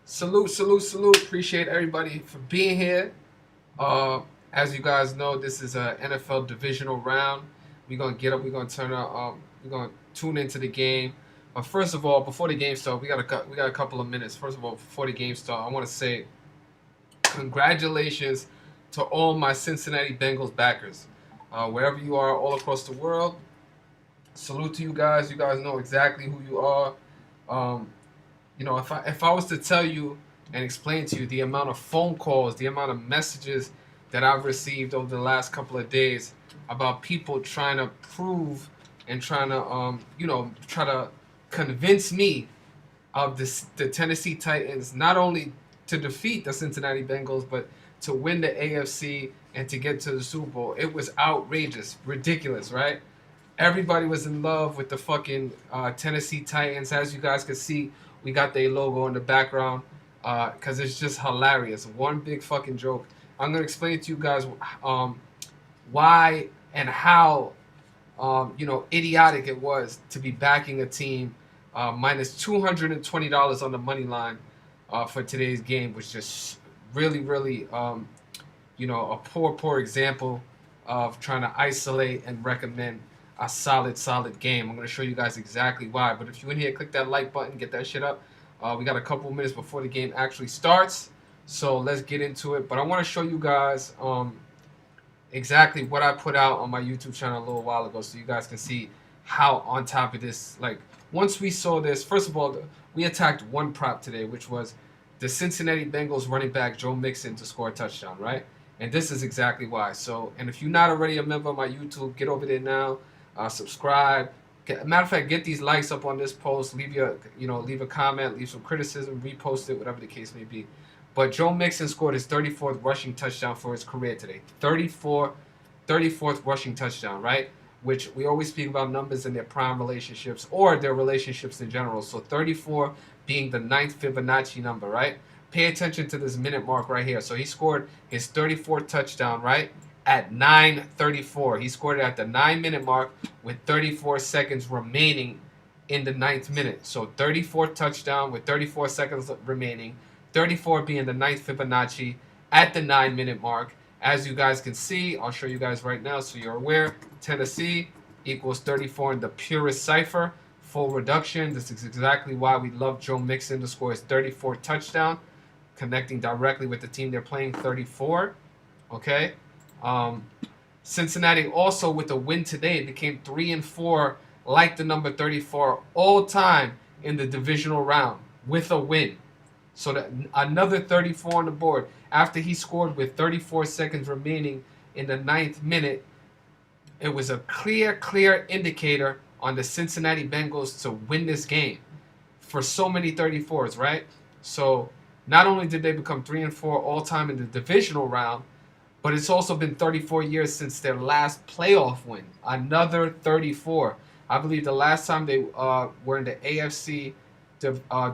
Salute, salute, salute. Appreciate everybody for being here. Uh, as you guys know, this is a NFL divisional round. We're gonna get up. We're gonna turn our. We're gonna tune into the game. But first of all, before the game starts, we got a couple of minutes. First of all, before the game starts, I want to say congratulations to all my Cincinnati Bengals backers, wherever you are, all across the world. Salute to you guys. You guys know exactly who you are. Um, if I was to tell you and explain to you the amount of phone calls, the amount of messages that I've received over the last couple of days about people trying to prove and trying to try to convince me of the Tennessee Titans not only to defeat the Cincinnati Bengals but to win the AFC and to get to the Super Bowl. It was outrageous, ridiculous, right? Everybody was in love with the fucking Tennessee Titans. As you guys can see, we got their logo in the background because it's just hilarious. One big fucking joke. I'm gonna explain to you guys why and how idiotic it was to be backing a team minus $220 on the money line for today's game, was just really, really a poor example of trying to isolate and recommend a solid game. I'm going to show you guys exactly why. But if you're in here, click that like button, get that shit up. We got a couple minutes before the game actually starts, so let's get into it. But I want to show you guys exactly what I put out on my YouTube channel a little while ago, so you guys can see how on top of this. Like, once we saw this, first of all, we attacked one prop today, which was the Cincinnati Bengals running back Joe Mixon to score a touchdown, right? And this is exactly why. So, and if you're not already a member of my YouTube, get over there now. Subscribe. Matter of fact, get these likes up on this post. Leave a comment, leave some criticism, repost it, whatever the case may be. But Joe Mixon scored his 34th rushing touchdown for his career today. 34th rushing touchdown, right? Which we always speak about numbers in their prime relationships or their relationships in general. So 34 being the ninth Fibonacci number, right? Pay attention to this minute mark right here. So he scored his 34th touchdown, right? At 9:34. He scored it at the 9-minute mark with 34 seconds remaining in the ninth minute. So 34 touchdown with 34 seconds remaining. 34 being the ninth Fibonacci at the 9-minute mark. As you guys can see, I'll show you guys right now so you're aware. Tennessee equals 34 in the purest cipher. Full reduction. This is exactly why we love Joe Mixon to score his 34th touchdown. Connecting directly with the team they're playing, 34. Okay? Cincinnati also, with a win today, became 3-4, like the number 34 all time in the divisional round with a win. So that another 34 on the board after he scored with 34 seconds remaining in the ninth minute. It was a clear indicator on the Cincinnati Bengals to win this game for so many 34s, right? So not only did they become 3-4 all time in the divisional round, but it's also been 34 years since their last playoff win. Another 34. I believe the last time they were in the AFC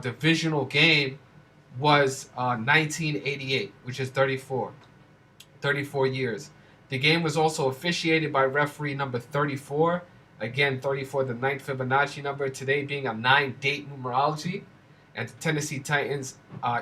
divisional game was 1988, which is 34 years. The game was also officiated by referee number 34. Again, 34, the ninth Fibonacci number, today being a 9-date numerology. And the Tennessee Titans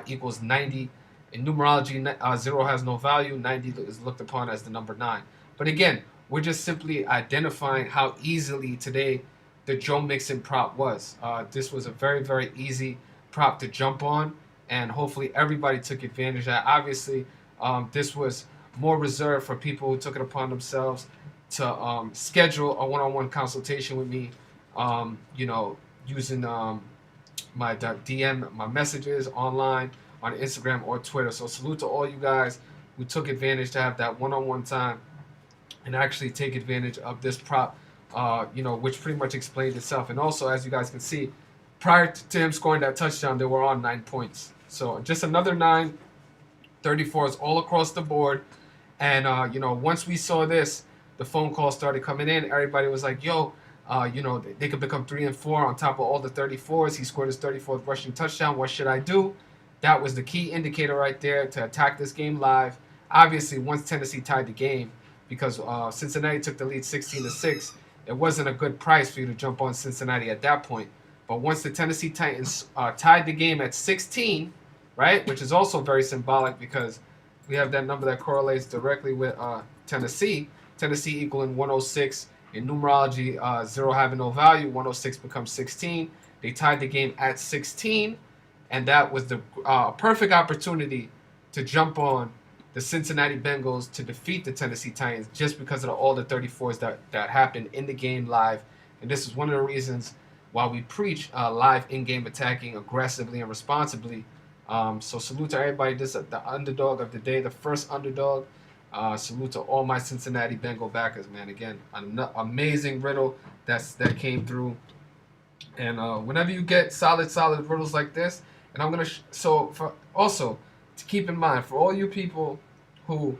equals 90. In numerology, 0 has no value. 90 is looked upon as the number 9. But again, we're just simply identifying how easily today the Joe Mixon prop was. This was a very, very easy prop to jump on, and hopefully everybody took advantage of that. Obviously, this was more reserved for people who took it upon themselves to schedule a one-on-one consultation with me, using my DM, my messages online on Instagram or Twitter. So salute to all you guys who took advantage to have that one-on-one time and actually take advantage of this prop, which pretty much explained itself. And also, as you guys can see, prior to him scoring that touchdown, they were on 9 points. So just another 9, 34s all across the board. And, once we saw this, the phone calls started coming in. Everybody was like, yo, they could become 3-4 on top of all the 34s. He scored his 34th rushing touchdown. What should I do? That was the key indicator right there to attack this game live. Obviously, once Tennessee tied the game, because Cincinnati took the lead 16-6, it wasn't a good price for you to jump on Cincinnati at that point. But once the Tennessee Titans tied the game at 16, right? Which is also very symbolic because we have that number that correlates directly with Tennessee. Tennessee equaling 106. In numerology, 0 having no value, 106 becomes 16. They tied the game at 16, and that was the perfect opportunity to jump on the Cincinnati Bengals to defeat the Tennessee Titans just because of all the 34s that happened in the game live. And this is one of the reasons why we preach live in-game attacking aggressively and responsibly. So salute to everybody. This is the underdog of the day, the first underdog. Salute to all my Cincinnati Bengal backers, man. Again, an amazing riddle that came through. And whenever you get solid riddles like this, and I'm gonna also to keep in mind for all you people who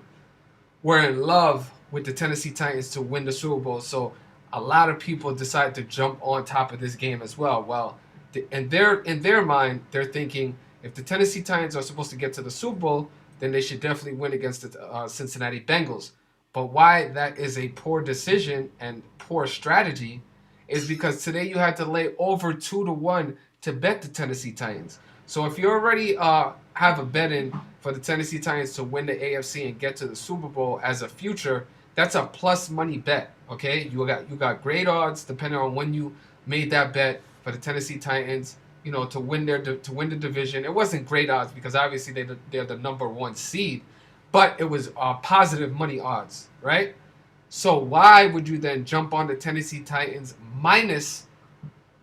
were in love with the Tennessee Titans to win the Super Bowl, so a lot of people decided to jump on top of this game as well. Well, in their mind, they're thinking if the Tennessee Titans are supposed to get to the Super Bowl, then they should definitely win against the Cincinnati Bengals. But why that is a poor decision and poor strategy is because today you had to lay over 2-1 to bet the Tennessee Titans. So if you already have a bet in for the Tennessee Titans to win the AFC and get to the Super Bowl as a future, that's a plus money bet. Okay, you got great odds depending on when you made that bet for the Tennessee Titans. You know, to win the division. It wasn't great odds because obviously they're the number 1 seed, but it was positive money odds, right? So why would you then jump on the Tennessee Titans minus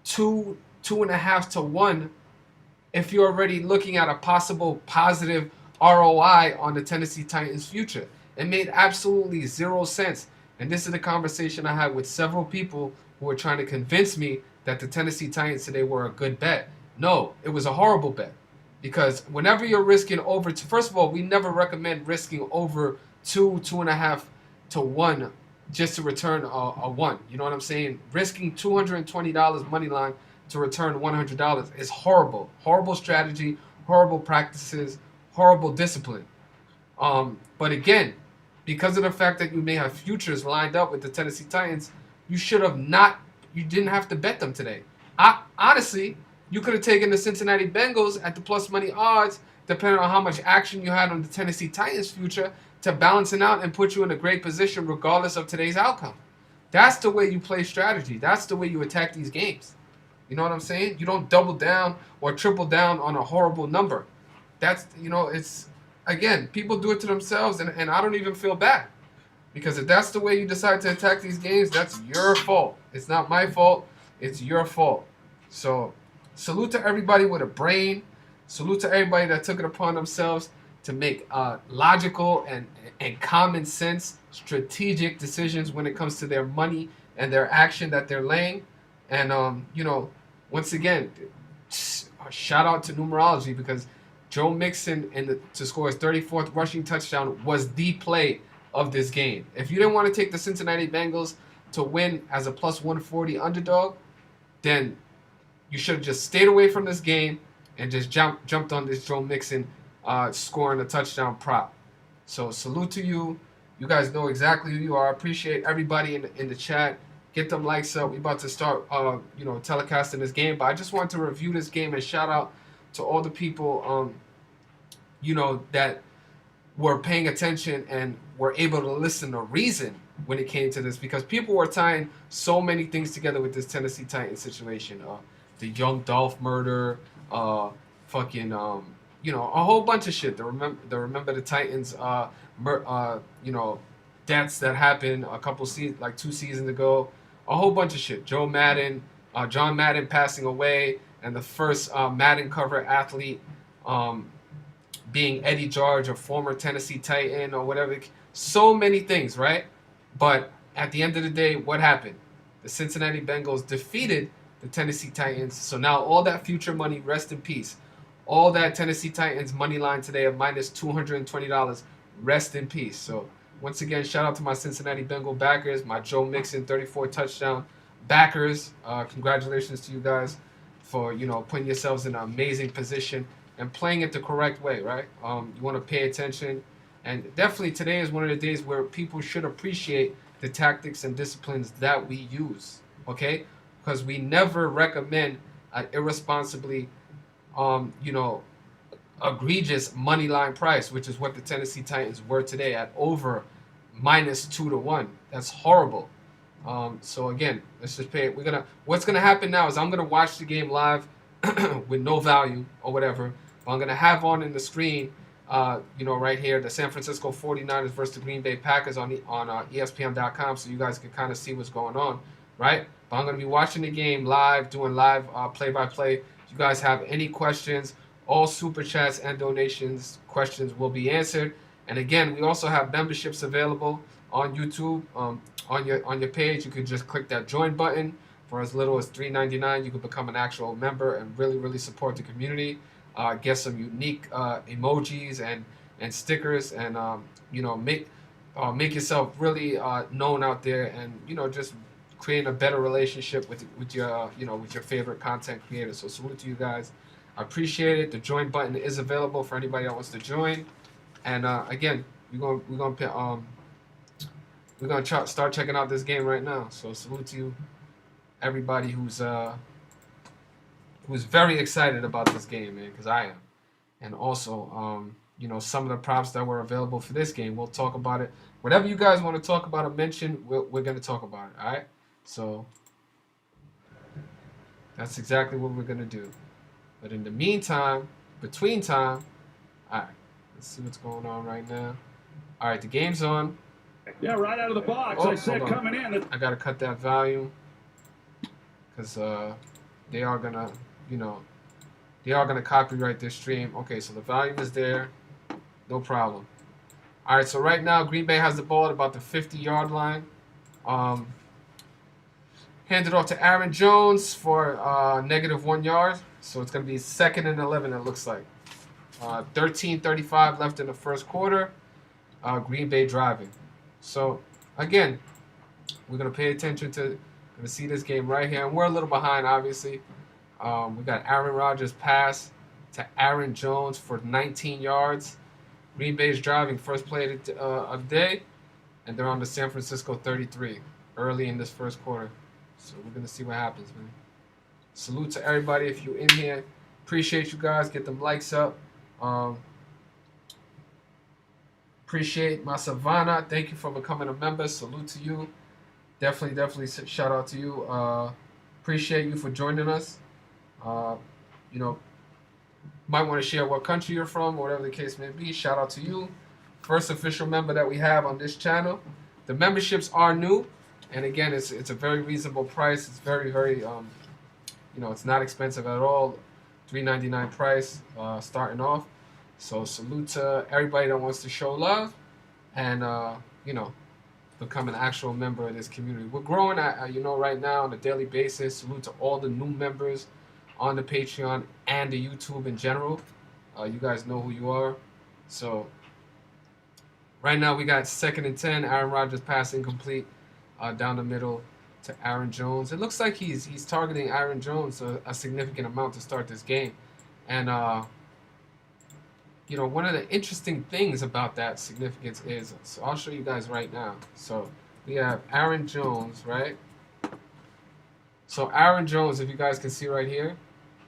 2.5 to 1 if you're already looking at a possible positive ROI on the Tennessee Titans future? It made absolutely zero sense. And this is the conversation I had with several people who were trying to convince me that the Tennessee Titans today were a good bet. No, it was a horrible bet. Because whenever you're risking over, first of all, we never recommend risking over 2.5 to 1 just to return a 1. You know what I'm saying? Risking $220 money line to return $100 is horrible. Horrible strategy, horrible practices, horrible discipline. But again, because of the fact that you may have futures lined up with the Tennessee Titans, you didn't have to bet them today. Honestly, you could have taken the Cincinnati Bengals at the plus money odds, depending on how much action you had on the Tennessee Titans future, to balance it out and put you in a great position regardless of today's outcome. That's the way you play strategy. That's the way you attack these games. You know what I'm saying? You don't double down or triple down on a horrible number. It's, again, people do it to themselves, and I don't even feel bad. Because if that's the way you decide to attack these games, that's your fault. It's not my fault. It's your fault. So salute to everybody with a brain. Salute to everybody that took it upon themselves to make logical and common sense strategic decisions when it comes to their money and their action that they're laying. And, once again, shout out to Numerology because Joe Mixon to score his 34th rushing touchdown was the play of this game. If you didn't want to take the Cincinnati Bengals to win as a plus 140 underdog, then you should have just stayed away from this game and just jumped on this Joe Mixon scoring a touchdown prop. So salute to you. You guys know exactly who you are. I appreciate everybody in the chat. Get them likes up. We about to start telecasting this game, but I just want to review this game and shout out to all the people that were paying attention and were able to listen to reason when it came to this, because people were tying so many things together with this Tennessee Titans situation. The Young Dolph murder, a whole bunch of shit. The Remember the Titans, deaths that happened a couple seasons, like 2 seasons ago. A whole bunch of shit. John Madden passing away, and the first Madden cover athlete being Eddie George, a former Tennessee Titan or whatever. So many things, right? But at the end of the day, what happened? The Cincinnati Bengals defeated the Tennessee Titans. So now all that future money, rest in peace. All that Tennessee Titans money line today of minus $220, rest in peace. So once again, shout out to my Cincinnati Bengal backers, my Joe Mixon 34 touchdown backers. Congratulations to you guys for putting yourselves in an amazing position and playing it the correct way, right? You want to pay attention, and definitely today is one of the days where people should appreciate the tactics and disciplines that we use, okay? Because we never recommend irresponsibly, egregious money line price, which is what the Tennessee Titans were today at over -2 to 1. That's horrible. So again, let's just pay it. What's gonna happen now is I'm gonna watch the game live with no value or whatever. But I'm gonna have on in the screen, right here, the San Francisco 49ers versus the Green Bay Packers on ESPN.com, so you guys can kind of see what's going on, right? But I'm gonna be watching the game live, doing live play-by-play. If you guys have any questions, all super chats and donations questions will be answered. And again, we also have memberships available on YouTube. On your page, you can just click that join button. For as little as $3.99, you can become an actual member and really support the community. Get some unique emojis and stickers, and make yourself really known out there, and just create a better relationship with your with your favorite content creators. So salute to you guys. I appreciate it. The join button is available for anybody that wants to join. And again, we're gonna start checking out this game right now. So salute to you, everybody who's very excited about this game, man, because I am. And also, some of the props that were available for this game, we'll talk about it. Whatever you guys want to talk about or mention, we're gonna talk about it. All right. So that's exactly what we're gonna do. But in the meantime, between time, all right. Let's see what's going on right now. All right, the game's on. Yeah, right out of the box. I said coming in. I gotta cut that volume because they are gonna, copyright this stream. Okay, so the volume is there, no problem. All right, so right now Green Bay has the ball at about the 50-yard line. Handed off to Aaron Jones for -1 yard. So it's gonna be 2nd and 11. It looks like. 13:35 left in the first quarter. Green Bay driving. So again, we're gonna pay attention to see this game right here, and we're a little behind, obviously. We got Aaron Rodgers pass to Aaron Jones for 19 yards. Green Bay's driving, first play of the day, and they're on the San Francisco 33 early in this first quarter. So we're gonna see what happens, man. Salute to everybody if you're in here. Appreciate you guys. Get them likes up. Appreciate my Savannah. Thank you for becoming a member. Salute to you. Definitely shout out to you. Appreciate you for joining us. Might want to share what country you're from, whatever the case may be. Shout out to you. First official member that we have on this channel. The memberships are new, and again, it's a very reasonable price. It's very it's not expensive at all. $3.99 price starting off. So salute to everybody that wants to show love and become an actual member of this community. We're growing right now on a daily basis. Salute to all the new members on the Patreon and the YouTube in general. You guys know who you are. So right now we got 2nd and 10. Aaron Rodgers pass incomplete down the middle to Aaron Jones. It looks like he's targeting Aaron Jones a significant amount to start this game. And one of the interesting things about that significance is, so I'll show you guys right now. So we have Aaron Jones, right? So Aaron Jones, if you guys can see right here,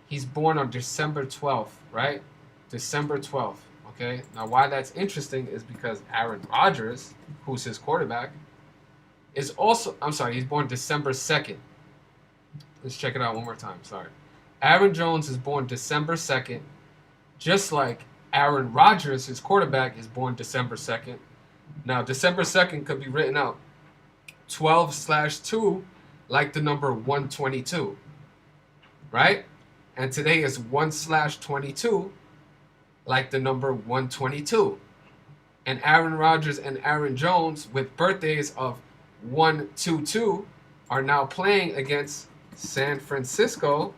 he's born on December 12th, right? December 12th, okay? Now why that's interesting is because Aaron Rodgers, who's his quarterback, is also, he's born December 2nd. Let's check it out one more time, sorry. Aaron Jones is born December 2nd, just like Aaron Rodgers, his quarterback, is born December 2nd. Now, December 2nd could be written out 12/2, like the number 122, right? And today is 1/22, like the number 122. And Aaron Rodgers and Aaron Jones, with birthdays of 122, are now playing against San Francisco,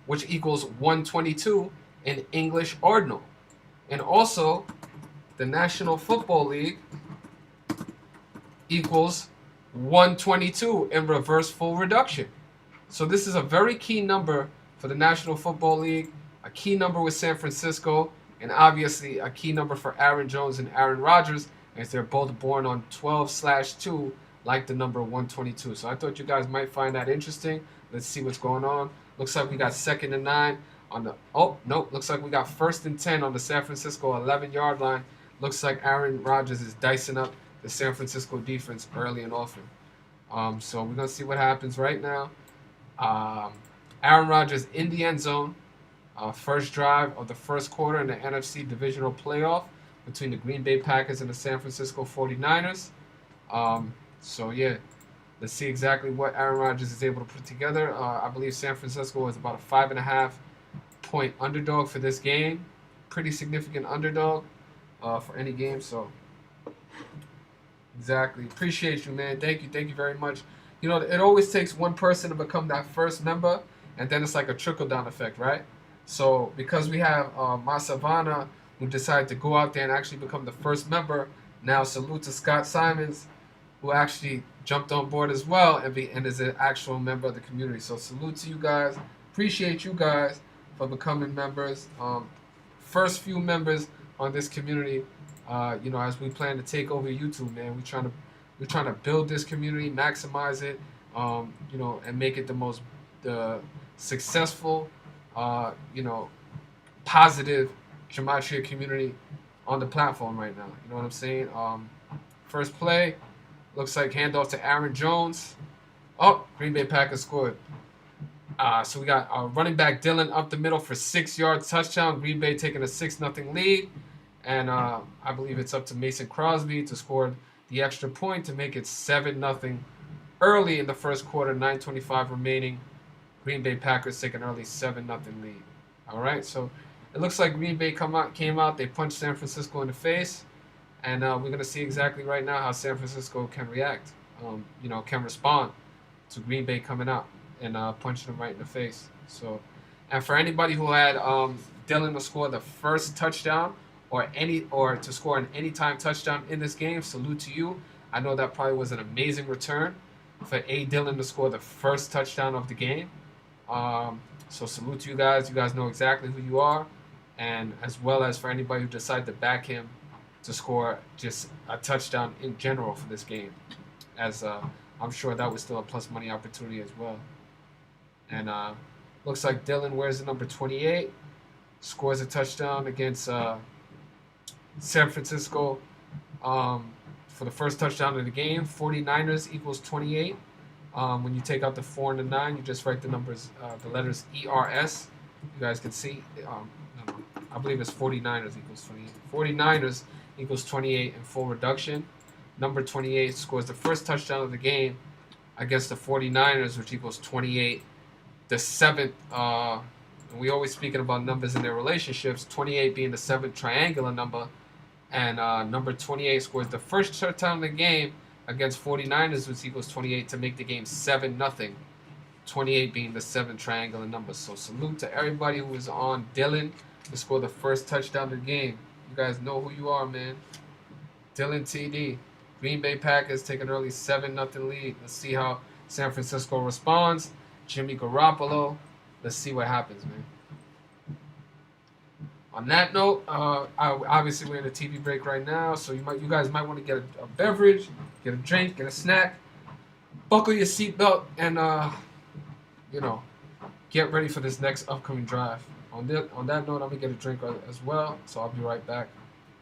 which equals 122 in English ordinal. And also, the National Football League equals 122 in reverse full reduction. So this is a very key number for the National Football League, a key number with San Francisco, and obviously a key number for Aaron Jones and Aaron Rodgers, as they're both born on 12/2, like the number 122. So I thought you guys might find that interesting. Let's see what's going on. Looks like we got 2nd and 9. on the, oh, nope, looks like we got 1st and 10 on the San Francisco 11-yard line. Looks like Aaron Rodgers is dicing up the San Francisco defense early and often. So we're going to see what happens right now. Aaron Rodgers in the end zone. First drive of the first quarter in the NFC divisional playoff between the Green Bay Packers and the San Francisco 49ers. So, yeah, let's see exactly what Aaron Rodgers is able to put together. I believe San Francisco is about a 5.5-point underdog for this game. Pretty significant underdog for any game. So, exactly. Appreciate you, man. Thank you very much. You know, it always takes one person to become that first member, and then it's like a trickle-down effect, right? So because we have Masavana, who decided to go out there and actually become the first member, now salute to Scott Simons, who actually jumped on board as well and is an actual member of the community. So salute to you guys. Appreciate you guys for becoming members. First few members on this community. You know, as we plan to take over YouTube, man, we're trying to build this community, maximize it, you know, and make it the successful, you know, positive gematria community on the platform right now. You know what I'm saying? First play, looks like handoff to Aaron Jones. Oh, Green Bay Packers scored. So we got running back Dylan up the middle for 6-yard touchdown. Green Bay taking a 6-0 lead. And I believe it's up to Mason Crosby to score the extra point to make it 7-0 early in the first quarter, 9:25 remaining. Green Bay Packers take an early 7-0 lead. All right, so it looks like Green Bay came out, they punched San Francisco in the face, and we're going to see exactly right now how San Francisco can react, you know, can respond to Green Bay coming out and punching them right in the face. So, and for anybody who had Dylan to score the first touchdown or to score an anytime touchdown in this game, salute to you. I know that probably was an amazing return for A. Dylan to score the first touchdown of the game. So salute to you guys. You guys know exactly who you are, and as well as for anybody who decided to back him to score just a touchdown in general for this game, as I'm sure that was still a plus money opportunity as well. And looks like Dylan wears the number 28, scores a touchdown against San Francisco for the first touchdown of the game. 49ers equals 28. When you take out the 4 and the 9, you just write the numbers, the letters ERS. You guys can see. I believe it's 49ers equals 28. 49ers equals 28 in full reduction. Number 28 scores the first touchdown of the game against the 49ers, which equals 28. The seventh, and we always speaking about numbers in their relationships, 28 being the seventh triangular number, and number 28 scores the first touchdown of the game against 49ers, which equals 28, to make the game 7-0. 28 being the seventh triangular number. So salute to everybody who was on Dylan to score the first touchdown of the game. You guys know who you are, man. Dylan TD. Green Bay Packers take an early 7-0 lead. Let's see how San Francisco responds. Jimmy Garoppolo. Let's see what happens, man. On that note, obviously we're in a TV break right now, so you guys might want to get a beverage, get a drink, get a snack, buckle your seatbelt, and you know, get ready for this next upcoming drive. On that note, I'm gonna get a drink as well, so I'll be right back.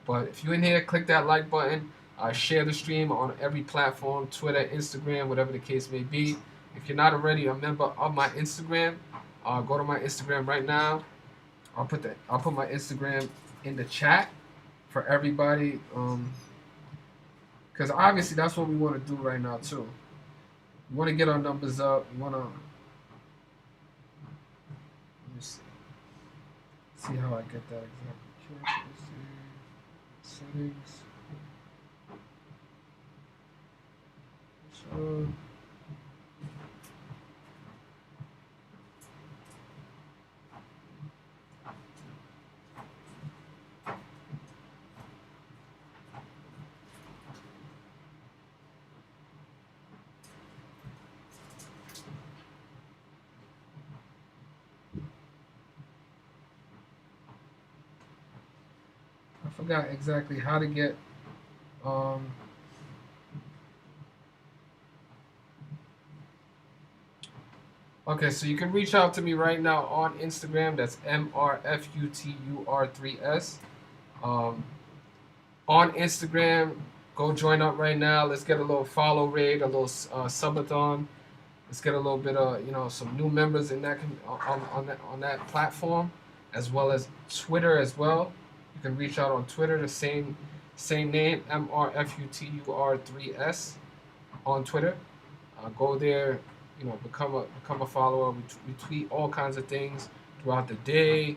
But if you're in here, click that like button, share the stream on every platform, Twitter, Instagram, whatever the case may be. If you're not already a member of my Instagram, go to my Instagram right now. I'll put my Instagram in the chat for everybody, because obviously that's what we want to do right now too. We want to get our numbers up. We want to, let me see how I get that exactly. Settings. So. I forgot exactly how to get Okay, so you can reach out to me right now on Instagram. That's MRFUTUR3S. Um, on Instagram, go join up right now. Let's get a little follow rate, a little subathon. Let's get a little bit of some new members in that on that platform, as well as Twitter as well. You can reach out on Twitter, the same name, MRFUTUR3S on Twitter. Go there, become a follower. We tweet all kinds of things throughout the day,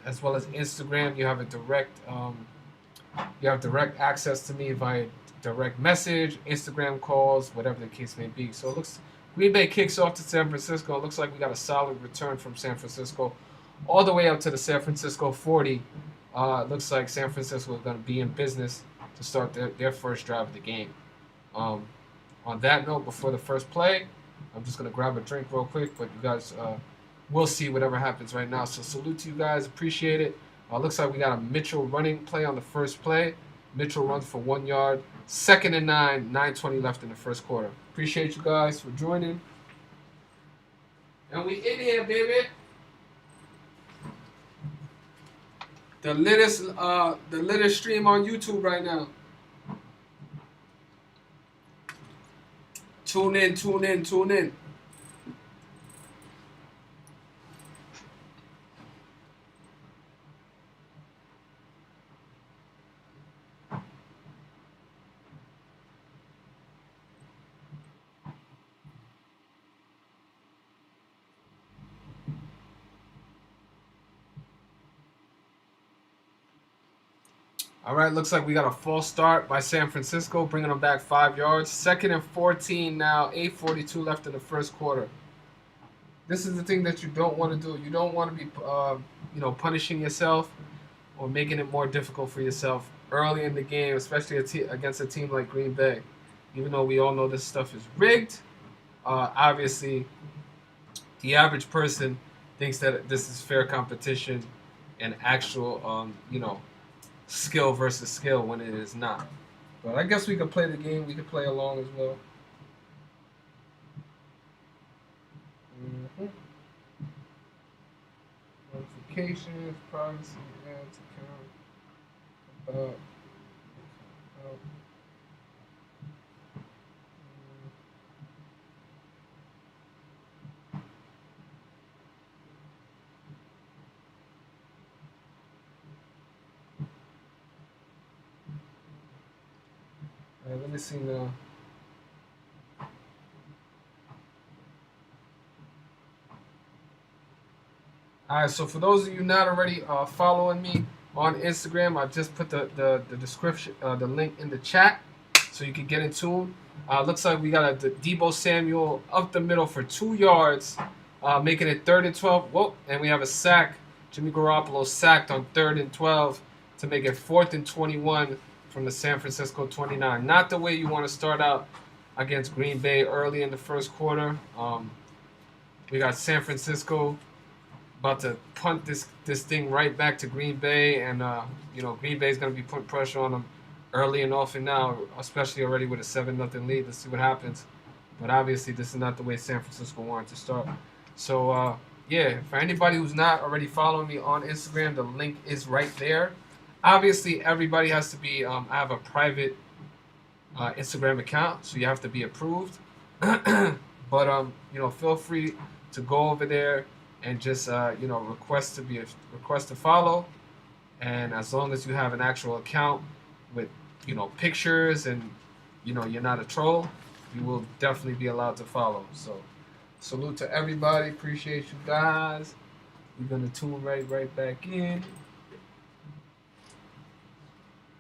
as well as Instagram. You have direct access to me via direct message, Instagram calls, whatever the case may be. So it looks Green Bay kicks off to San Francisco. It looks like we got a solid return from San Francisco, all the way up to the San Francisco 40. It looks like San Francisco is going to be in business to start their first drive of the game. On that note, before the first play, I'm just going to grab a drink real quick, but you guys will see whatever happens right now. So salute to you guys. Appreciate it. Looks like we got a Mitchell running play on the first play. Mitchell runs for 1 yard. 2nd and 9, 9:20 left in the first quarter. Appreciate you guys for joining. And we in here, baby. The latest stream on YouTube right now. Tune in, tune in, tune in. All right, looks like we got a false start by San Francisco, bringing them back 5 yards. 2nd and 14 now, 8:42 left in the first quarter. This is the thing that you don't want to do. You don't want to be, punishing yourself or making it more difficult for yourself early in the game, especially against a team like Green Bay. Even though we all know this stuff is rigged, obviously, the average person thinks that this is fair competition and actual, skill versus skill when it is not. But I guess we could play the game. We could play along as well. Notifications, privacy, ads, account, let me see now. Alright, so for those of you not already following me on Instagram, I just put the description, the link in the chat, so you can get in tune. Looks like we got a Deebo Samuel up the middle for 2 yards, making it 3rd and 12. Whoa, and we have a sack. Jimmy Garoppolo sacked on 3rd and 12 to make it 4th and 21 from the San Francisco 29. Not the way you want to start out against Green Bay early in the first quarter. We got San Francisco about to punt this thing right back to Green Bay, and Green Bay is going to be putting pressure on them early and often now, especially already with a 7-0 lead. Let's see what happens. But obviously, this is not the way San Francisco wanted to start. So, yeah, for anybody who's not already following me on Instagram, the link is right there. Obviously, everybody has to be. I have a private Instagram account, so you have to be approved. But feel free to go over there and just request to follow. And as long as you have an actual account with pictures and you're not a troll, you will definitely be allowed to follow. So salute to everybody. Appreciate you guys. We're gonna tune right back in.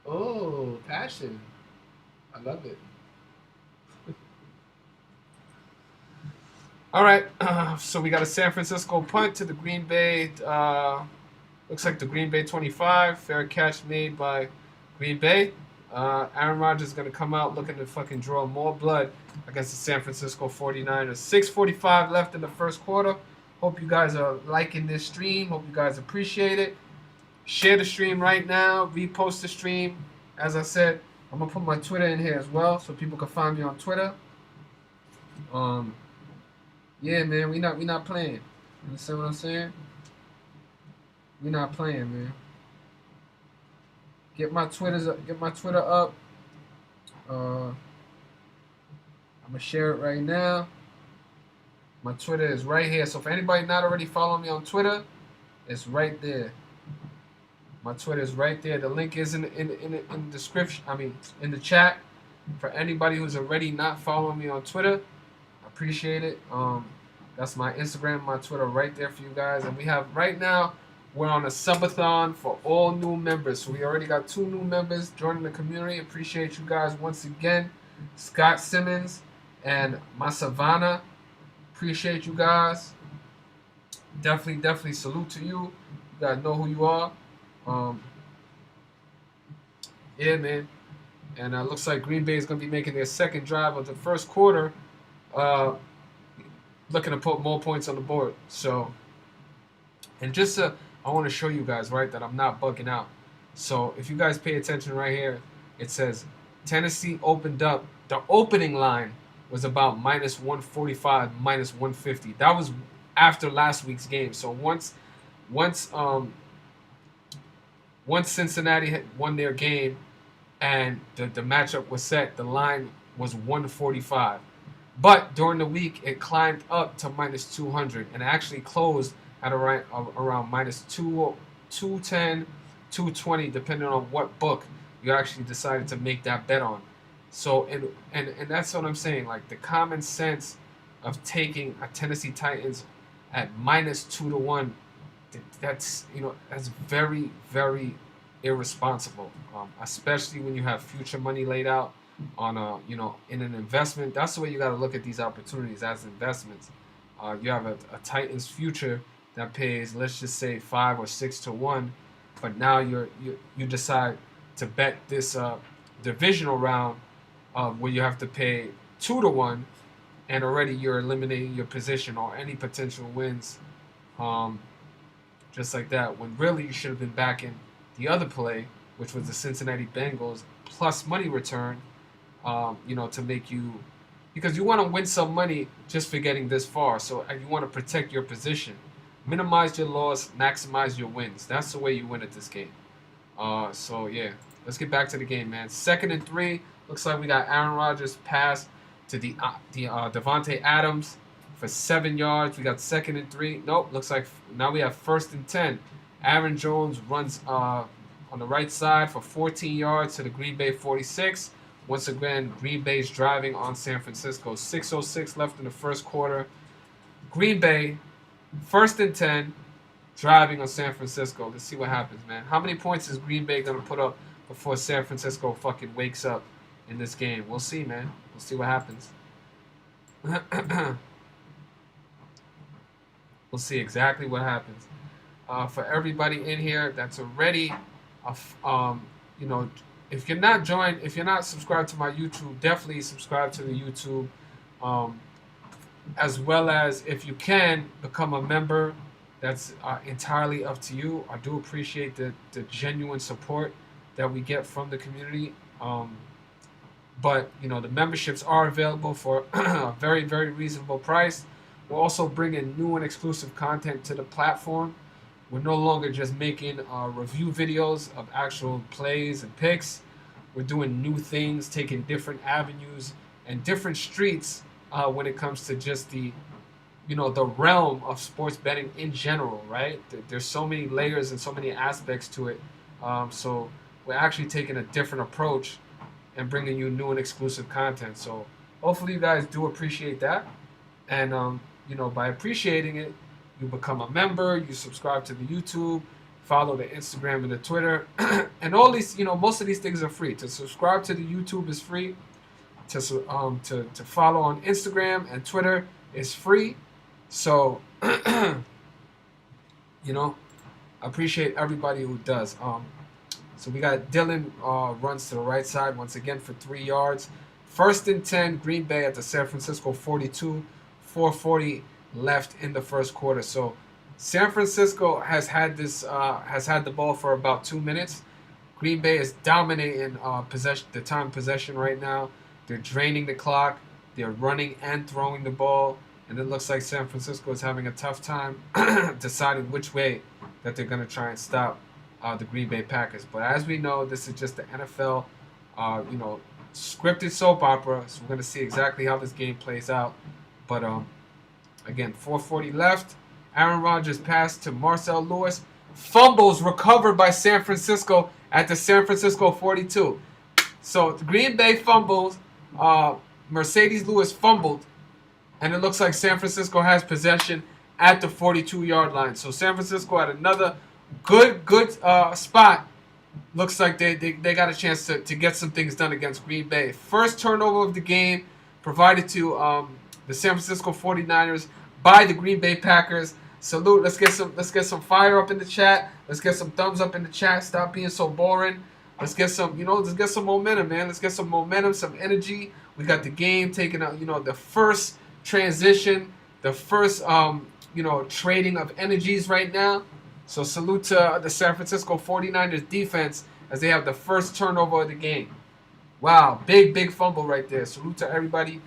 Oh, passion. I love it. All right, so we got a San Francisco punt to the Green Bay. Looks like the Green Bay 25. Fair catch made by Green Bay. Aaron Rodgers is going to come out looking to fucking draw more blood against the San Francisco 49ers. 6:45 left in the first quarter. Hope you guys are liking this stream. Hope you guys appreciate it. Share the stream right now. Repost the stream. As I said, I'm going to put my Twitter in here as well so people can find me on Twitter. Yeah, man, we not playing. You understand what I'm saying? We not playing, man. Get my Twitter up. I'm gonna share it right now. My Twitter is right here. So for anybody not already following me on Twitter, it's right there. My Twitter is right there. The link is in the description. I mean, in the chat. For anybody who's already not following me on Twitter, I appreciate it. That's my Instagram, my Twitter right there for you guys. And we have right now, we're on a subathon for all new members. So we already got 2 new members joining the community. Appreciate you guys once again. Scott Simmons and my Savannah. Appreciate you guys. Definitely salute to you. You guys know who you are. Yeah, man. And looks like Green Bay is going to be making their second drive of the first quarter. Uh, Looking to put more points on the board. So, and just I want to show you guys, right, that I'm not bugging out. So if you guys pay attention right here, it says Tennessee opened up. The opening line was about minus 145, minus 150. That was after last week's game. So once Cincinnati had won their game and the matchup was set, the line was 145. But during the week, it climbed up to minus 200 and actually closed at around minus 210, 220, depending on what book you actually decided to make that bet on. So, and that's what I'm saying. Like the common sense of taking a Tennessee Titans at minus 2-1, that's that's very, very irresponsible. Especially when you have future money laid out on in an investment. That's the way you got to look at these opportunities as investments. You have a Titans future that pays, let's just say 5 or 6-1, but now you decide to bet this divisional round where you have to pay 2-1, and already you're eliminating your position or any potential wins, just like that. When really you should have been backing the other play, which was the Cincinnati Bengals plus money return. To make you, because you want to win some money just for getting this far. So you want to protect your position, minimize your loss, maximize your wins. That's the way you win at this game. So yeah, let's get back to the game, man. 2nd and 3. Looks like we got Aaron Rodgers pass to the Devontae Adams for 7 yards. We got 2nd and 3. Nope. Looks like now we have 1st and 10. Aaron Jones runs on the right side for 14 yards to the Green Bay 46. Once again, Green Bay's driving on San Francisco. 6:06 left in the first quarter. Green Bay, 1st and 10, driving on San Francisco. Let's see what happens, man. How many points is Green Bay going to put up before San Francisco fucking wakes up in this game? We'll see, man. We'll see what happens. We'll see exactly what happens. For everybody in here that's already, if you're not subscribed to my YouTube, definitely subscribe to the YouTube. As well as, if you can, become a member. That's entirely up to you. I do appreciate the genuine support that we get from the community. But the memberships are available for a very, very reasonable price. We're also bringing new and exclusive content to the platform. We're no longer just making review videos of actual plays and picks. We're doing new things, taking different avenues and different streets when it comes to just the realm of sports betting in general, right? There's so many layers and so many aspects to it. So we're actually taking a different approach and bringing you new and exclusive content. So hopefully you guys do appreciate that. And, by appreciating it, you become a member, you subscribe to the YouTube, follow the Instagram and the Twitter. And all these, most of these things are free. To subscribe to the YouTube is free. To follow on Instagram and Twitter is free. So, I appreciate everybody who does. So we got Dylan runs to the right side once again for 3 yards. 1st and 10, Green Bay at the San Francisco 42. 4:40 left in the first quarter. So San Francisco has had the ball for about 2 minutes. Green Bay is dominating possession right now. They're draining the clock. They're running and throwing the ball. and it looks like San Francisco is having a tough time deciding which way that they're going to try and stop the Green Bay Packers. But as we know, this is just the NFL, scripted soap opera, so we're going to see exactly how this game plays out. But again, 4:40 left. Aaron Rodgers passed to Marcel Lewis. Fumbles recovered by San Francisco at the San Francisco 42. So the Green Bay fumbles. Mercedes Lewis fumbled. And it looks like San Francisco has possession at the 42-yard line. So San Francisco had another good spot. Looks like they got a chance to get some things done against Green Bay. First turnover of the game provided to the San Francisco 49ers by the Green Bay Packers. Salute. Let's get some fire up in the chat. Let's get some thumbs up in the chat. Stop being so boring. Let's get some momentum, man. Let's get some momentum, some energy. We got the game taking out, the first transition, the first trading of energies right now. So salute to the San Francisco 49ers defense as they have the first turnover of the game. Wow, big fumble right there. Salute to everybody.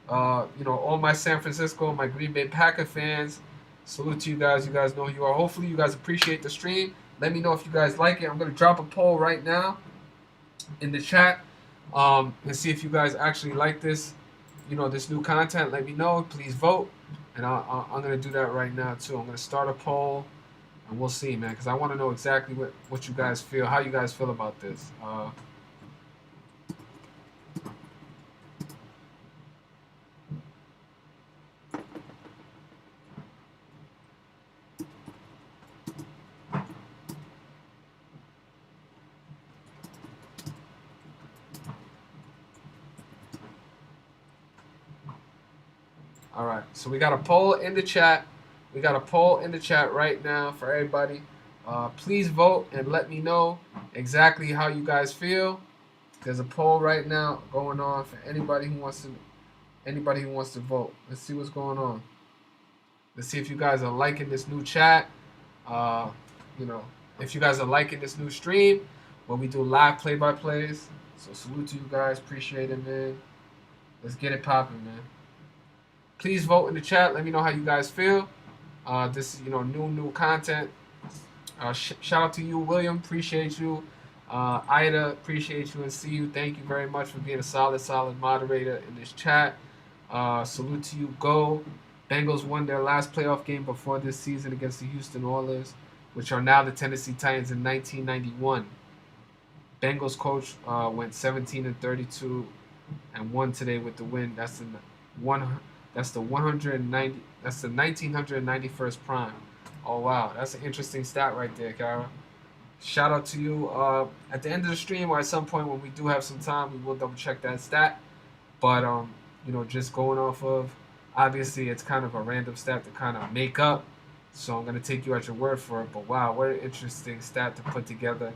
All my San Francisco, my Green Bay Packer fans. Salute to you guys. You guys know who you are. Hopefully you guys appreciate the stream. Let me know if you guys like it. I'm going to drop a poll right now in the chat and see if you guys actually like this, this new content. Let me know. Please vote. And I'm going to do that right now, too. I'm going to start a poll, and we'll see, man, because I want to know exactly what you guys feel, how you guys feel about this. All right, so we got a poll in the chat. We got a poll in the chat right now for everybody. Please vote and let me know exactly how you guys feel. There's a poll right now going on for anybody who wants to vote. Let's see what's going on. Let's see if you guys are liking this new chat. If you guys are liking this new stream when we do live play-by-plays. So salute to you guys. Appreciate it, man. Let's get it popping, man. Please vote in the chat. Let me know how you guys feel. This is, new content. Shout out to you, William. Appreciate you. Ida, appreciate you and see you. Thank you very much for being a solid moderator in this chat. Salute to you, Go. Bengals won their last playoff game before this season against the Houston Oilers, which are now the Tennessee Titans in 1991. Bengals coach went 17-32 and won today with the win. That's the 1991st prime. Oh wow, that's an interesting stat right there, Kara. Shout out to you. At the end of the stream or at some point when we do have some time, we will double check that stat. But just going off of, obviously it's kind of a random stat to kind of make up. So I'm gonna take you at your word for it. But wow, what an interesting stat to put together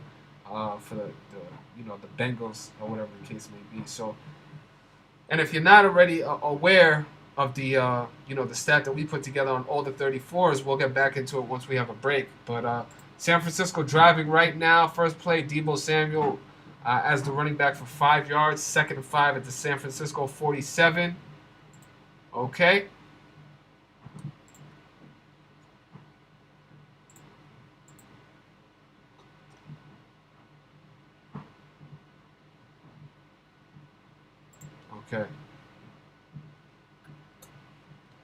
for the Bengals or whatever the case may be. So, and if you're not already aware of the the stat that we put together on all the 34s, we'll get back into it once we have a break. But San Francisco driving right now. First play, Deebo Samuel as the running back for 5 yards. 2nd and 5 at the San Francisco 47. Okay. Okay.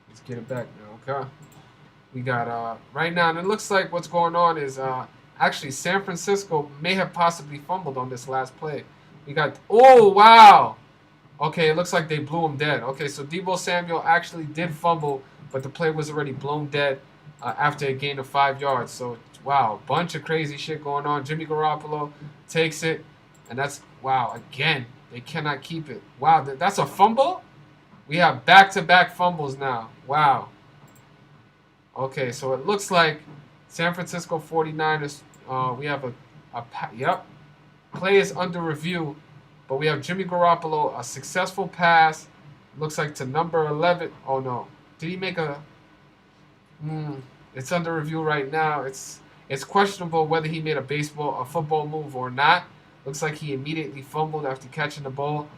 Let's get it back now, okay? We got, right now, and it looks like what's going on is, actually San Francisco may have possibly fumbled on this last play. We got, oh, wow! Okay, it looks like they blew him dead. Okay, so Deebo Samuel actually did fumble, but the play was already blown dead after a gain of 5 yards. So, wow, bunch of crazy shit going on. Jimmy Garoppolo takes it, and that's, wow, again, they cannot keep it. Wow, that's a fumble? We have back-to-back fumbles now. Wow. Okay, so it looks like San Francisco 49ers, we have yep, play is under review, but we have Jimmy Garoppolo, a successful pass, looks like to number 11. Oh, no. Did he make a... it's under review right now. It's questionable whether he made a football move or not. Looks like he immediately fumbled after catching the ball.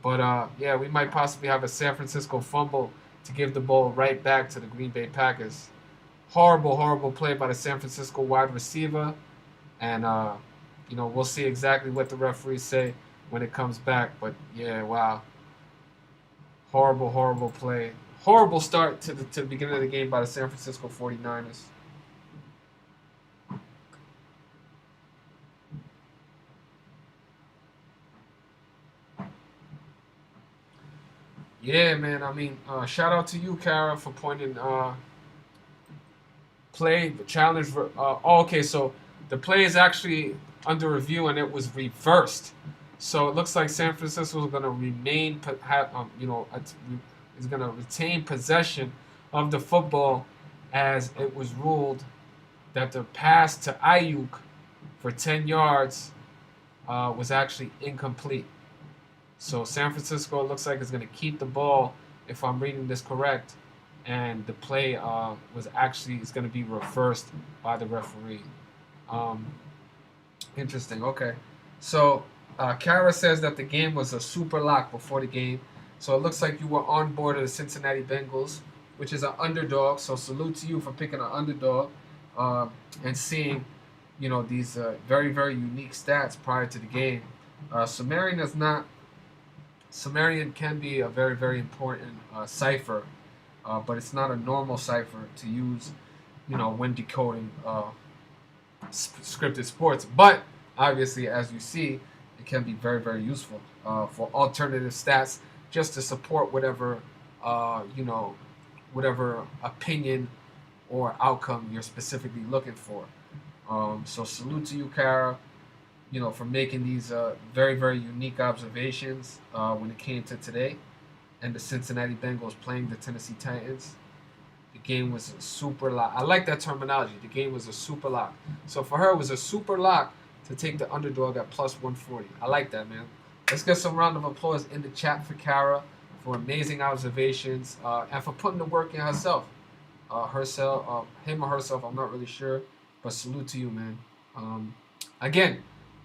But, yeah, we might possibly have a San Francisco fumble to give the ball right back to the Green Bay Packers. Horrible, horrible play by the San Francisco wide receiver. And, we'll see exactly what the referees say when it comes back. But, yeah, wow. Horrible, horrible play. Horrible start to the beginning of the game by the San Francisco 49ers. Yeah, man. I mean, shout out to you, Kara, for pointing play the challenge. Okay, so the play is actually under review and it was reversed. So it looks like San Francisco is going to remain, is going to retain possession of the football, as it was ruled that the pass to Ayuk for 10 yards was actually incomplete. So San Francisco looks like is going to keep the ball, if I'm reading this correct, and the play is going to be reversed by the referee. Interesting. Okay, so Kara says that the game was a super lock before the game. So it looks like you were on board of the Cincinnati Bengals, which is an underdog. So salute to you for picking an underdog and seeing, these very, very unique stats prior to the game. Sumerian can be a very, very important cipher, but it's not a normal cipher to use, when decoding scripted sports. But obviously, as you see, it can be very, very useful for alternative stats, just to support whatever, whatever opinion or outcome you're specifically looking for. So salute to you, Kara, for making these very, very unique observations when it came to today and the Cincinnati Bengals playing the Tennessee Titans. The game was a super lock. I like that terminology. The game was a super lock. So for her, it was a super lock to take the underdog at plus 140. I like that, man. Let's get some round of applause in the chat for Kara for amazing observations and for putting the work in herself. Him or herself, I'm not really sure, but salute to you, man. Again,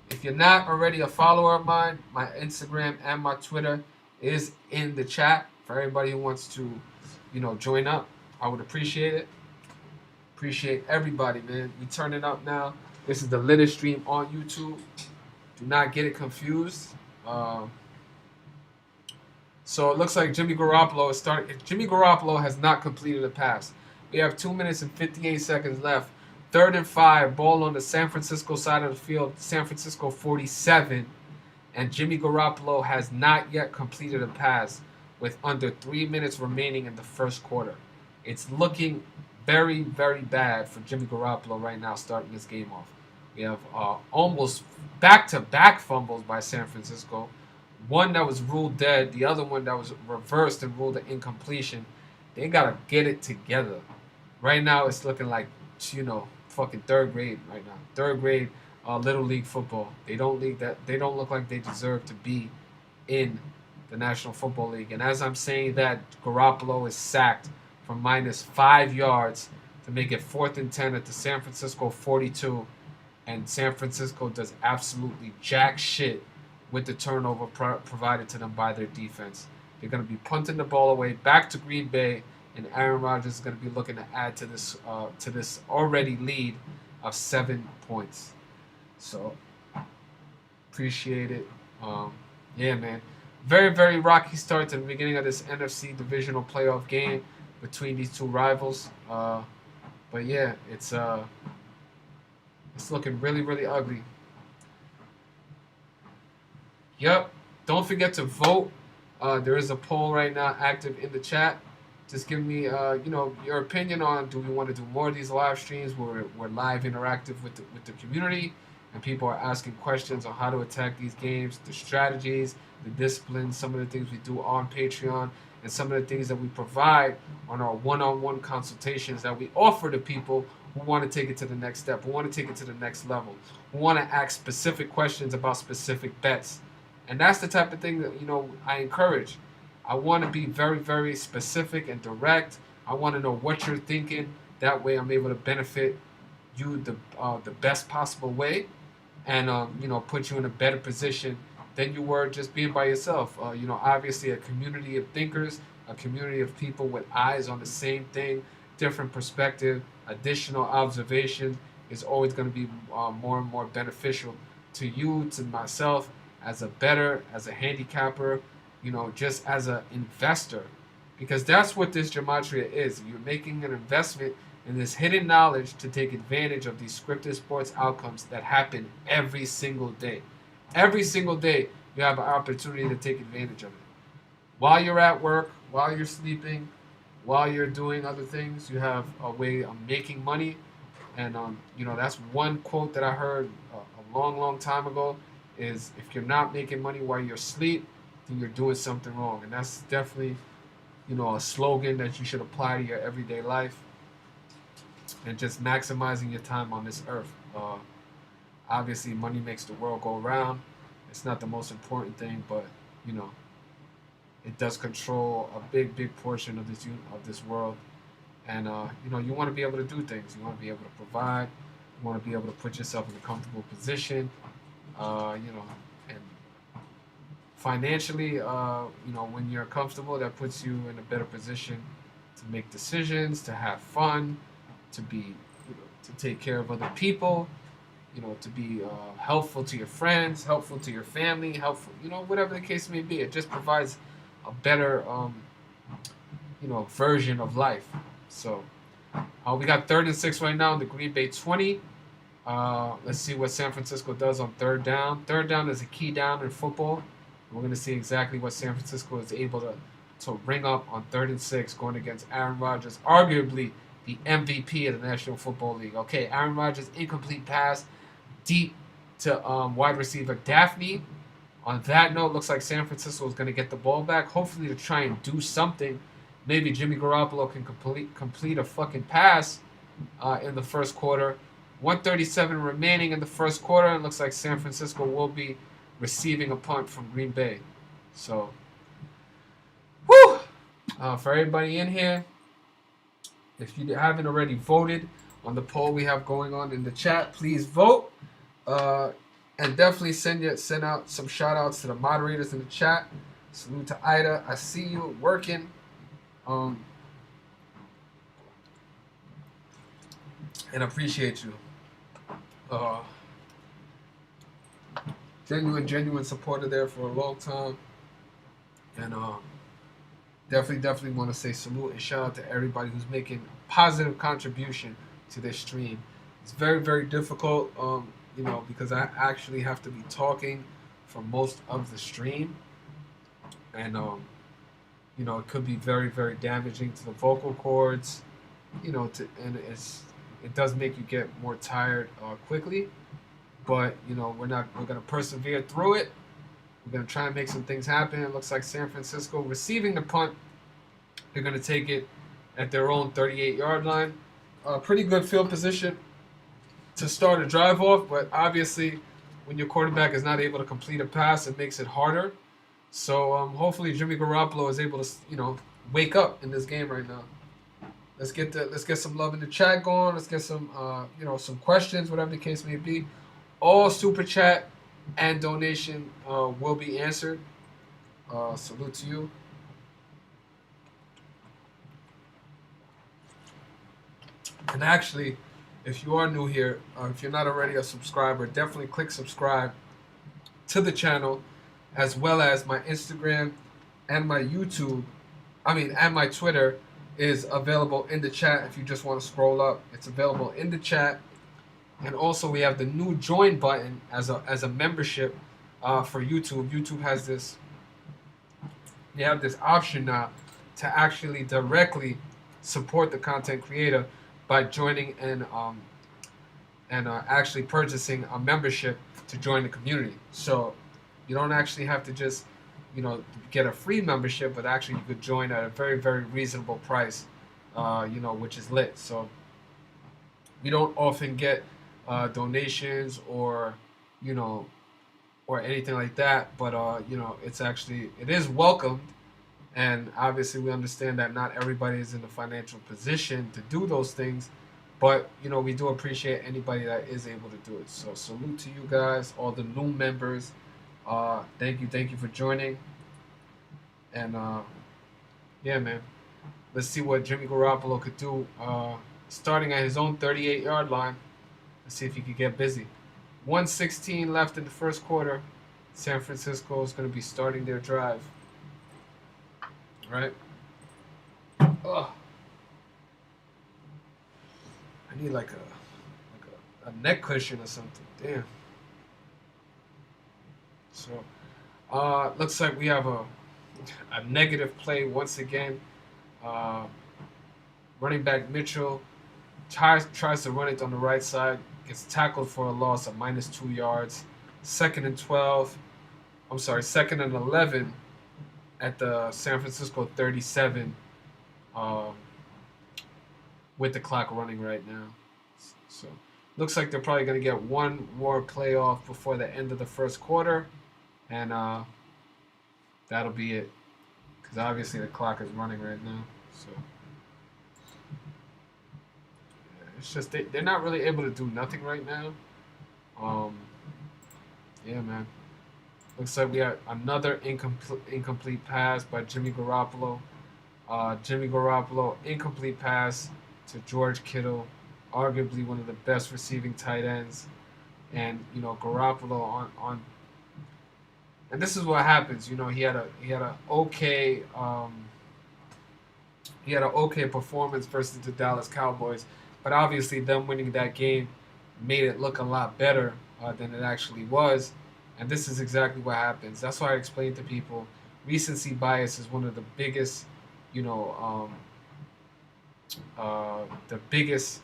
if you're not already a follower of mine, my Instagram and my Twitter is in the chat for everybody who wants to, join up. I would appreciate it. Appreciate everybody, man. We turning up now. This is the latest stream on YouTube. Do not get it confused. So it looks like Jimmy Garoppolo is starting. Jimmy Garoppolo has not completed a pass. We have 2 minutes and 58 seconds left. 3rd and 5, ball on the San Francisco side of the field, San Francisco 47, and Jimmy Garoppolo has not yet completed a pass with under 3 minutes remaining in the first quarter. It's looking very, very bad for Jimmy Garoppolo right now starting this game off. We have almost back-to-back fumbles by San Francisco. One that was ruled dead, the other one that was reversed and ruled an incompletion. They got to get it together. Right now it's looking like, fucking 3rd grade right now. 3rd grade little league football. They don't look like they deserve to be in the National Football League. And as I'm saying that, Garoppolo is sacked for minus 5 yards to make it 4th and 10 at the San Francisco 42. And San Francisco does absolutely jack shit with the turnover provided to them by their defense. They're going to be punting the ball away back to Green Bay, and Aaron Rodgers is going to be looking to add to this already lead of 7 points. So, appreciate it. Yeah, man. Very, very rocky start to the beginning of this NFC divisional playoff game between these two rivals. But yeah, it's looking really, really ugly. Yep. Don't forget to vote. There is a poll right now active in the chat. Just give me, your opinion on, do we want to do more of these live streams where we're live interactive with the community and people are asking questions on how to attack these games, the strategies, the disciplines, some of the things we do on Patreon, and some of the things that we provide on our one-on-one consultations that we offer to people who want to take it to the next step, who want to take it to the next level, who want to ask specific questions about specific bets. And that's the type of thing that, I encourage. I want to be very, very specific and direct. I want to know what you're thinking. That way I'm able to benefit you the best possible way and, put you in a better position than you were just being by yourself. Obviously a community of thinkers a community of people with eyes on the same thing, different perspective, additional observation is always going to be more and more beneficial to you, to myself, as a better, as a handicapper, just as an investor. Because that's what this gematria is. You're making an investment in this hidden knowledge to take advantage of these scripted sports outcomes that happen every single day. Every single day, you have an opportunity to take advantage of it. While you're at work, while you're sleeping, while you're doing other things, you have a way of making money. And, that's one quote that I heard a long, long time ago is if you're not making money while you're asleep, then you're doing something wrong. And that's definitely, a slogan that you should apply to your everyday life and just maximizing your time on this earth. Obviously, money makes the world go round. It's not the most important thing, but, it does control a big, big portion of this world. And, you want to be able to do things. You want to be able to provide. You want to be able to put yourself in a comfortable position, and financially, when you're comfortable, that puts you in a better position to make decisions, to have fun, to be, to take care of other people, to be helpful to your friends, helpful to your family, helpful, whatever the case may be. It just provides a better, version of life. So we got 3rd and 6 right now in the Green Bay 20. Let's see what San Francisco does on 3rd down. 3rd down is a key down in football. We're going to see exactly what San Francisco is able to ring up on 3rd and 6 going against Aaron Rodgers, arguably the MVP of the National Football League. Okay, Aaron Rodgers, incomplete pass deep to wide receiver Daphne. On that note, looks like San Francisco is going to get the ball back, hopefully to try and do something. Maybe Jimmy Garoppolo can complete a fucking pass in the first quarter. 1:37 remaining in the first quarter, and looks like San Francisco will be receiving a punt from Green Bay. So, whew! For everybody in here, if you haven't already voted on the poll we have going on in the chat, please vote. And definitely send out some shout outs to the moderators in the chat. Salute to Ida. I see you working. And appreciate you. Genuine supporter there for a long time. And definitely want to say salute and shout out to everybody who's making a positive contribution to this stream. It's very, very difficult, because I actually have to be talking for most of the stream. And, it could be very, very damaging to the vocal cords, and it does make you get more tired quickly. But, we're going to persevere through it. We're going to try and make some things happen. It looks like San Francisco receiving the punt. They're going to take it at their own 38-yard line. Pretty good field position to start a drive off, but obviously when your quarterback is not able to complete a pass, it makes it harder. So hopefully Jimmy Garoppolo is able to, wake up in this game right now. Let's get some love in the chat going. Let's get some, some questions, whatever the case may be. All super chat and donation will be answered. Salute to you. And actually, if you are new here, if you're not already a subscriber, definitely click subscribe to the channel, as well as my Instagram and my YouTube. And my Twitter is available in the chat if you just want to scroll up. It's available in the chat. And also we have the new join button as a membership for YouTube. YouTube has this, you have this option now to actually directly support the content creator by joining and actually purchasing a membership to join the community. So you don't actually have to just, get a free membership, but actually you could join at a very, very reasonable price, which is lit. So we don't often get donations or anything like that, but it is welcomed. And obviously we understand that not everybody is in the financial position to do those things, but we do appreciate anybody that is able to do it. So salute to you guys, all the new members. Thank you for joining. And yeah, man. Let's see what Jimmy Garoppolo could do. Starting at his own 38-yard line. Let's see if he could get busy. 1:16 left in the first quarter. San Francisco is going to be starting their drive. All right. Ugh. I need like a neck cushion or something. Damn. So, looks like we have a negative play once again. Uh, Running back Mitchell tries to run it on the right side, gets tackled for a loss of -2 yards. Second and 12. I'm sorry, second and 11 at the San Francisco 37. Um, with the clock running right now. So looks like they're probably going to get one more play off before the end of the first quarter, and that'll be it. Because obviously the clock is running right now. So yeah, it's just they're not really able to do nothing right now. Yeah, man. Looks like we got another incomplete pass by Jimmy Garoppolo. Jimmy Garoppolo, incomplete pass to George Kittle, arguably one of the best receiving tight ends. And Garoppolo on and this is what happens. He had a okay performance versus the Dallas Cowboys, but obviously them winning that game made it look a lot better than it actually was. And this is exactly what happens. That's why I explain to people recency bias is one of the biggest, the biggest,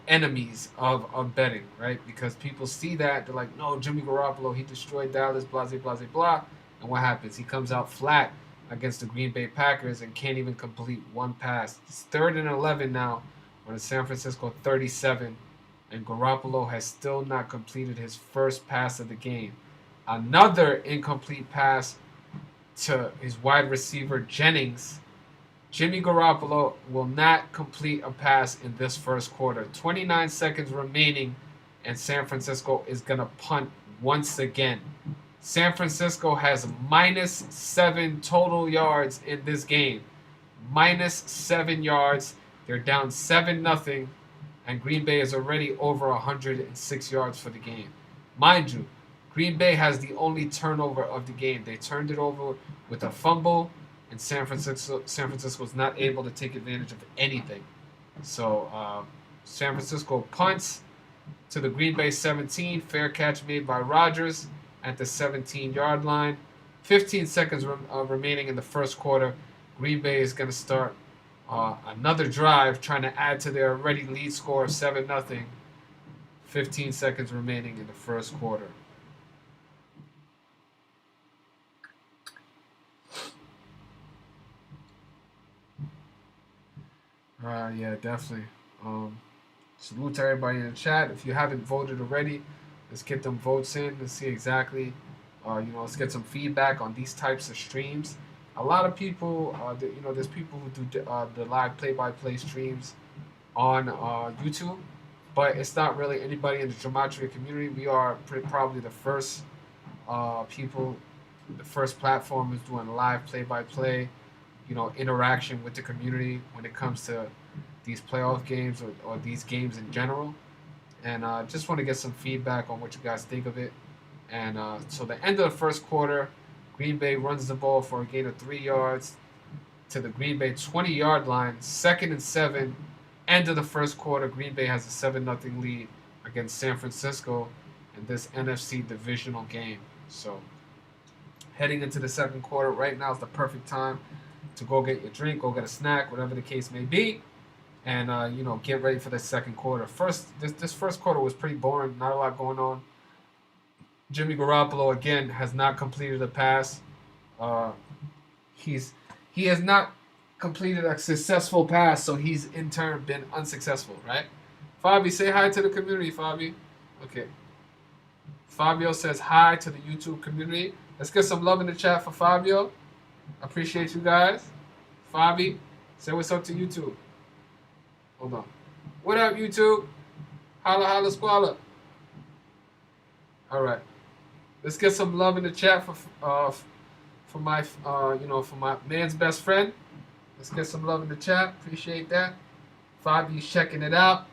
enemies of betting, right? Because people see that, they're like, no, Jimmy Garoppolo, he destroyed Dallas, blah, blah, blah, blah. And what happens? He comes out flat against the Green Bay Packers and can't even complete one pass. It's 3rd and 11 now on the San Francisco 37. And Garoppolo has still not completed his first pass of the game. Another incomplete pass to his wide receiver, Jennings. Jimmy Garoppolo will not complete a pass in this first quarter. 29 seconds remaining, and San Francisco is going to punt once again. San Francisco has -7 total yards in this game. -7 yards. They're down 7-0. And Green Bay is already over 106 yards for the game. Mind you, Green Bay has the only turnover of the game. They turned it over with a fumble, and San Francisco was not able to take advantage of anything. So San Francisco punts to the Green Bay 17. Fair catch made by Rodgers at the 17-yard line. 15 seconds remaining in the first quarter. Green Bay is going to start another drive trying to add to their already lead score of 7-0. 15 seconds remaining in the first quarter. Yeah, definitely. Salute to everybody in the chat. If you haven't voted already, let's get them votes in. Let's see exactly, let's get some feedback on these types of streams. A lot of people, there's people who do the live play-by-play streams on YouTube, but it's not really anybody in the gematria community. We are probably the first people, the first platform is doing live play-by-play, interaction with the community when it comes to these playoff games or these games in general. And just want to get some feedback on what you guys think of it. And so the end of the first quarter, Green Bay runs the ball for a gain of 3 yards to the Green Bay 20-yard line. 2nd and 7. End of the first quarter, Green Bay has a 7-0 lead against San Francisco in this NFC divisional game. So heading into the second quarter, right now is the perfect time to go get your drink, go get a snack, whatever the case may be, and get ready for the second quarter. This first quarter was pretty boring, not a lot going on. Jimmy Garoppolo again has not completed a pass. He has not completed a successful pass, so he's in turn been unsuccessful, right? Fabi, say hi to the community, Fabi. Okay. Fabio says hi to the YouTube community. Let's get some love in the chat for Fabio. Appreciate you guys. Fabi, say what's up to YouTube. Hold on. What up, YouTube? Holla, holla, squalla. All right. Let's get some love in the chat for for my for my man's best friend. Let's get some love in the chat. Appreciate that. Fabi's checking it out.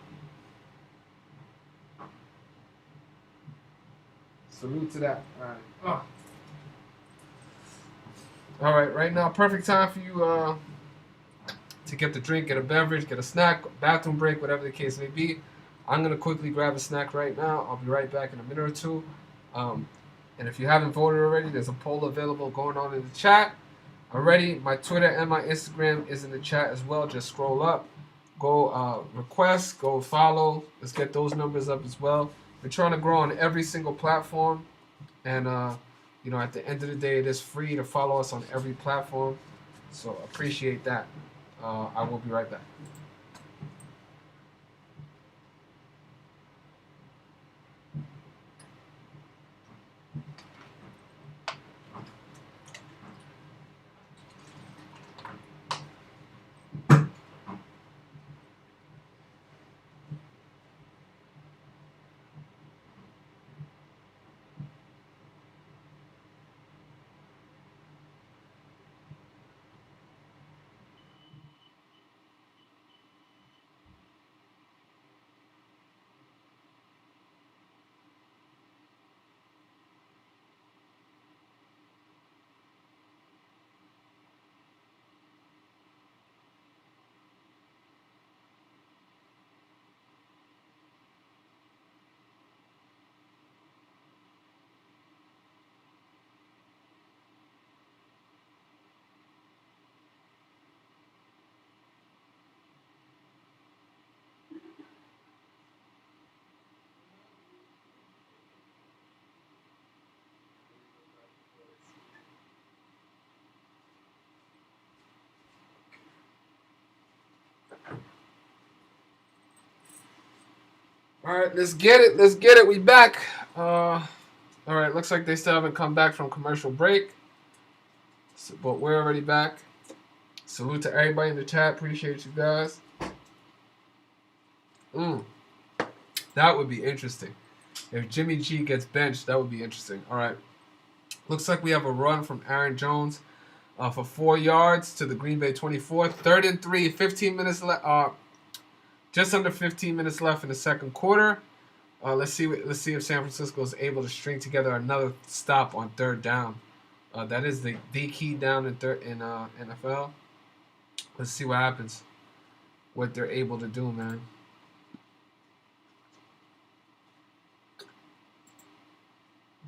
Salute to that. All right. All right. Right now, perfect time for you to get the drink, get a beverage, get a snack, bathroom break, whatever the case may be. I'm gonna quickly grab a snack right now. I'll be right back in a minute or two. And if you haven't voted already, there's a poll available going on in the chat already. My Twitter and my Instagram is in the chat as well. Just scroll up, go request, go follow. Let's get those numbers up as well. We're trying to grow on every single platform, and at the end of the day, it is free to follow us on every platform. So appreciate that. I will be right back. All right, let's get it. Let's get it. We back. All right, looks like they still haven't come back from commercial break, but we're already back. Salute to everybody in the chat. Appreciate you guys. That would be interesting. If Jimmy G gets benched, that would be interesting. All right. Looks like we have a run from Aaron Jones for 4 yards to the Green Bay 24. 3rd and 3, 15 minutes left. Just under 15 minutes left in the second quarter. Let's see if San Francisco is able to string together another stop on 3rd down. That is the key down in NFL. Let's see what happens. What they're able to do, man.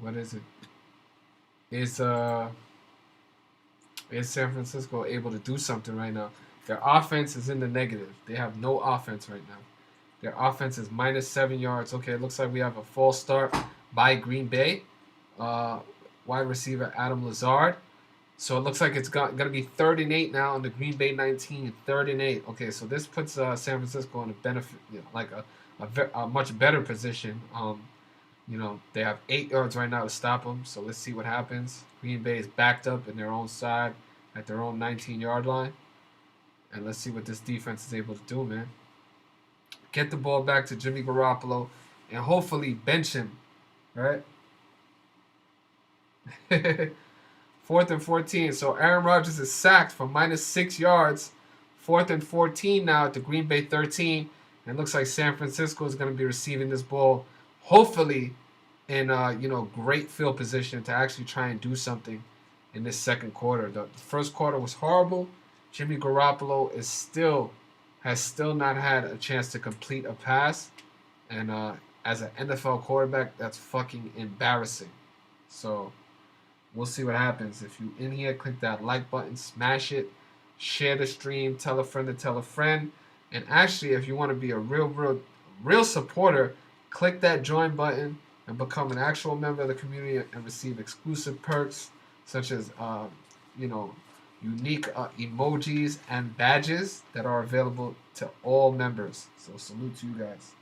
What is it? Is San Francisco able to do something right now? Their offense is in the negative. They have no offense right now. Their offense is minus 7 yards. Okay, it looks like we have a false start by Green Bay. Wide receiver Adam Lazard. So it looks like it's going to be 3rd and 8 now on the Green Bay 19. 3rd and 8. Okay, so this puts San Francisco in a benefit, a much better position. They have 8 yards right now to stop them. So let's see what happens. Green Bay is backed up in their own side at their own 19-yard line. And let's see what this defense is able to do, man. Get the ball back to Jimmy Garoppolo and hopefully bench him, right? 4th and 14. So Aaron Rodgers is sacked for minus 6 yards. 4th and 14 now at the Green Bay 13. And it looks like San Francisco is going to be receiving this ball, hopefully in great field position to actually try and do something in this second quarter. The first quarter was horrible. Jimmy Garoppolo has still not had a chance to complete a pass, and as an NFL quarterback, that's fucking embarrassing. So we'll see what happens. If you in here, click that like button, smash it, share the stream, tell a friend to tell a friend, and actually, if you want to be a real supporter, click that join button and become an actual member of the community and receive exclusive perks such as unique emojis and badges that are available to all members. So salute to you guys.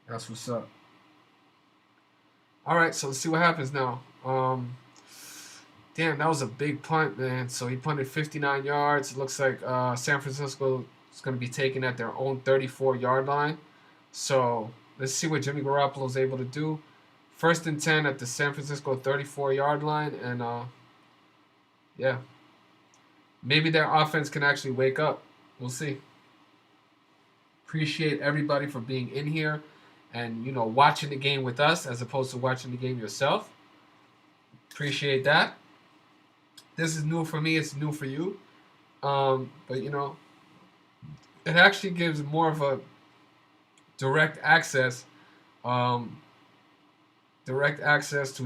That's what's up. All right, so let's see what happens now. Damn, that was a big punt, man. So he punted 59 yards. It looks like San Francisco is going to be taken at their own 34-yard line. So let's see what Jimmy Garoppolo is able to do. 1st and 10 at the San Francisco 34-yard line, and yeah, maybe their offense can actually wake up. We'll see. Appreciate everybody for being in here and, you know, watching the game with us as opposed to watching the game yourself. Appreciate that. This is new for me. It's new for you. But, you know, it actually gives more of a direct access to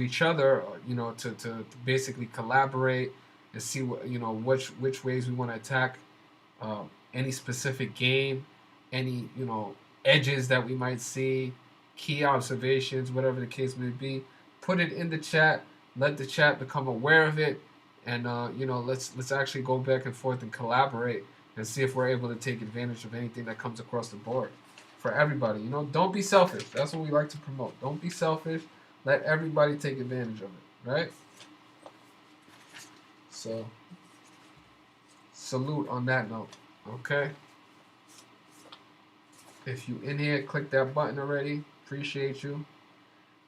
each other, you know, to basically collaborate and see what, you know, which ways we want to attack any specific game, any, you know, edges that we might see, key observations, whatever the case may be. Put it in the chat. Let the chat become aware of it, and you know, let's actually go back and forth and collaborate and see if we're able to take advantage of anything that comes across the board for everybody. You know, don't be selfish. That's what we like to promote. Don't be selfish. Let everybody take advantage of it, right? So, salute on that note, okay? If you in here, click that button already. Appreciate you.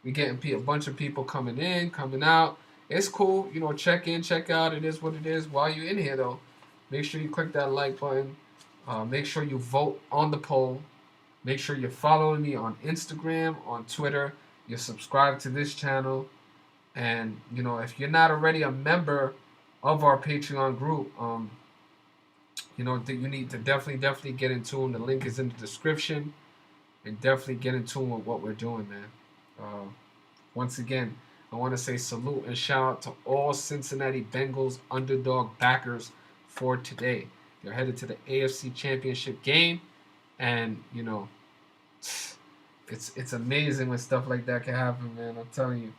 We getting a bunch of people coming in, coming out. It's cool, you know, check in, check out. It is what it is. While you're in here, though, make sure you click that like button. Make sure you vote on the poll. Make sure you're following me on Instagram, on Twitter. You're subscribed to this channel. And, you know, if you're not already a member of our Patreon group, you know, you need to definitely get in tune. The link is in the description. And definitely get in tune with what we're doing, man. Once again, I want to say salute and shout out to all Cincinnati Bengals underdog backers for today. They're headed to the AFC Championship game, and you know, it's amazing when stuff like that can happen, man. I'm telling you,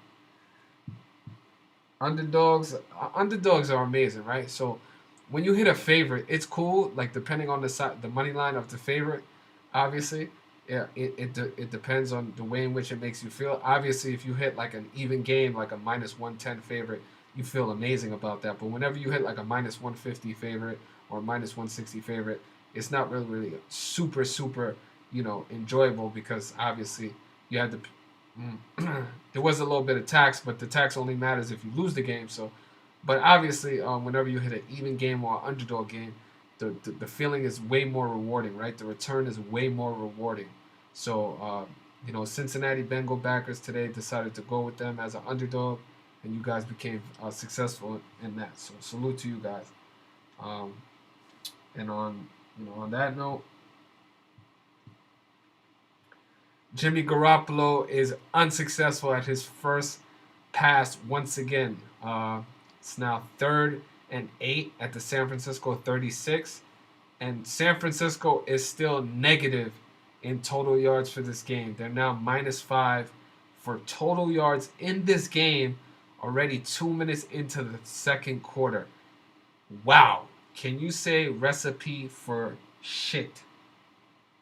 underdogs are amazing, right? So when you hit a favorite, it's cool. Like depending on the money line of the favorite, obviously. Yeah, it depends on the way in which it makes you feel. Obviously, if you hit like an even game, like a -110 favorite, you feel amazing about that. But whenever you hit like a -150 favorite or -160 favorite, it's not really super, you know, enjoyable because obviously you had to. There was a little bit of tax, but the tax only matters if you lose the game. So, but obviously, whenever you hit an even game or underdog game, the feeling is way more rewarding, right? The return is way more rewarding. So, you know, Cincinnati Bengal backers today decided to go with them as an underdog, and you guys became successful in that. So, salute to you guys. And on that note, Jimmy Garoppolo is unsuccessful at his first pass once again. It's now 3rd and 8 at the San Francisco 36, and San Francisco is still negative in total yards for this game. They're now -5 for total yards in this game already 2 minutes into the second quarter. Wow. Can you say recipe for shit?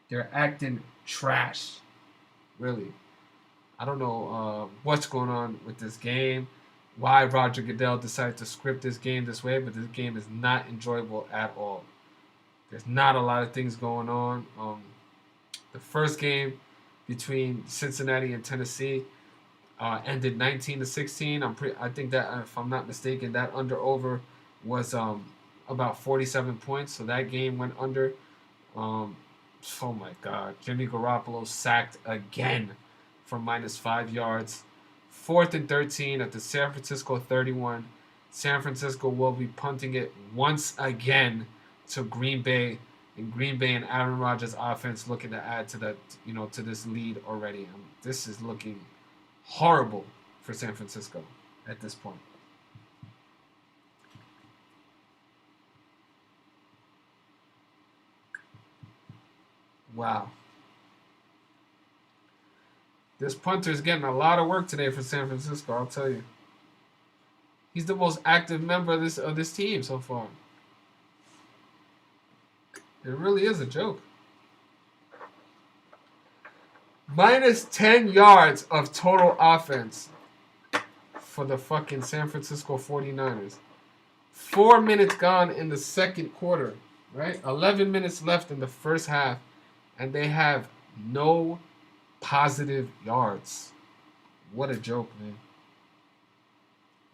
They're acting trash. Really. I don't know what's going on with this game, why Roger Goodell decided to script this game this way, but this game is not enjoyable at all. There's not a lot of things going on. The first game between Cincinnati and Tennessee ended 19-16. I think that, if I'm not mistaken, that under/over was about 47 points. So that game went under. Oh my God, Jimmy Garoppolo sacked again for -5 yards. 4th and 13 at the San Francisco 31. San Francisco will be punting it once again to Green Bay. And Green Bay and Aaron Rodgers' offense looking to add to that, you know, to this lead already. This is looking horrible for San Francisco at this point. Wow. This punter is getting a lot of work today for San Francisco, I'll tell you. He's the most active member of this team so far. It really is a joke. -10 yards of total offense for the fucking San Francisco 49ers. 4 minutes gone in the second quarter, right? 11 minutes left in the first half, and they have no positive yards. What a joke, man.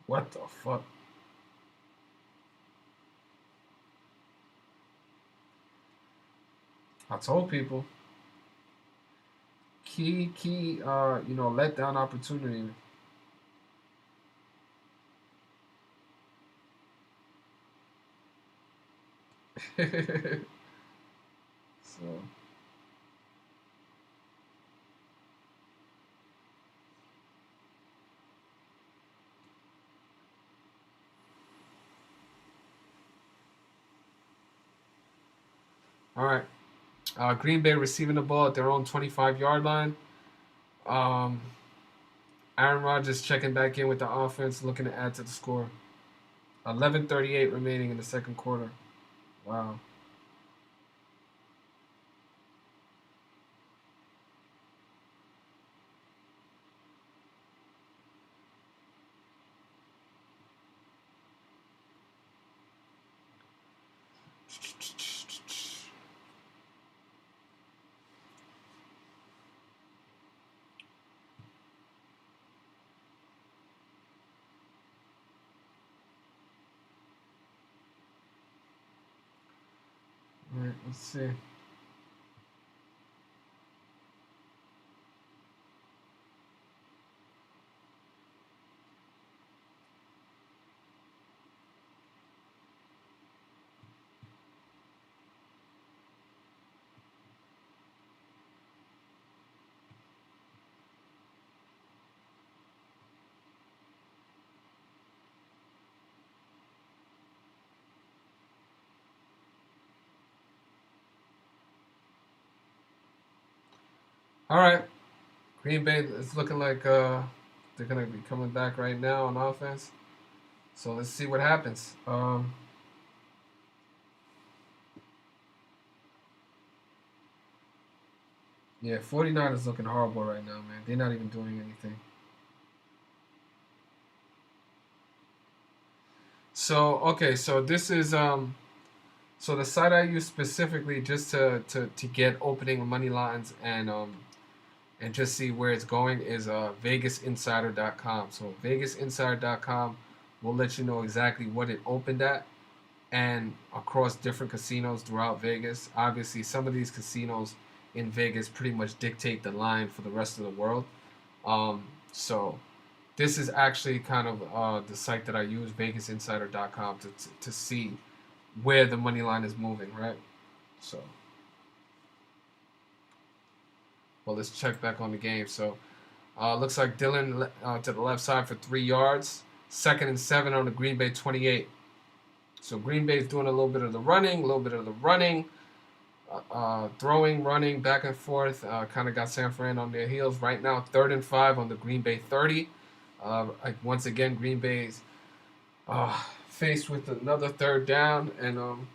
What the fuck? I told people. Key, letdown opportunity. So. All right. Green Bay receiving the ball at their own 25-yard line. Um, Aaron Rodgers checking back in with the offense, looking to add to the score. 11:38 remaining in the second quarter. Wow. All right, let's see. All right. Green Bay is looking like they're going to be coming back right now on offense. So let's see what happens. Yeah, 49 is looking horrible right now, man. They're not even doing anything. So, okay, so this is so the site I use specifically just to get opening money lines and just see where it's going is VegasInsider.com. So VegasInsider.com will let you know exactly what it opened at and across different casinos throughout Vegas. Obviously, some of these casinos in Vegas pretty much dictate the line for the rest of the world. So this is actually kind of the site that I use, VegasInsider.com, to see where the money line is moving, right? So, well, let's check back on the game. So, looks like Dylan to the left side for 3 yards. 2nd and 7 on the Green Bay 28. So Green Bay is doing a little bit of the running, throwing, running, back and forth. Kind of got San Fran on their heels right now. 3rd and 5 on the Green Bay 30. Once again, Green Bay's faced with another 3rd down. And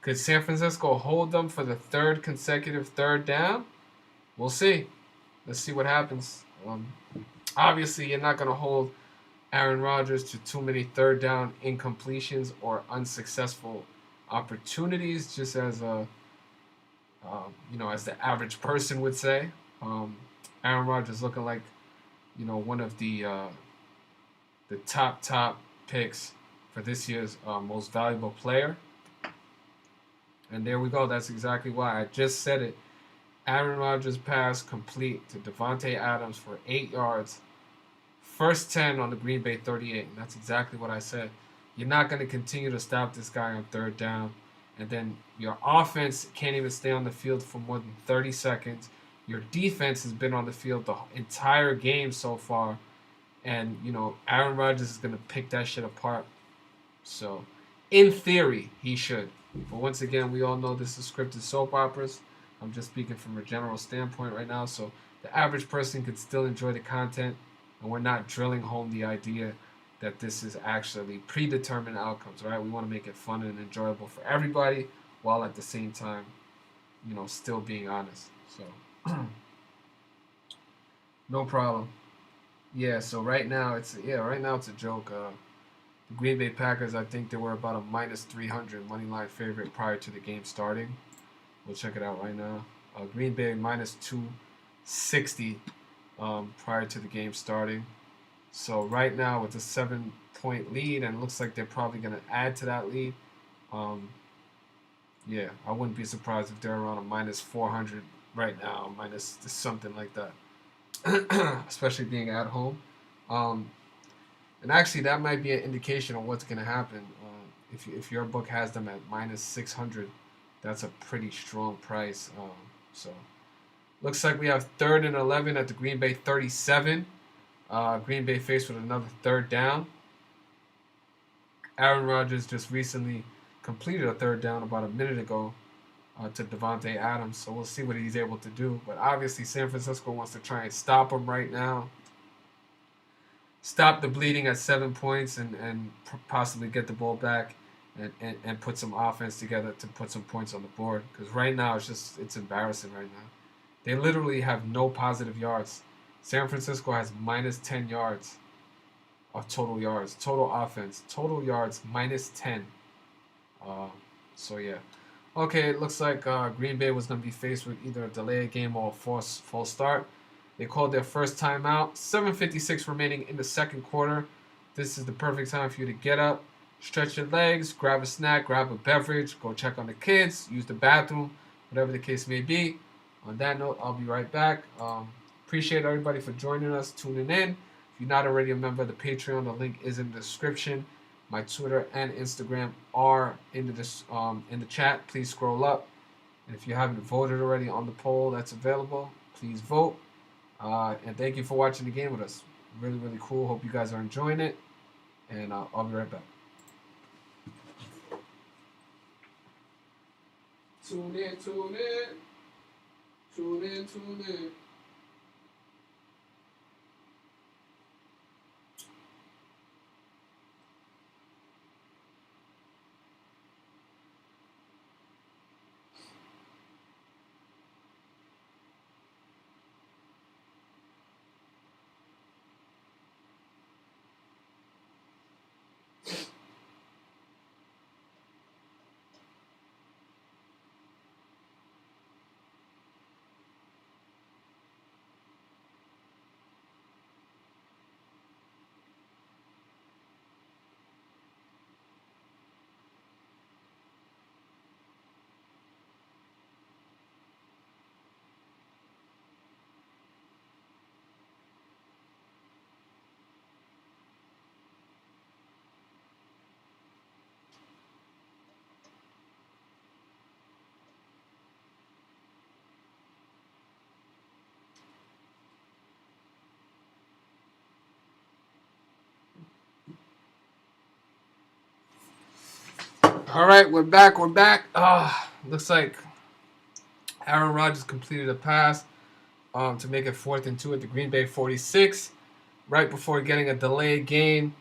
could San Francisco hold them for the 3rd consecutive 3rd down? We'll see. Let's see what happens. Obviously, you're not going to hold Aaron Rodgers to too many 3rd down incompletions or unsuccessful opportunities, just as as the average person would say. Aaron Rodgers looking like, one of the top picks for this year's most valuable player. And there we go. That's exactly why I just said it. Aaron Rodgers pass complete to Devontae Adams for 8 yards. 1st 10 on the Green Bay 38. And that's exactly what I said. You're not going to continue to stop this guy on 3rd down. And then your offense can't even stay on the field for more than 30 seconds. Your defense has been on the field the entire game so far. And, Aaron Rodgers is going to pick that shit apart. So, in theory, he should. But once again, we all know this is scripted soap operas. I'm just speaking from a general standpoint right now. So, the average person could still enjoy the content. And we're not drilling home the idea that this is actually predetermined outcomes, right? We want to make it fun and enjoyable for everybody while at the same time, still being honest. So, no problem. Yeah, so right now it's a joke. The Green Bay Packers, I think they were about a minus 300 money line favorite prior to the game starting. We'll check it out right now. Green Bay minus 60 prior to the game starting. So right now with a 7-point lead, and it looks like they're probably going to add to that lead. Yeah, I wouldn't be surprised if they're around a minus 400 right now, minus something like that, especially being at home. And actually, that might be an indication of what's going to happen. If your book has them at minus 600, that's a pretty strong price. So looks like we have 3rd and 11 at the Green Bay 37. Green Bay faced with another 3rd down. Aaron Rodgers just recently completed a 3rd down about a minute ago to Devontae Adams, so we'll see what he's able to do. But obviously, San Francisco wants to try and stop him right now. Stop the bleeding at 7 points and possibly get the ball back and put some offense together to put some points on the board. Because right now, it's embarrassing right now. They literally have no positive yards. San Francisco has minus 10 yards of total yards, total offense, total yards minus 10. So yeah. Okay, it looks like Green Bay was going to be faced with either a delayed game or a false start. They called their first timeout. 7:56 remaining in the second quarter. This is the perfect time for you to get up, stretch your legs, grab a snack, grab a beverage, go check on the kids, use the bathroom, whatever the case may be. On that note, I'll be right back. Appreciate everybody for joining us, tuning in. If you're not already a member of the Patreon, the link is in the description. My Twitter and Instagram are in the chat. Please scroll up. And if you haven't voted already on the poll that's available, please vote. And thank you for watching the game with us. Really, really cool. Hope you guys are enjoying it. And I'll be right back. Tune in, tune in. Tune in, tune in. All right, we're back. Looks like Aaron Rodgers completed a pass to make it 4th and 2 at the Green Bay 46, right before getting a delayed game.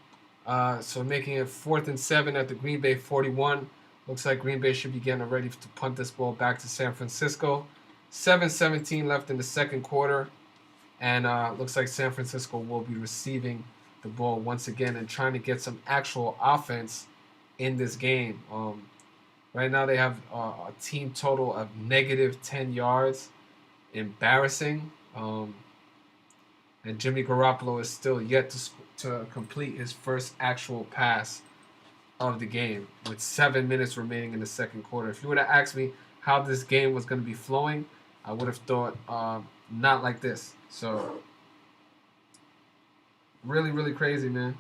So making it 4th and 7 at the Green Bay 41. Looks like Green Bay should be getting ready to punt this ball back to San Francisco. 7:17 left in the second quarter, and looks like San Francisco will be receiving the ball once again and trying to get some actual offense in this game. Right now they have a team total of negative 10 yards. Embarrassing. And Jimmy Garoppolo is still yet to complete his first actual pass of the game with 7 minutes remaining in the second quarter. If you would have asked me how this game was going to be flowing, I would have thought not like this. So really, really crazy, man.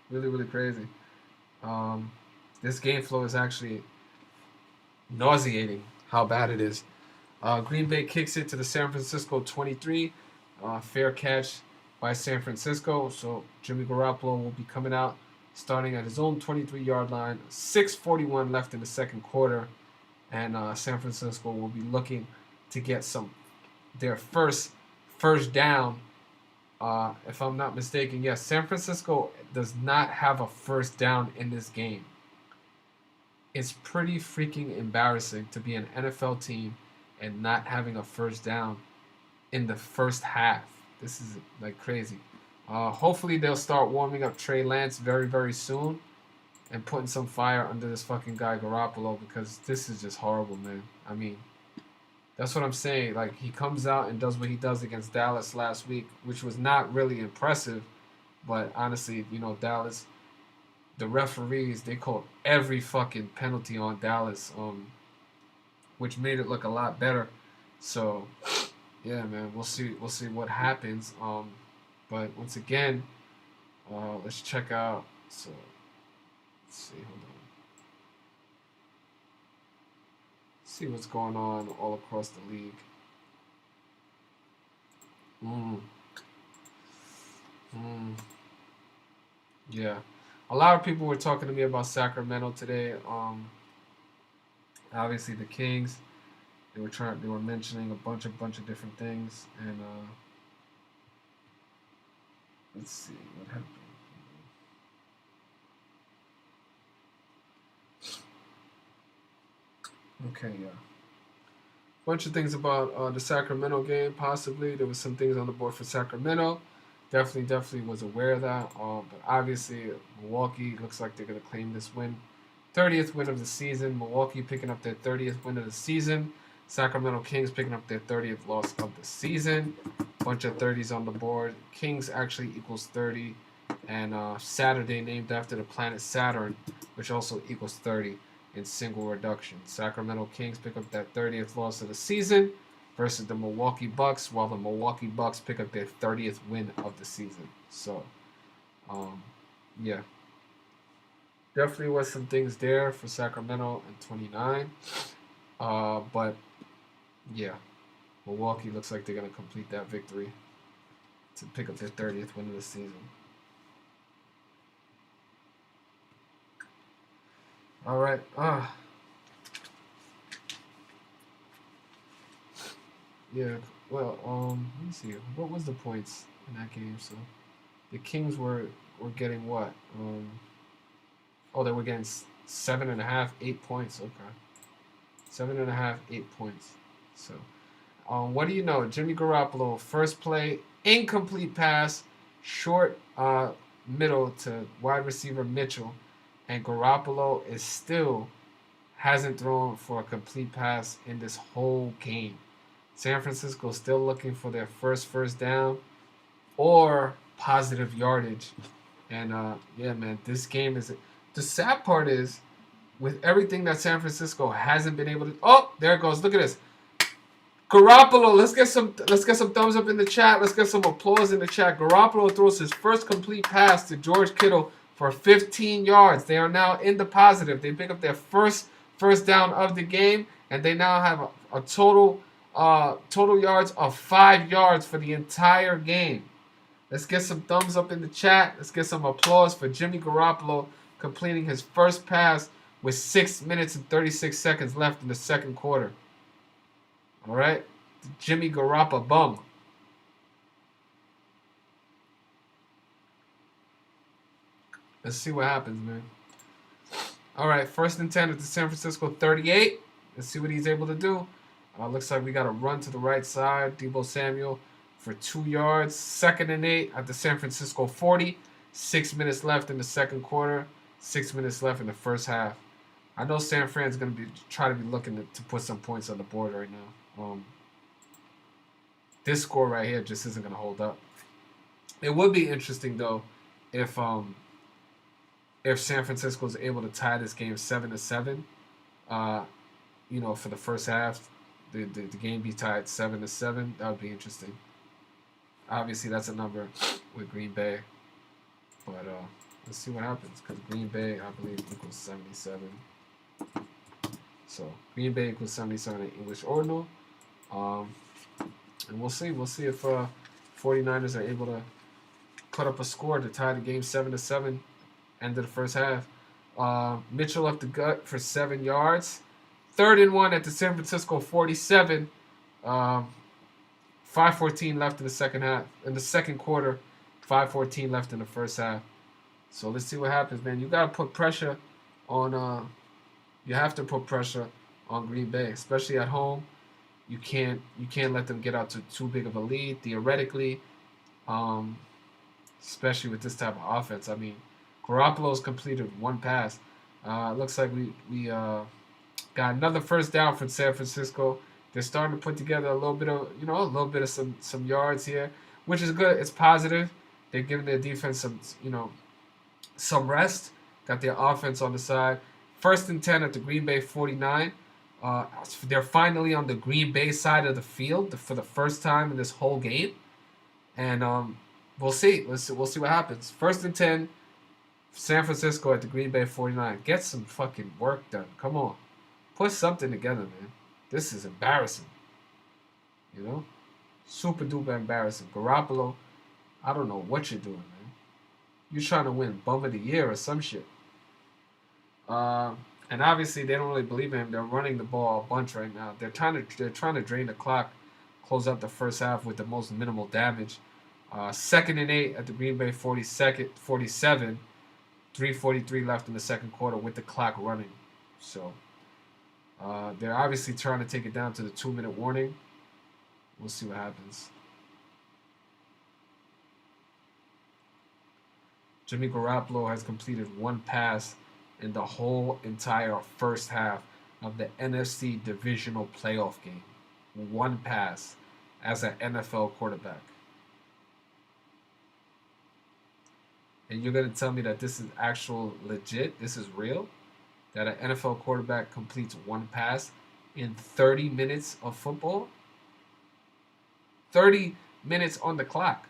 Really, really crazy. This game flow is actually nauseating how bad it is. Green Bay kicks it to the San Francisco 23. Fair catch by San Francisco. So Jimmy Garoppolo will be coming out starting at his own 23-yard line. 6:41 left in the second quarter. And San Francisco will be looking to get their first down. If I'm not mistaken, yes, San Francisco does not have a first down in this game. It's pretty freaking embarrassing to be an NFL team and not having a first down in the first half. This is like crazy. Hopefully they'll start warming up Trey Lance very, very soon and putting some fire under this fucking guy Garoppolo, because this is just horrible, man. I mean, That's what I'm saying. Like, he comes out and does what he does against Dallas last week, which was not really impressive. But honestly, Dallas, the referees, they called every fucking penalty on Dallas, which made it look a lot better. So, yeah, man, we'll see what happens. But once again, let's check out. So, let's see. Hold on. See what's going on all across the league. Yeah, a lot of people were talking to me about Sacramento today. Obviously the Kings. They were mentioning a bunch of different things, and let's see what happened. Okay, yeah. Bunch of things about the Sacramento game. Possibly there was some things on the board for Sacramento. Definitely was aware of that. But obviously Milwaukee looks like they're gonna claim this win. 30th win of the season. Milwaukee picking up their 30th win of the season. Sacramento Kings picking up their 30th loss of the season. Bunch of 30s on the board. Kings actually equals 30. And Saturday named after the planet Saturn, which also equals 30 in single reduction. Sacramento Kings pick up that 30th loss of the season versus the Milwaukee Bucks, while the Milwaukee Bucks pick up their 30th win of the season. So, yeah. Definitely was some things there for Sacramento in 29. But, yeah. Milwaukee looks like they're going to complete that victory to pick up their 30th win of the season. All right. Yeah. Well, let me see. What was the points in that game? So, the Kings were getting what? They were getting 7.5, 8 points. Okay. 7.5, 8 points. So, what do you know? Jimmy Garoppolo, first play, incomplete pass, short middle to wide receiver Mitchell, and Garoppolo still hasn't thrown for a complete pass in this whole game. San Francisco still looking for their first down or positive yardage. And yeah, man, this game is. The sad part is, with everything that San Francisco hasn't been able to. Oh, there it goes. Look at this. Garoppolo, let's get some thumbs up in the chat. Let's get some applause in the chat. Garoppolo throws his first complete pass to George Kittle for 15 yards. They are now in the positive. They pick up their first down of the game, and they now have a total yards of 5 yards for the entire game. Let's get some thumbs up in the chat. Let's get some applause for Jimmy Garoppolo completing his first pass with 6 minutes and 36 seconds left in the second quarter. All right, Jimmy Garoppolo bum. Let's see what happens, man. All right, 1st and 10 at the San Francisco 38. Let's see what he's able to do. Looks like we got a run to the right side. Deebo Samuel for 2 yards. 2nd and 8 at the San Francisco 40. 6 minutes left in the second quarter. 6 minutes left in the first half. I know San Fran's going to try to be looking to put some points on the board right now. This score right here just isn't going to hold up. It would be interesting though if San Francisco is able to tie this game 7-7. For the first half, the game be tied 7-7. That would be interesting. Obviously, that's a number with Green Bay, but let's see what happens, because Green Bay, I believe, equals 77. So Green Bay equals 77 in English ordinal. And we'll see. We'll see if 49ers are able to put up a score to tie the game 7-7. End of the first half. Mitchell up the gut for 7 yards. 3rd and 1 at the San Francisco 47. 5:14 left in the second half. In the second quarter, 5:14 left in the first half. So let's see what happens, man. You gotta put pressure on. You have to put pressure on Green Bay, especially at home. You can't let them get out to too big of a lead theoretically, especially with this type of offense. I mean, Garoppolo's completed 1 pass. Looks like we got another first down from San Francisco. They're starting to put together a little bit of, some yards here, which is good. It's positive. They're giving their defense some rest. Got their offense on the side. 1st and 10 at the Green Bay 49. They're finally on the Green Bay side of the field for the first time in this whole game, and we'll see. We'll see what happens. 1st and 10, San Francisco at the Green Bay 49. Get some fucking work done. Come on, put something together, man. This is embarrassing. Super duper embarrassing. Garoppolo, I don't know what you're doing, man. You're trying to win Bum of the Year or some shit. And obviously they don't really believe in him. They're running the ball a bunch right now. They're trying to drain the clock, close out the first half with the most minimal damage. 2nd and 8 at the Green Bay 47, 3:43 left in the second quarter with the clock running. So they're obviously trying to take it down to the 2-minute warning. We'll see what happens. Jimmy Garoppolo has completed one pass in the whole entire first half of the NFC divisional playoff game. One pass as an NFL quarterback. And you're going to tell me that this is actual legit? This is real? That an NFL quarterback completes one pass in 30 minutes of football? 30 minutes on the clock.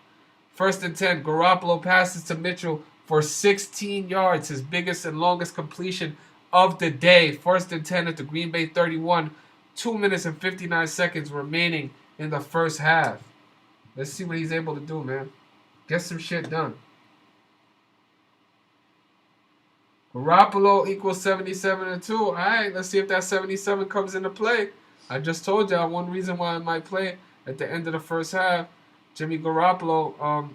1st and 10, Garoppolo passes to Mitchell for 16 yards, his biggest and longest completion of the day. 1st and 10 at the Green Bay 31, 2 minutes and 59 seconds remaining in the first half. Let's see what he's able to do, man. Get some shit done. Garoppolo equals 77-2. All right, let's see if that 77 comes into play. I just told y'all one reason why it might play at the end of the first half. Jimmy Garoppolo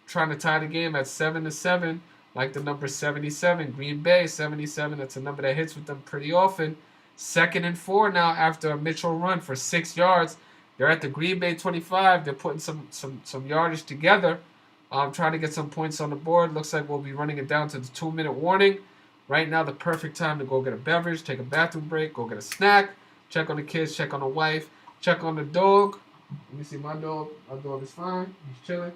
trying to tie the game at 7-7, like the number 77. Green Bay 77. That's a number that hits with them pretty often. 2nd and 4 now after a Mitchell run for 6 yards. They're at the Green Bay 25. They're putting some yardage together. Trying to get some points on the board. Looks like we'll be running it down to the 2-minute warning. Right now, the perfect time to go get a beverage, take a bathroom break, go get a snack, check on the kids, check on the wife, check on the dog. Let me see my dog. My dog is fine. He's chilling.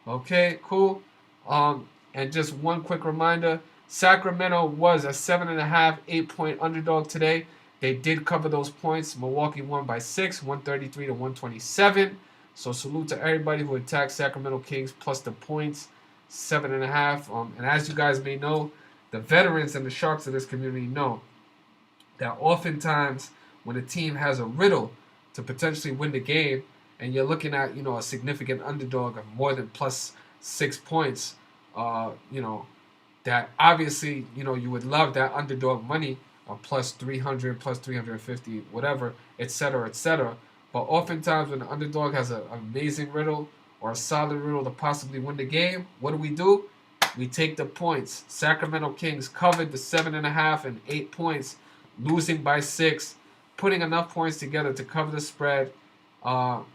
Okay, cool. And just one quick reminder, Sacramento was a 7.5, 8-point underdog today. They did cover those points. Milwaukee won by 6, 133 to 127. So salute to everybody who attacked Sacramento Kings plus the points, 7.5. And as you guys may know, the veterans and the sharks of this community know that oftentimes when a team has a riddle to potentially win the game, and you're looking at, a significant underdog of more than plus 6 points, that obviously, you would love that underdog money of plus 300, plus 350, whatever, etc., etc. But oftentimes when the underdog has an amazing riddle or a solid riddle to possibly win the game, what do? We take the points. Sacramento Kings covered the 7.5 and 8 points, losing by 6, putting enough points together to cover the spread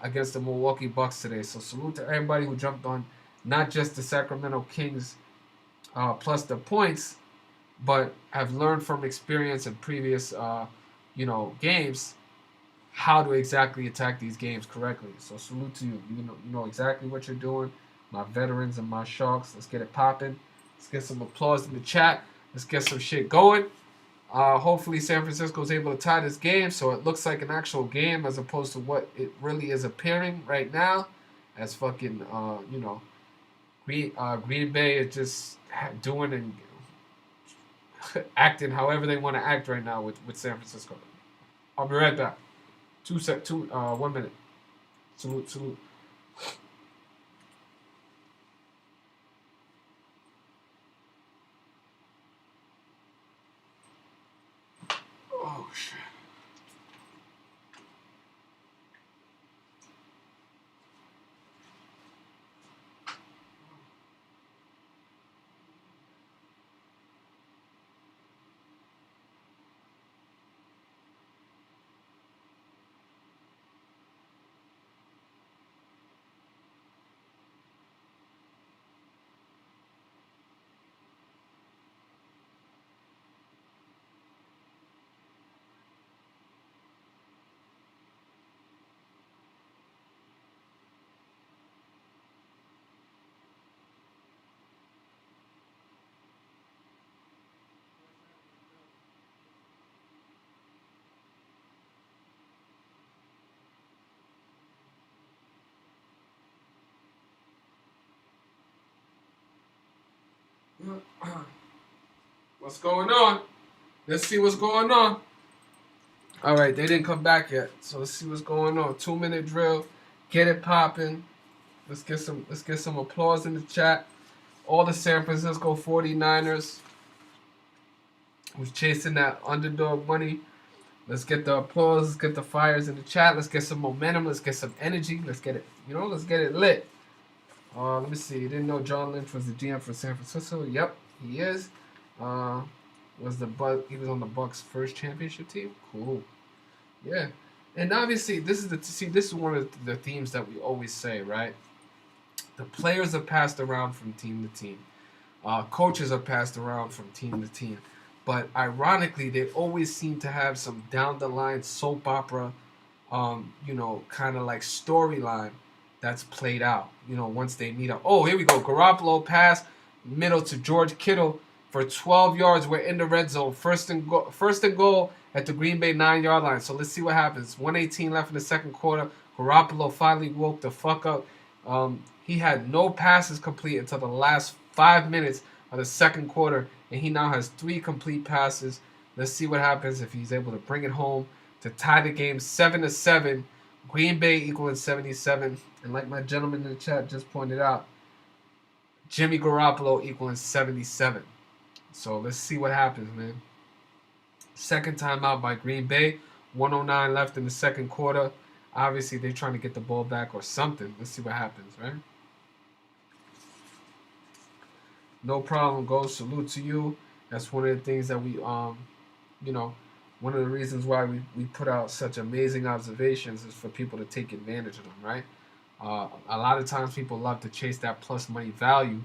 against the Milwaukee Bucks today. So salute to everybody who jumped on not just the Sacramento Kings plus the points, but have learned from experience in previous games how to exactly attack these games correctly. So salute to you. You know exactly what you're doing. My veterans and my sharks. Let's get it popping. Let's get some applause in the chat. Let's get some shit going. Hopefully San Francisco is able to tie this game so it looks like an actual game as opposed to what it really is appearing right now as fucking, Green Bay is just doing and acting however they want to act right now with San Francisco. I'll be right back. 1 minute. Salute. Oh, shit. What's going on? Let's see what's going on. All right, they didn't come back yet, so let's see what's going on. 2-minute drill, get it popping. Let's get some applause in the chat. All the San Francisco 49ers who's chasing that underdog money. Let's get the applause. Let's get the fires in the chat. Let's get some momentum. Let's get some energy. Let's get it. Let's get it lit. Let me see. You didn't know John Lynch was the GM for San Francisco? Yep, he is. He was on the Bucks' first championship team. Cool. Yeah, and obviously this is one of the themes that we always say, right? The players are passed around from team to team. Coaches are passed around from team to team. But ironically, they always seem to have some down the line soap opera, kind of like storyline that's played out. Once they meet up. Oh, here we go. Garoppolo pass middle to George Kittle for 12 yards. We're in the red zone. First and goal at the Green Bay 9-yard line. So let's see what happens. 1:18 left in the second quarter. Garoppolo finally woke the fuck up. He had no passes complete until the last 5 minutes of the second quarter, and he now has 3 complete passes. Let's see what happens if he's able to bring it home to tie the game 7-7. Green Bay equaling 77. And like my gentleman in the chat just pointed out, Jimmy Garoppolo equaling 77. So let's see what happens, man. Second timeout by Green Bay. 1:09 left in the second quarter. Obviously, they're trying to get the ball back or something. Let's see what happens, right? No problem, Go. Salute to you. That's one of the things that we, one of the reasons why we put out such amazing observations is for people to take advantage of them, right? A lot of times people love to chase that plus money value,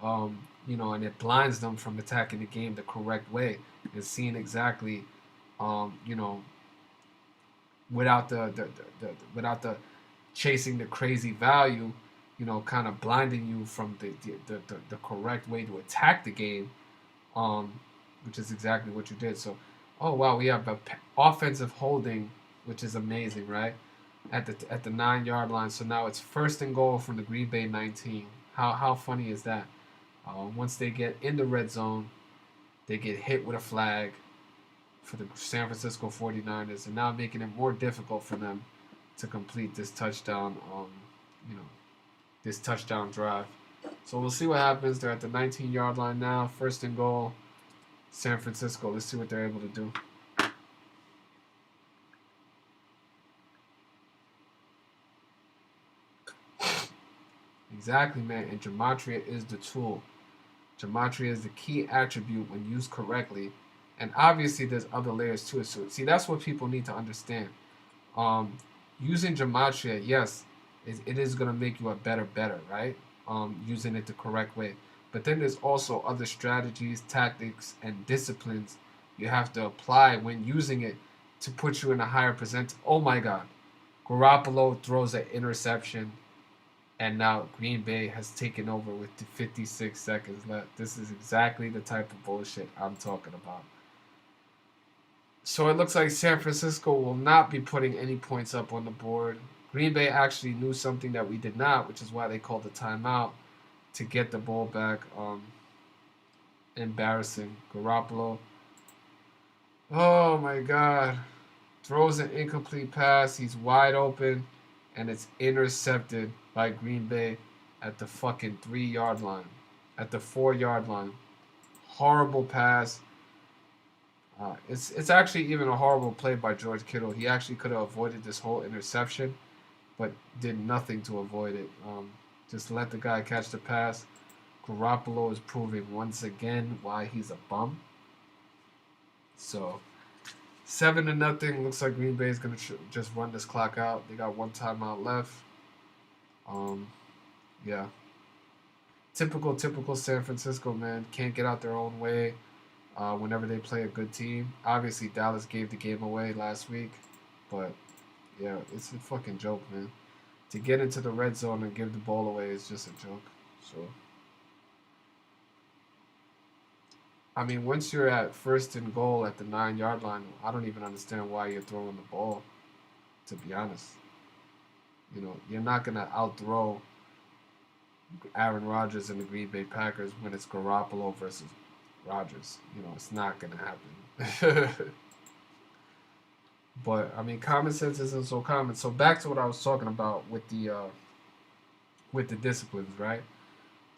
and it blinds them from attacking the game the correct way and seeing exactly, without the chasing the crazy value, kind of blinding you from the correct way to attack the game, which is exactly what you did. So, oh wow, we have a offensive holding, which is amazing, right? At the 9-yard line. So now it's first and goal from the Green Bay 19. How funny is that? Once they get in the red zone, they get hit with a flag for the San Francisco 49ers, and now making it more difficult for them to complete this touchdown, this touchdown drive. So we'll see what happens. They're at the 19-yard line now, first and goal, San Francisco. Let's see what they're able to do. Exactly, man. And gematria is the tool. Gematria is the key attribute when used correctly. And obviously, there's other layers to it. So, see, that's what people need to understand. Using gematria, yes, it is going to make you a better, right? Using it the correct way. But then there's also other strategies, tactics, and disciplines you have to apply when using it to put you in a higher percent. Oh, my God. Garoppolo throws an interception. And now Green Bay has taken over with 56 seconds left. This is exactly the type of bullshit I'm talking about. So it looks like San Francisco will not be putting any points up on the board. Green Bay actually knew something that we did not, which is why they called the timeout to get the ball back. Embarrassing. Garoppolo. Oh my God. Throws an incomplete pass. He's wide open. And it's intercepted by Green Bay at the fucking 3-yard line. At the 4-yard line. Horrible pass. It's actually even a horrible play by George Kittle. He actually could have avoided this whole interception, but did nothing to avoid it. Just let the guy catch the pass. Garoppolo is proving once again why he's a bum. So 7-0. Looks like Green Bay is gonna just run this clock out. They got one timeout left. Yeah. Typical San Francisco, man. Can't get out their own way whenever they play a good team. Obviously, Dallas gave the game away last week, but yeah, it's a fucking joke, man. To get into the red zone and give the ball away is just a joke. So, I mean, once you're at first and goal at the 9-yard line, I don't even understand why you're throwing the ball, to be honest. You're not going to outthrow Aaron Rodgers and the Green Bay Packers when it's Garoppolo versus Rodgers. It's not gonna happen. But I mean, common sense isn't so common. So back to what I was talking about with the disciplines, right?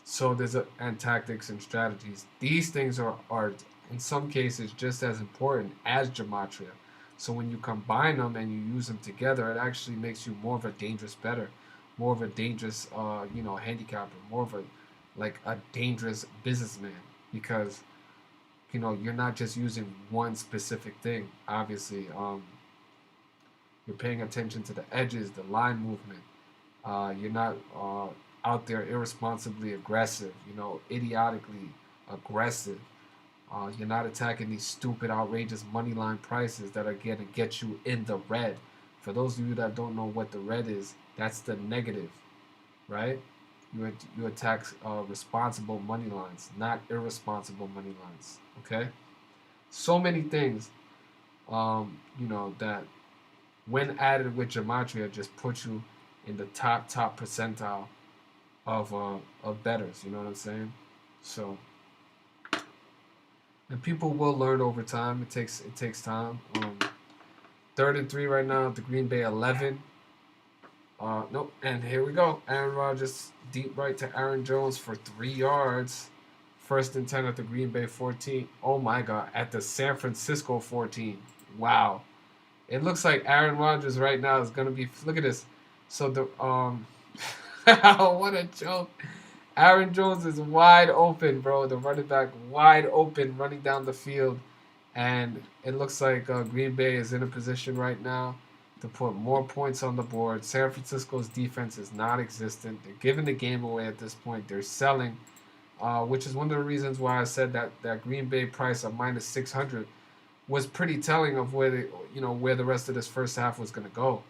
So there's and tactics and strategies. These things are in some cases just as important as gematria. So when you combine them and you use them together, it actually makes you more of a dangerous bettor, more of a dangerous handicapper, more of a dangerous businessman because you're not just using one specific thing. Obviously, you're paying attention to the edges, the line movement. You're not out there irresponsibly aggressive, idiotically aggressive. You're not attacking these stupid, outrageous money line prices that are going to get you in the red. For those of you that don't know what the red is, that's the negative, right? You attack responsible money lines, not irresponsible money lines. Okay, so many things, that when added with gematria, just put you in the top percentile of bettors. You know what I'm saying? So, and people will learn over time. It takes time. 3rd and 3 right now. The Green Bay 11. Nope. And here we go. Aaron Rodgers deep right to Aaron Jones for 3 yards. 1st and 10 at the Green Bay 14. Oh my God! At the San Francisco 14. Wow. It looks like Aaron Rodgers right now is gonna be. Look at this. So the what a joke. Aaron Jones is wide open, bro. The running back wide open, running down the field, and it looks like Green Bay is in a position right now to put more points on the board. San Francisco's defense is non-existent. They're giving the game away at this point. They're selling, which is one of the reasons why I said that Green Bay price of -600 was pretty telling of where the rest of this first half was going to go.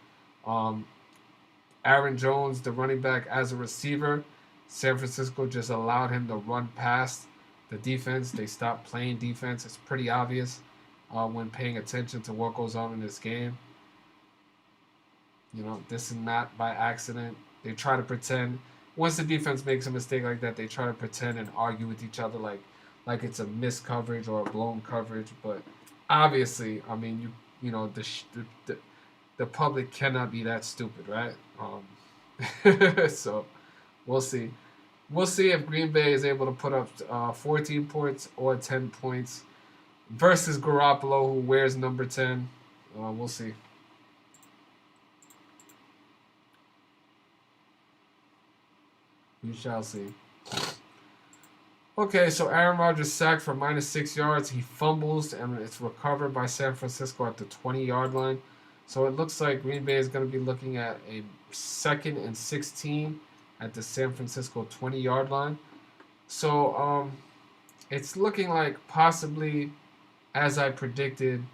Aaron Jones, the running back, as a receiver, San Francisco just allowed him to run past the defense. They stopped playing defense. It's pretty obvious when paying attention to what goes on in this game. This is not by accident. They try to pretend. Once the defense makes a mistake like that, they try to pretend and argue with each other like it's a missed coverage or a blown coverage. But obviously, I mean, the public cannot be that stupid, right? So we'll see. We'll see if Green Bay is able to put up 14 points or 10 points versus Garoppolo, who wears number 10. We'll see. We shall see. Okay, so Aaron Rodgers sacked for -6 yards. He fumbles, and it's recovered by San Francisco at the 20-yard line. So it looks like Green Bay is going to be looking at a 2nd and 16 at the San Francisco 20-yard line. So it's looking like possibly, as I predicted,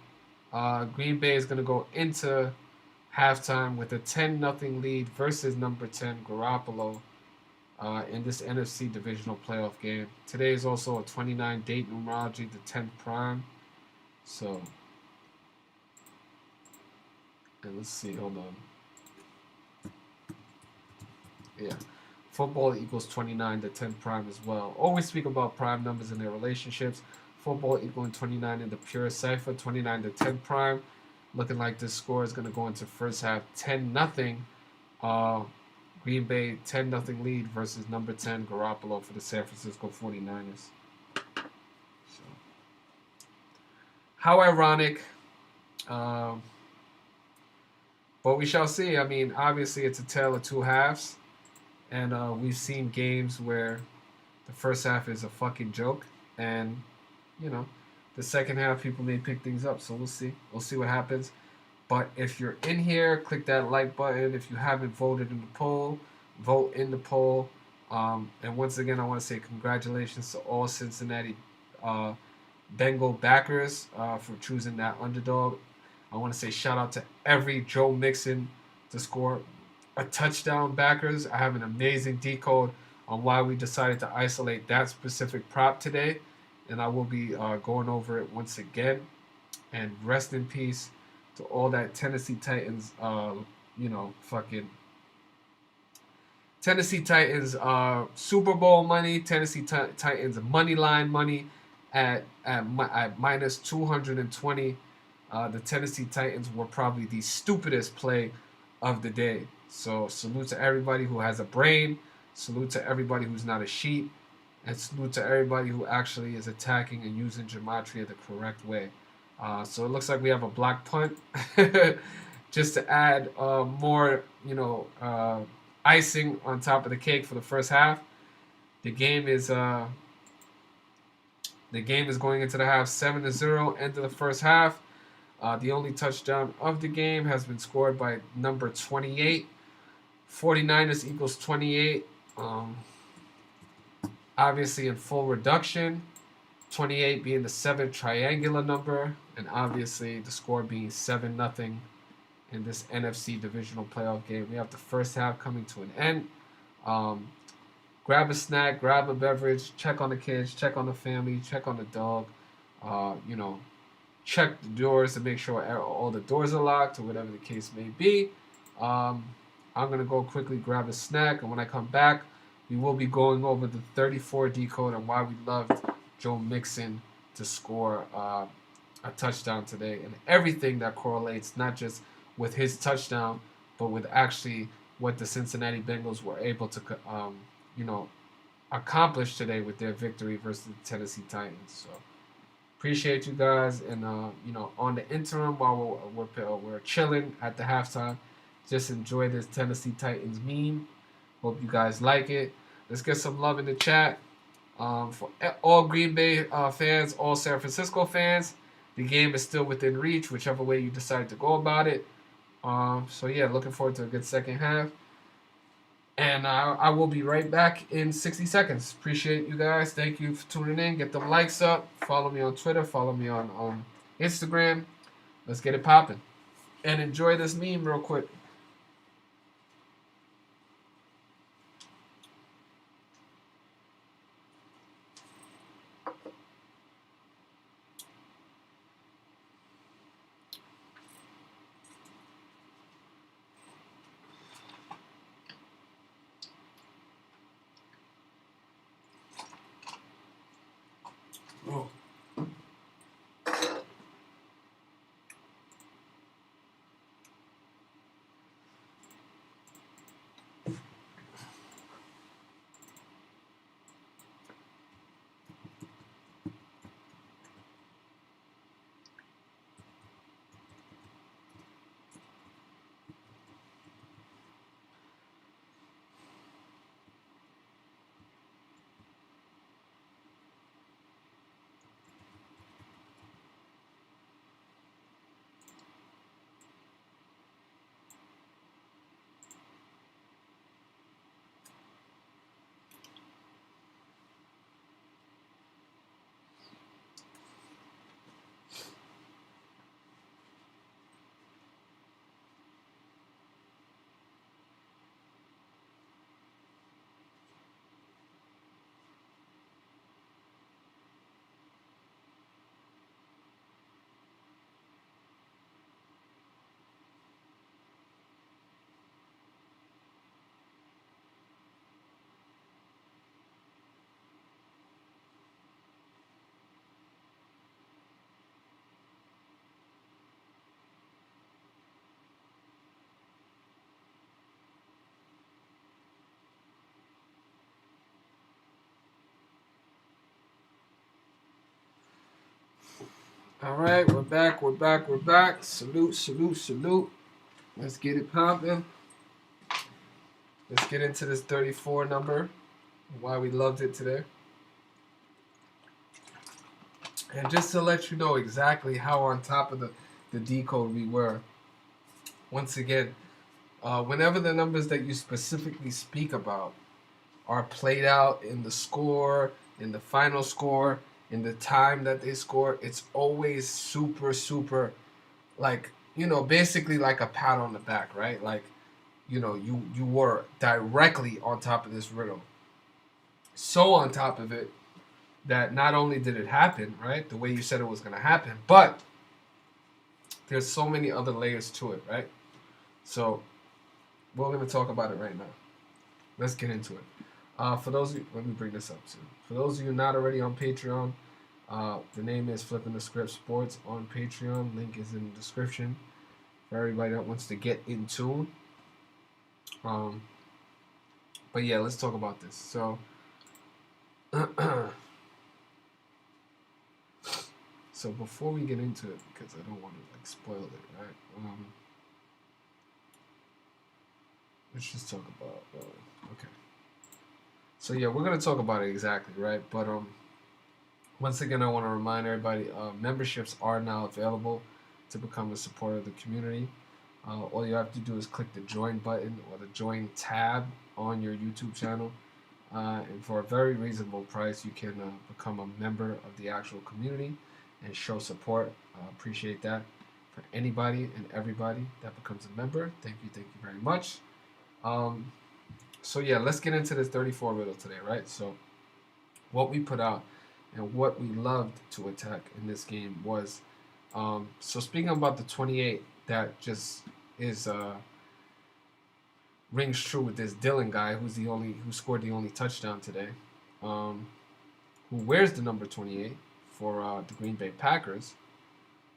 Green Bay is going to go into halftime with a 10-0 lead versus number 10 Garoppolo in this NFC divisional playoff game. Today is also a 29 date numerology, the 10th prime. So, and let's see, hold on. Yeah. Football equals 29, the 10th prime as well. Always speak about prime numbers and their relationships. Football equaling 29 in the pure cipher, 29 the 10th prime. Looking like this score is going to go into first half 10-0. Green Bay 10-0 lead versus number 10 Garoppolo for the San Francisco 49ers. So, how ironic. But we shall see. I mean, obviously it's a tale of two halves. And we've seen games where the first half is a fucking joke. And, the second half, people may pick things up. So we'll see. We'll see what happens. But if you're in here, click that like button. If you haven't voted in the poll, vote in the poll. And once again, I want to say congratulations to all Cincinnati Bengal backers for choosing that underdog. I want to say shout out to every Joe Mixon to score a touchdown backers. I have an amazing decode on why we decided to isolate that specific prop today. And I will be going over it once again. And rest in peace to all that Tennessee Titans, fucking Tennessee Titans Super Bowl money, Tennessee Titans money line money at minus 220. The Tennessee Titans were probably the stupidest play of the day. So salute to everybody who has a brain. Salute to everybody who's not a sheep. And salute to everybody who actually is attacking and using gematria the correct way. So it looks like we have a block punt. Just to add more, icing on top of the cake for the first half. The game is going into the half 7-0. End of the first half. The only touchdown of the game has been scored by number 28. 49ers equals 28. Obviously in full reduction. 28 being the 7th triangular number. And obviously the score being 7-0 in this NFC divisional playoff game. We have the first half coming to an end. Grab a snack, grab a beverage, check on the kids, check on the family, check on the dog. Check the doors to make sure all the doors are locked or whatever the case may be. I'm going to go quickly grab a snack, and when I come back, we will be going over the 34 decode and why we loved Joe Mixon to score a touchdown today and everything that correlates, not just with his touchdown, but with actually what the Cincinnati Bengals were able to, accomplish today with their victory versus the Tennessee Titans. So appreciate you guys, and on the interim while we're chilling at the halftime, just enjoy this Tennessee Titans meme. Hope you guys like it. Let's get some love in the chat. For all Green Bay fans, all San Francisco fans, the game is still within reach, whichever way you decide to go about it. So yeah, looking forward to a good second half. And I will be right back in 60 seconds. Appreciate you guys. Thank you for tuning in. Get the likes up. Follow me on Twitter. Follow me on Instagram. Let's get it popping. And enjoy this meme real quick. Oh. All right, we're back. Salute. Let's get it popping. Let's get into this 34 number, why we loved it today. And just to let you know exactly how on top of the decode we were, once again, whenever the numbers that you specifically speak about are played out in the score, in the final score, in the time that they score, it's always super, like, basically like a pat on the back, right? Like, you were directly on top of this riddle. So on top of it that not only did it happen, right, the way you said it was going to happen, but there's so many other layers to it, right? So we're going to talk about it right now. let's get into it. For those of you, let me bring this up too. For those of you not already on Patreon, the name is Flipping the Script Sports on Patreon. Link is in the description for everybody that wants to get in tune. But yeah, let's talk about this. So, so before we get into it, because I don't want to like spoil it, right? Let's just talk about. Okay. So yeah, we're gonna talk about it exactly, right? But once again, I want to remind everybody, memberships are now available to become a supporter of the community. All you have to do is click the join button or the join tab on your YouTube channel. And for a very reasonable price, you can become a member of the actual community and show support. Appreciate that. For anybody and everybody that becomes a member, thank you very much. So yeah, let's get into this 34 riddle today, right? So what we put out and what we loved to attack in this game was, so speaking about the 28, that just is rings true with this Dylan guy, who scored the only touchdown today, who wears the number 28 for the Green Bay Packers.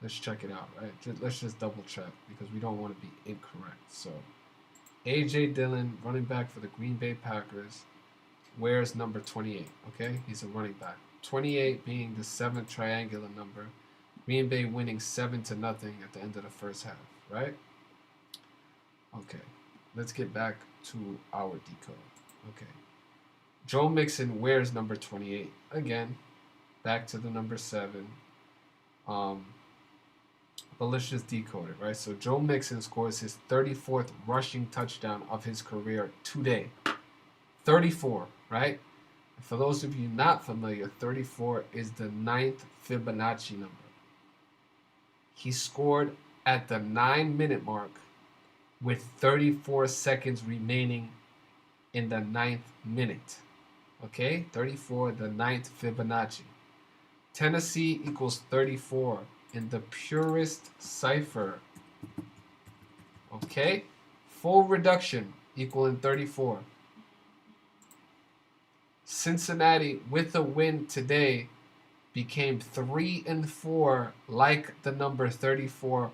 Let's check it out, right? Let's just double check because we don't want to be incorrect. So A.J. Dillon, running back for the Green Bay Packers, wears number 28, okay? He's a running back. 28 being the 7th triangular number. Green Bay winning 7-0 at the end of the first half, right? Okay, let's get back to our decode. Okay. Joe Mixon wears number 28. Again, back to the number 7. But let's just decode it, right? So Joe Mixon scores his 34th rushing touchdown of his career today. 34, right? And for those of you not familiar, 34 is the 9th Fibonacci number. He scored at the 9-minute mark with 34 seconds remaining in the 9th minute. Okay? 34, the 9th Fibonacci. Tennessee equals 34 in the purest cipher. Okay? Full reduction equaling 34. Cincinnati, with a win today, became 3-4 like the number 34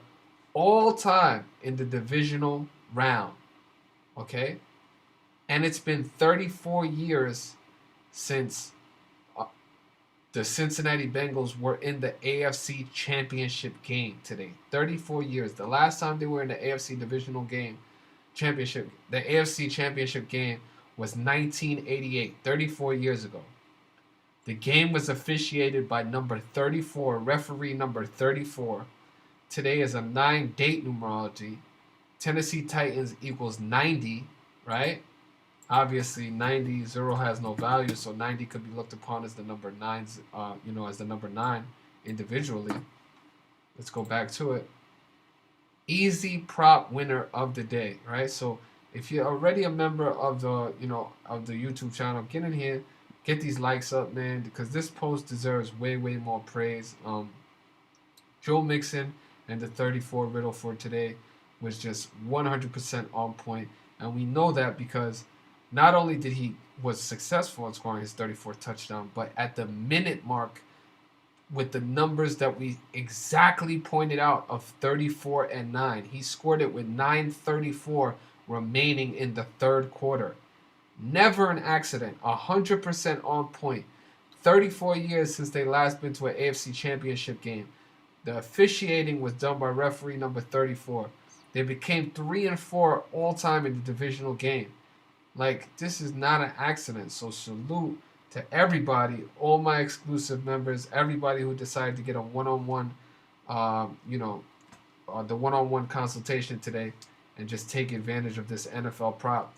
all time in the divisional round. Okay? And it's been 34 years since the Cincinnati Bengals were in the AFC Championship game today. 34 years. The last time they were in the AFC Divisional game, championship, the AFC Championship game was 1988, 34 years ago. The game was officiated by number 34, referee number 34. Today is a 9-date numerology. Tennessee Titans equals 90, right? Obviously, 90, 0 has no value, so 90 could be looked upon as the number 9, as the number 9 individually. Let's go back to it. Easy prop winner of the day, right? So if you're already a member of the, of the YouTube channel, get in here, get these likes up, man, because this post deserves way, way more praise. Joe Mixon and the 34 riddle for today was just 100% on point, and we know that because not only did he was successful in scoring his 34th touchdown, but at the minute mark, with the numbers that we exactly pointed out of 34 and 9, he scored it with 9:34 remaining in the third quarter. Never an accident. 100% on point. 34 years since they last been to an AFC Championship game. The officiating was done by referee number 34. They became 3-4 all time in the divisional game. Like, this is not an accident. So salute to everybody, all my exclusive members, everybody who decided to get a one-on-one, the one-on-one consultation today and just take advantage of this NFL prop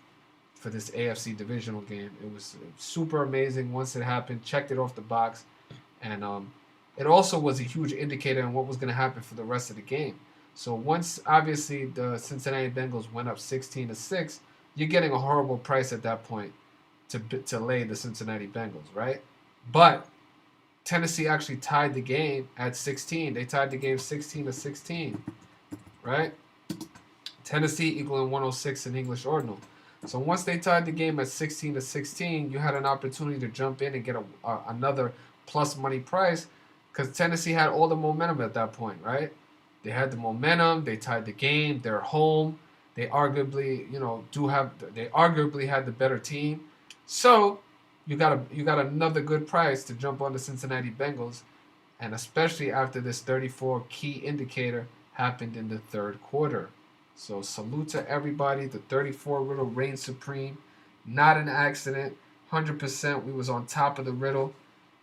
for this AFC divisional game. It was super amazing once it happened. Checked it off the box. And it also was a huge indicator on what was going to happen for the rest of the game. So once, obviously, the Cincinnati Bengals went up 16-6, you're getting a horrible price at that point to lay the Cincinnati Bengals, right? But Tennessee actually tied the game at 16. They tied the game 16-16, right? Tennessee equaling 106 in English ordinal. So once they tied the game at 16-16, you had an opportunity to jump in and get another plus money price because Tennessee had all the momentum at that point, right? They had the momentum. They tied the game. They're home. They arguably, they arguably had the better team. So you got another good price to jump on the Cincinnati Bengals, and especially after this 34 key indicator happened in the third quarter. So salute to everybody. The 34 riddle reigned supreme. Not an accident. 100% we was on top of the riddle.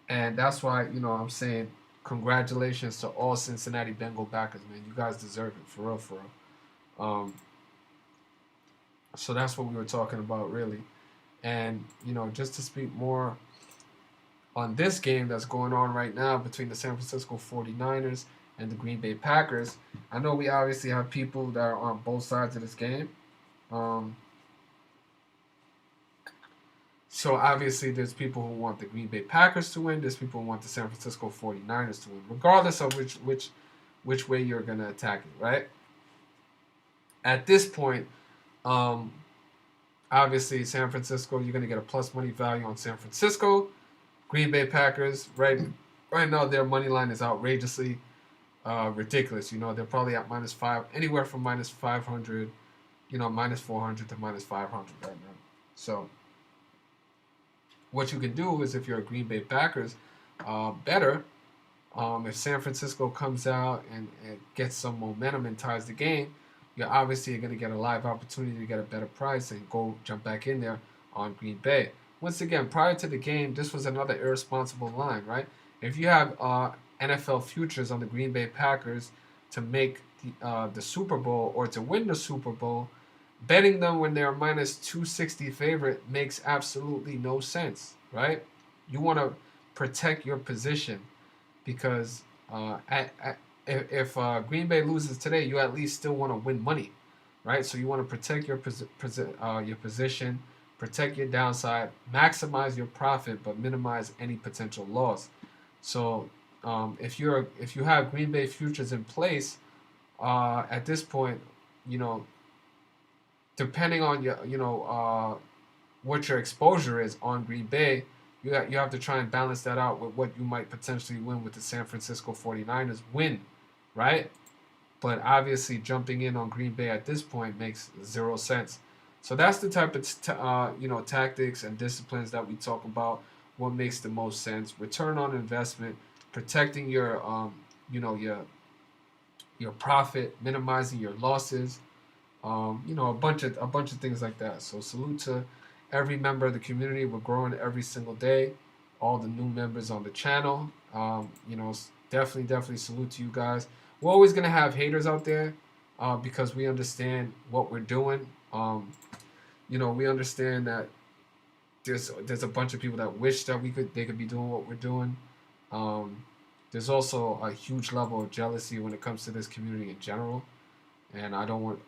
And that's why, I'm saying congratulations to all Cincinnati Bengal backers, man. You guys deserve it, for real, for real. So that's what we were talking about, really. And, just to speak more on this game that's going on right now between the San Francisco 49ers and the Green Bay Packers, I know we obviously have people that are on both sides of this game. So obviously there's people who want the Green Bay Packers to win. There's people who want the San Francisco 49ers to win, regardless of which way you're going to attack it, right? At this point, obviously San Francisco, you're going to get a plus money value on San Francisco. Green Bay Packers, right now their money line is outrageously ridiculous. They're probably at -5, anywhere from -500, -400 to -500 right now. So what you can do is, if you're a Green Bay Packers better, if San Francisco comes out and gets some momentum and ties the game, you're obviously going to get a live opportunity to get a better price and go jump back in there on Green Bay. Once again, prior to the game, this was another irresponsible line, right? If you have NFL futures on the Green Bay Packers to make the Super Bowl or to win the Super Bowl, betting them when they're -260 favorite makes absolutely no sense, right? You want to protect your position because if Green Bay loses today, you at least still want to win money, right? So you want to protect your position, protect your downside, maximize your profit, but minimize any potential loss. So if you have Green Bay futures in place, at this point, depending on what your exposure is on Green Bay, you have to try and balance that out with what you might potentially win with the San Francisco 49ers win, right? But obviously jumping in on Green Bay at this point makes zero sense. So that's the type of tactics and disciplines that we talk about. What makes the most sense? Return on investment, protecting your your profit, minimizing your losses. A bunch of things like that. So salute to every member of the community. We're growing every single day. All the new members on the channel. Definitely salute to you guys. We're always gonna have haters out there because we understand what we're doing. We understand that there's a bunch of people that wish that they could be doing what we're doing. There's also a huge level of jealousy when it comes to this community in general, and I don't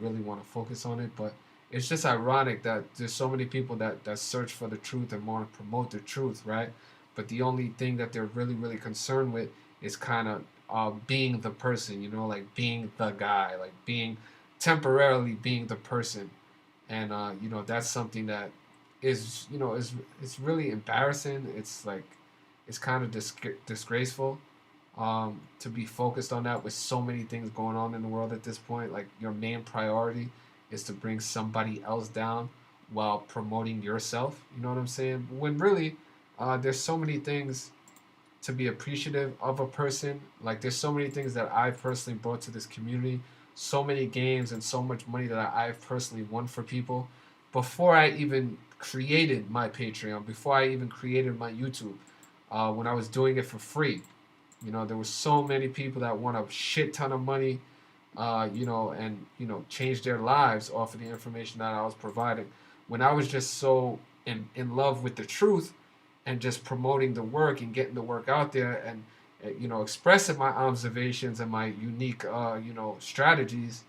really want to focus on it, but it's just ironic that there's so many people that search for the truth and want to promote the truth, right? But the only thing that they're really concerned with is kind of being the person, like being the guy, like temporarily being the person. And that's something that is it's really embarrassing. It's kind of disgraceful to be focused on that with so many things going on in the world at this point. Like, your main priority is to bring somebody else down while promoting yourself. You know what I'm saying? When really there's so many things to be appreciative of a person. Like, there's so many things that I've personally brought to this community, so many games and so much money that I've personally won for people before I even created my Patreon, before I even created my YouTube, when I was doing it for free. There were so many people that won a shit ton of money, and change their lives off of the information that I was providing. When I was just so in love with the truth and just promoting the work and getting the work out there and expressing my observations and my unique strategies,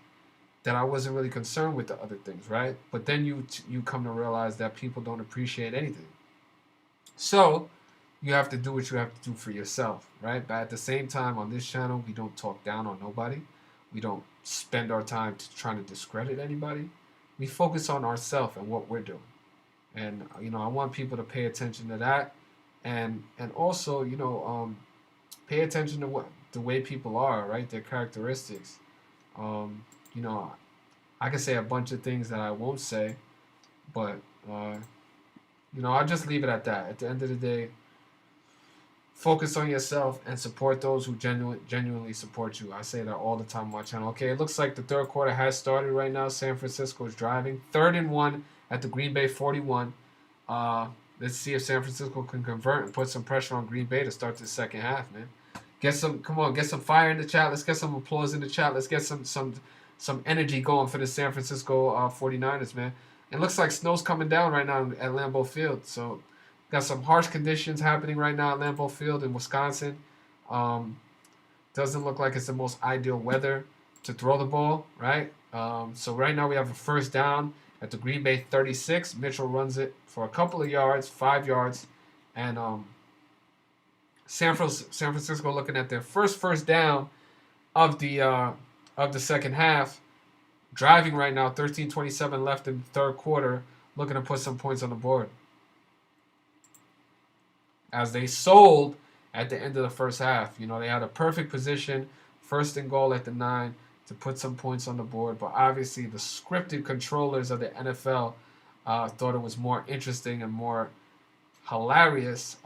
that I wasn't really concerned with the other things, right? But then you come to realize that people don't appreciate anything. So you have to do what you have to do for yourself, right? But at the same time, on this channel, we don't talk down on nobody. We don't spend our time trying to discredit anybody. we focus on ourselves and what we're doing. And I want people to pay attention to that, and also pay attention to what the way people are, right? Their characteristics. Um, you know, I can say a bunch of things that I won't say, but I'll just leave it at that. At the end of the day, focus on yourself and support those who genuinely support you. I say that all the time on my channel. Okay, it looks like the third quarter has started right now. San Francisco is driving 3rd-and-1 at the Green Bay 41. Let's see if San Francisco can convert and put some pressure on Green Bay to start the second half, man. Get some fire in the chat. Let's get some applause in the chat. Let's get some energy going for the San Francisco 49ers, man. It looks like snow's coming down right now at Lambeau Field, so got some harsh conditions happening right now at Lambeau Field in Wisconsin. Doesn't look like it's the most ideal weather to throw the ball, right? So right now we have a first down at the Green Bay 36. Mitchell runs it for a couple of yards, 5 yards, and San Francisco looking at their first down of the second half. Driving right now, 13:27 left in the third quarter, looking to put some points on the board. As they sold at the end of the first half. They had a perfect position, 1st and goal at the 9 to put some points on the board. But obviously the scripted controllers of the NFL thought it was more interesting and more hilarious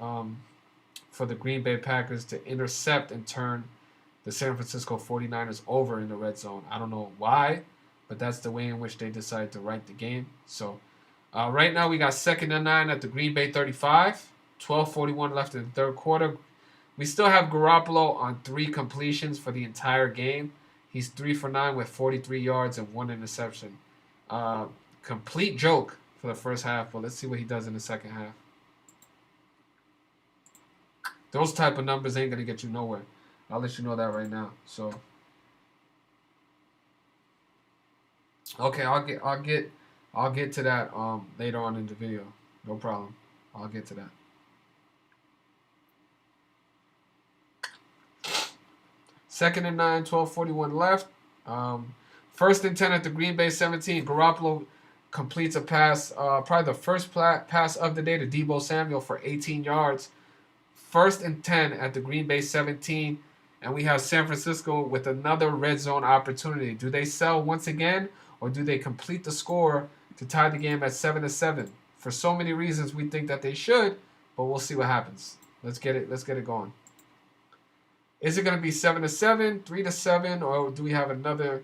for the Green Bay Packers to intercept and turn the San Francisco 49ers over in the red zone. I don't know why, but that's the way in which they decided to write the game. So right now we got 2nd and 9 at the Green Bay 35. 12:41 left in the third quarter. We still have Garoppolo on 3 completions for the entire game. He's 3 for 9 with 43 yards and 1 interception. Complete joke for the first half, but let's see what he does in the second half. Those type of numbers ain't gonna get you nowhere. I'll let you know that right now. So, okay, I'll get to that later on in the video. No problem. I'll get to that. 2nd and 9, 12:41 left. 1st and 10 at the Green Bay 17. Garoppolo completes a pass, probably the first pass of the day to Deebo Samuel for 18 yards. 1st and 10 at the Green Bay 17. And we have San Francisco with another red zone opportunity. Do they sell once again, or do they complete the score to tie the game at 7-7? For so many reasons, we think that they should, but we'll see what happens. Let's get it going. Is it going to be 7-7, 3-7, or do we have another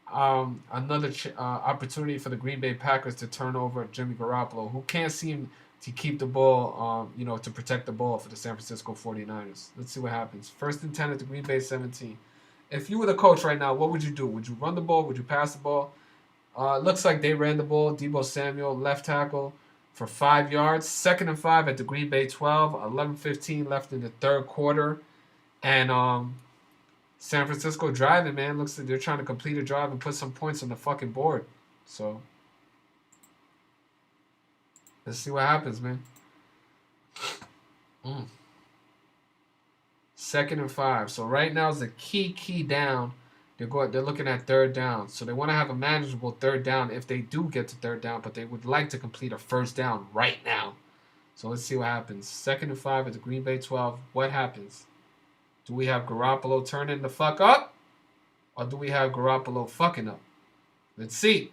opportunity for the Green Bay Packers to turn over Jimmy Garoppolo, who can't seem to keep the ball, to protect the ball for the San Francisco 49ers? Let's see what happens. 1st and 10 at the Green Bay 17. If you were the coach right now, what would you do? Would you run the ball? Would you pass the ball? It looks like they ran the ball. Deebo Samuel, left tackle, for 5 yards. 2nd and 5 at the Green Bay 12. 11:15 left in the third quarter. And San Francisco driving, man. Looks like they're trying to complete a drive and put some points on the fucking board. So let's see what happens, man. 2nd and 5. So right now is the key down. They're looking at 3rd down. So they want to have a manageable 3rd down if they do get to 3rd down, but they would like to complete a 1st down right now. So let's see what happens. 2nd and 5 at the Green Bay 12. What happens? Do we have Garoppolo turning the fuck up? Or do we have Garoppolo fucking up? Let's see.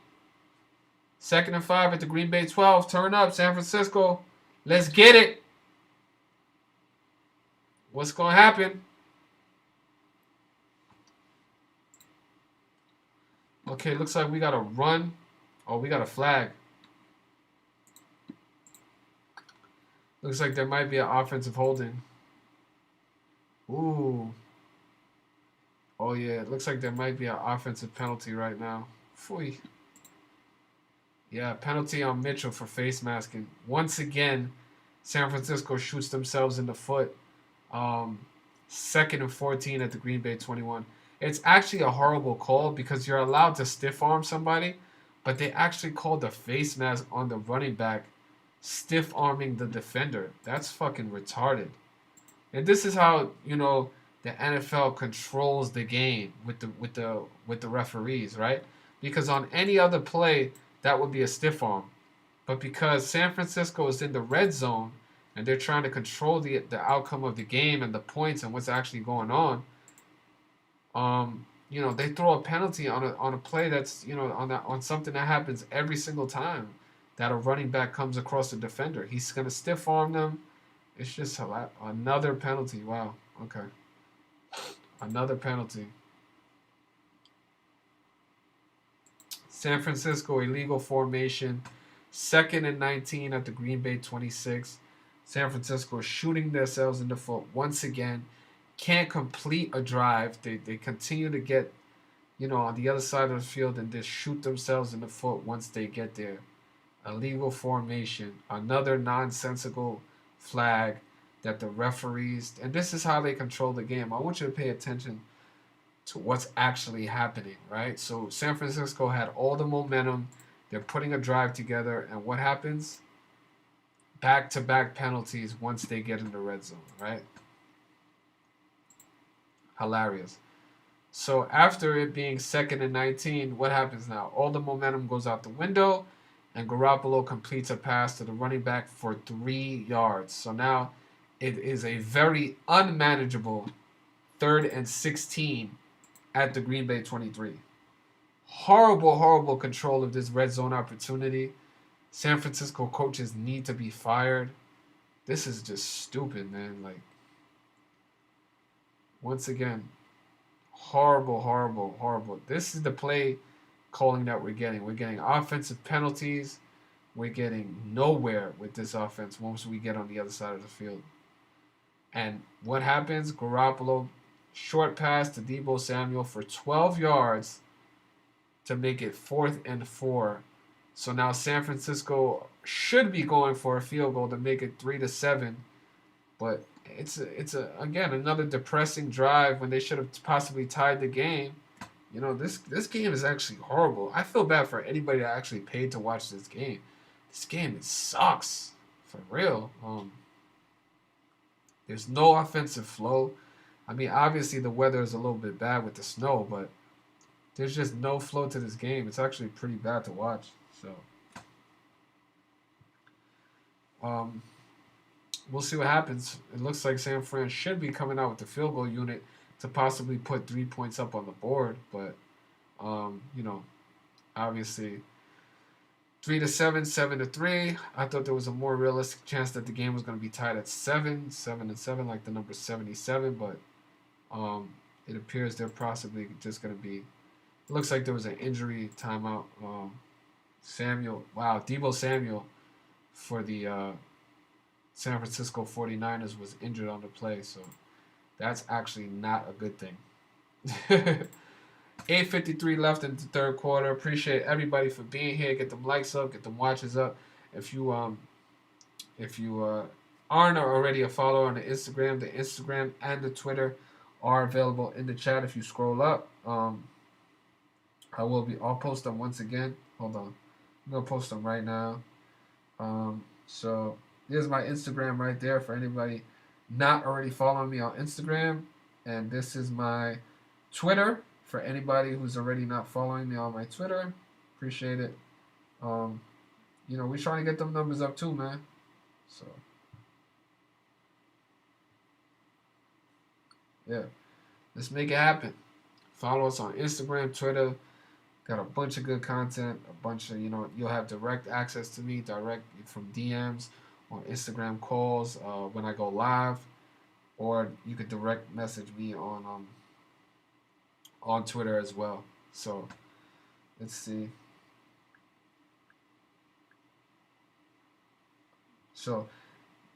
2nd and 5 at the Green Bay 12. Turn up, San Francisco. Let's get it. What's going to happen? Okay, looks like we got a run. Oh, we got a flag. Looks like there might be an offensive holding. Ooh. Oh, yeah. It looks like there might be an offensive penalty right now. Phooey. Yeah, penalty on Mitchell for face masking. Once again, San Francisco shoots themselves in the foot. 2nd and 14 at the Green Bay 21. It's actually a horrible call because you're allowed to stiff arm somebody, but they actually called the face mask on the running back stiff arming the defender. That's fucking retarded. And this is how, the NFL controls the game with the referees, right? Because on any other play, that would be a stiff arm. But because San Francisco is in the red zone and they're trying to control the outcome of the game and the points and what's actually going on, they throw a penalty on a play that's on something that happens every single time that a running back comes across a defender. He's gonna stiff arm them. It's just another penalty. Wow. Okay. Another penalty. San Francisco illegal formation. 2nd and 19 at the Green Bay 26. San Francisco shooting themselves in the foot once again. Can't complete a drive. They continue to get, on the other side of the field and just shoot themselves in the foot once they get there. Illegal formation. Another nonsensical flag that the referees, and this is how they control the game. I want you to pay attention to what's actually happening, right? So San Francisco had all the momentum. They're putting a drive together, and what happens? Back-to-back penalties once they get in the red zone, right? Hilarious. So after it being 2nd and 19, what happens now? All the momentum goes out the window, and Garoppolo completes a pass to the running back for 3 yards. So now it is a very unmanageable 3rd and 16 at the Green Bay 23. Horrible control of this red zone opportunity. San Francisco coaches need to be fired. This is just stupid, man. Like, once again, horrible. This is the play calling that we're getting. We're getting offensive penalties. We're getting nowhere with this offense once we get on the other side of the field. And what happens? Garoppolo, short pass to Deebo Samuel for 12 yards to make it 4th and 4. So now San Francisco should be going for a field goal to make it 3-7. But it's again another depressing drive when they should have possibly tied the game. This game is actually horrible. I feel bad for anybody that actually paid to watch this game. This game, it sucks. For real. There's no offensive flow. I mean, obviously the weather is a little bit bad with the snow, but there's just no flow to this game. It's actually pretty bad to watch. So, we'll see what happens. It looks like San Fran should be coming out with the field goal unit to possibly put 3 points up on the board, but obviously 3-7, 7-3. I thought there was a more realistic chance that the game was going to be tied at 7-7, like the number 77, but it appears they're possibly just going to be. It looks like there was an injury timeout. Deebo Samuel for the San Francisco 49ers was injured on the play, so that's actually not a good thing. 8:53 left in the third quarter. Appreciate everybody for being here. Get them likes up, get them watches up. If you aren't already a follower on the Instagram and the Twitter are available in the chat. If you scroll up, I'll post them once again. Hold on. I'm gonna post them right now. So here's my Instagram right there for anybody not already following me on Instagram, and this is my Twitter for anybody who's already not following me on my Twitter. Appreciate it. We're trying to get them numbers up too, man. So yeah, let's make it happen. Follow us on Instagram, Twitter. Got a bunch of good content, a bunch of, you'll have direct access to me, direct from DMs, on Instagram calls, when I go live, or you could direct message me on Twitter as well. So, let's see. So,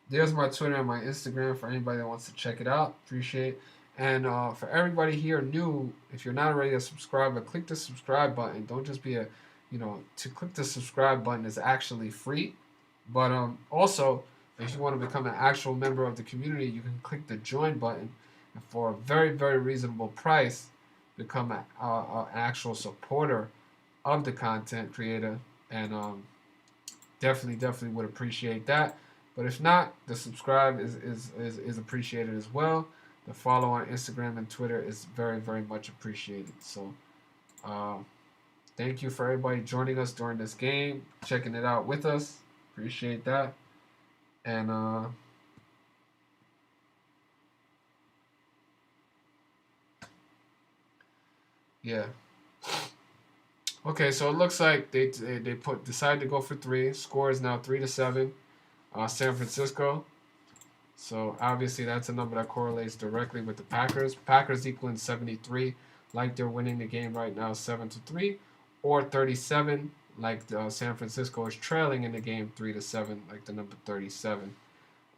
there's my Twitter and my Instagram for anybody that wants to check it out. Appreciate it. And for everybody here new, if you're not already a subscriber, click the subscribe button. Don't just be to click the subscribe button is actually free. But also, if you want to become an actual member of the community, you can click the join button. And for a very, very reasonable price, become an actual supporter of the content creator. And definitely would appreciate that. But if not, the subscribe is appreciated as well. The follow on Instagram and Twitter is very, very much appreciated. So, Thank you for everybody joining us during this game, checking it out with us. Appreciate that. And yeah. Okay, so it looks like they decided to go for 3. Score is now 3-7. San Francisco. So obviously that's a number that correlates directly with the Packers. Packers equaling 73, like they're winning the game right now 7-3, or 37, like San Francisco is trailing in the game 3-7, like the number 37.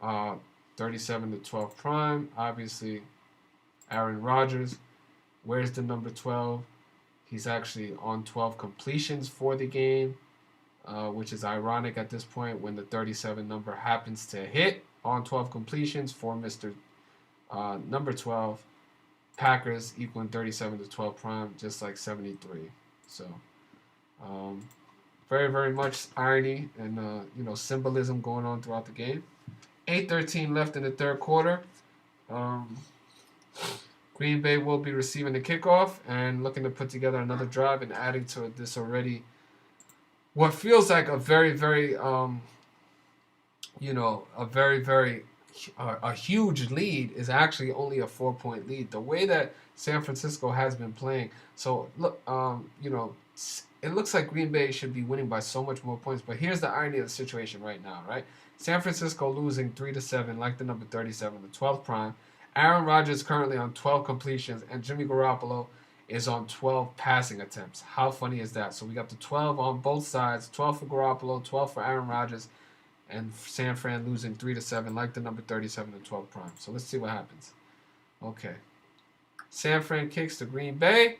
37-12 prime. Obviously, Aaron Rodgers. Where's the number 12? He's actually on 12 completions for the game, which is ironic at this point when the 37 number happens to hit on 12 completions for Mr. Number 12. Packers equaling 37-12 prime, just like 73. So, very, very much irony and symbolism going on throughout the game. 8:13 left in the third quarter. Green Bay will be receiving the kickoff and looking to put together another drive and adding to this already what feels like a very, very, a very, very, a huge lead is actually only a 4-point lead. The way that San Francisco has been playing, so look, it looks like Green Bay should be winning by so much more points. But here's the irony of the situation right now, right? San Francisco losing 3-7, like the number 37, the 12th prime. Aaron Rodgers currently on 12 completions, and Jimmy Garoppolo is on 12 passing attempts. How funny is that? So we got the 12 on both sides, 12 for Garoppolo, 12 for Aaron Rodgers, and San Fran losing 3-7, like the number 37 and 12 prime. So let's see what happens. Okay. San Fran kicks to Green Bay,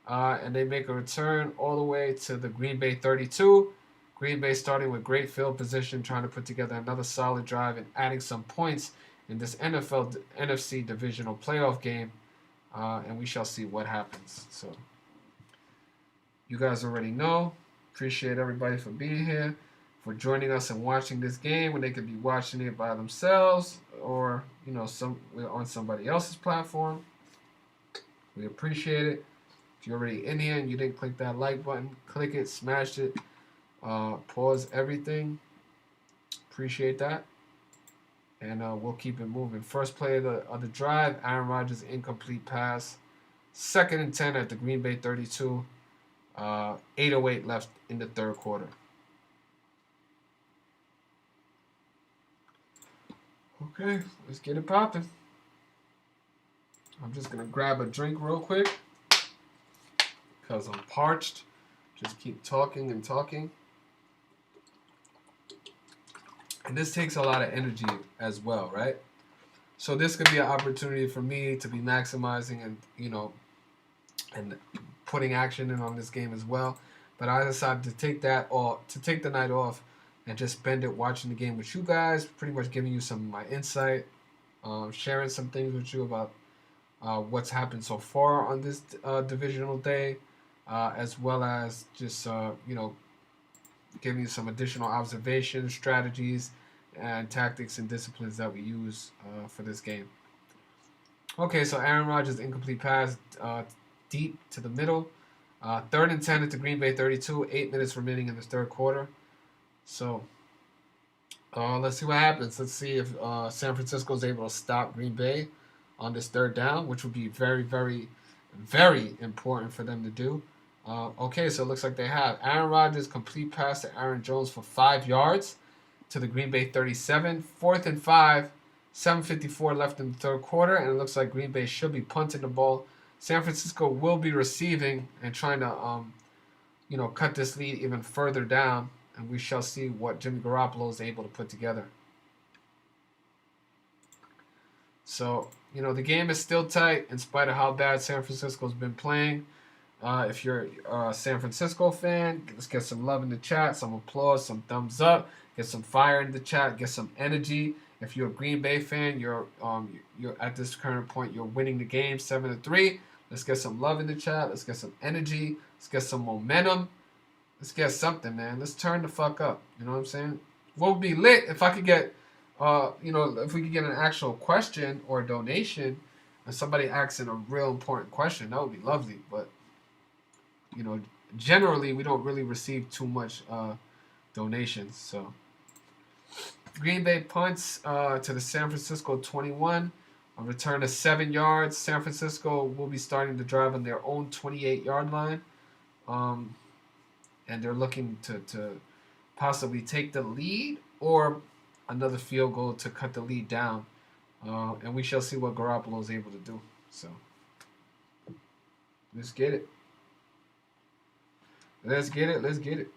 and they make a return all the way to the Green Bay 32. Green Bay starting with great field position, trying to put together another solid drive and adding some points in this NFC divisional playoff game, and we shall see what happens. So you guys already know. Appreciate everybody for being here, for joining us and watching this game when they could be watching it by themselves or on somebody else's platform. We appreciate it. If you're already in here and you didn't click that like button, click it, smash it, pause everything. Appreciate that. And we'll keep it moving. First play of the drive, Aaron Rodgers incomplete pass. 2nd and 10 at the Green Bay 32. 8:08 left in the third quarter. Okay, let's get it popping. I'm just going to grab a drink real quick because I'm parched. Just keep talking and talking. And this takes a lot of energy as well, right? So this could be an opportunity for me to be maximizing and putting action in on this game as well. But I decided to take the night off and just spend it watching the game with you guys, pretty much giving you some of my insight, sharing some things with you about what's happened so far on this divisional day, as well as just giving you some additional observations, strategies, and tactics and disciplines that we use for this game. Okay, so Aaron Rodgers incomplete pass deep to the middle. 3rd and 10 at the Green Bay 32. 8 minutes remaining in the third quarter. So let's see what happens. Let's see if San Francisco is able to stop Green Bay on this 3rd down, which would be very, very, very important for them to do. Okay, so it looks like they have. Aaron Rodgers complete pass to Aaron Jones for 5 yards to the Green Bay 37. 4th and 5, 7:54 left in the third quarter, and it looks like Green Bay should be punting the ball. San Francisco will be receiving and trying to, cut this lead even further down, and we shall see what Jimmy Garoppolo is able to put together. So, the game is still tight in spite of how bad San Francisco's been playing. If you're a San Francisco fan, let's get some love in the chat, some applause, some thumbs up, get some fire in the chat, get some energy. If you're a Green Bay fan, you're at this current point, you're winning the game 7-3. Let's get some love in the chat. Let's get some energy. Let's get some momentum. Let's get something, man. Let's turn the fuck up. You know what I'm saying? What would be lit if I could get, if we could get an actual question or donation, and somebody asking a real important question, that would be lovely. But generally we don't really receive too much donations. So Green Bay punts to the San Francisco 21. A return of 7 yards. San Francisco will be starting to drive on their own 28-yard line. And they're looking to possibly take the lead or another field goal to cut the lead down. And we shall see what Garoppolo is able to do. So let's get it. Let's get it. Let's get it.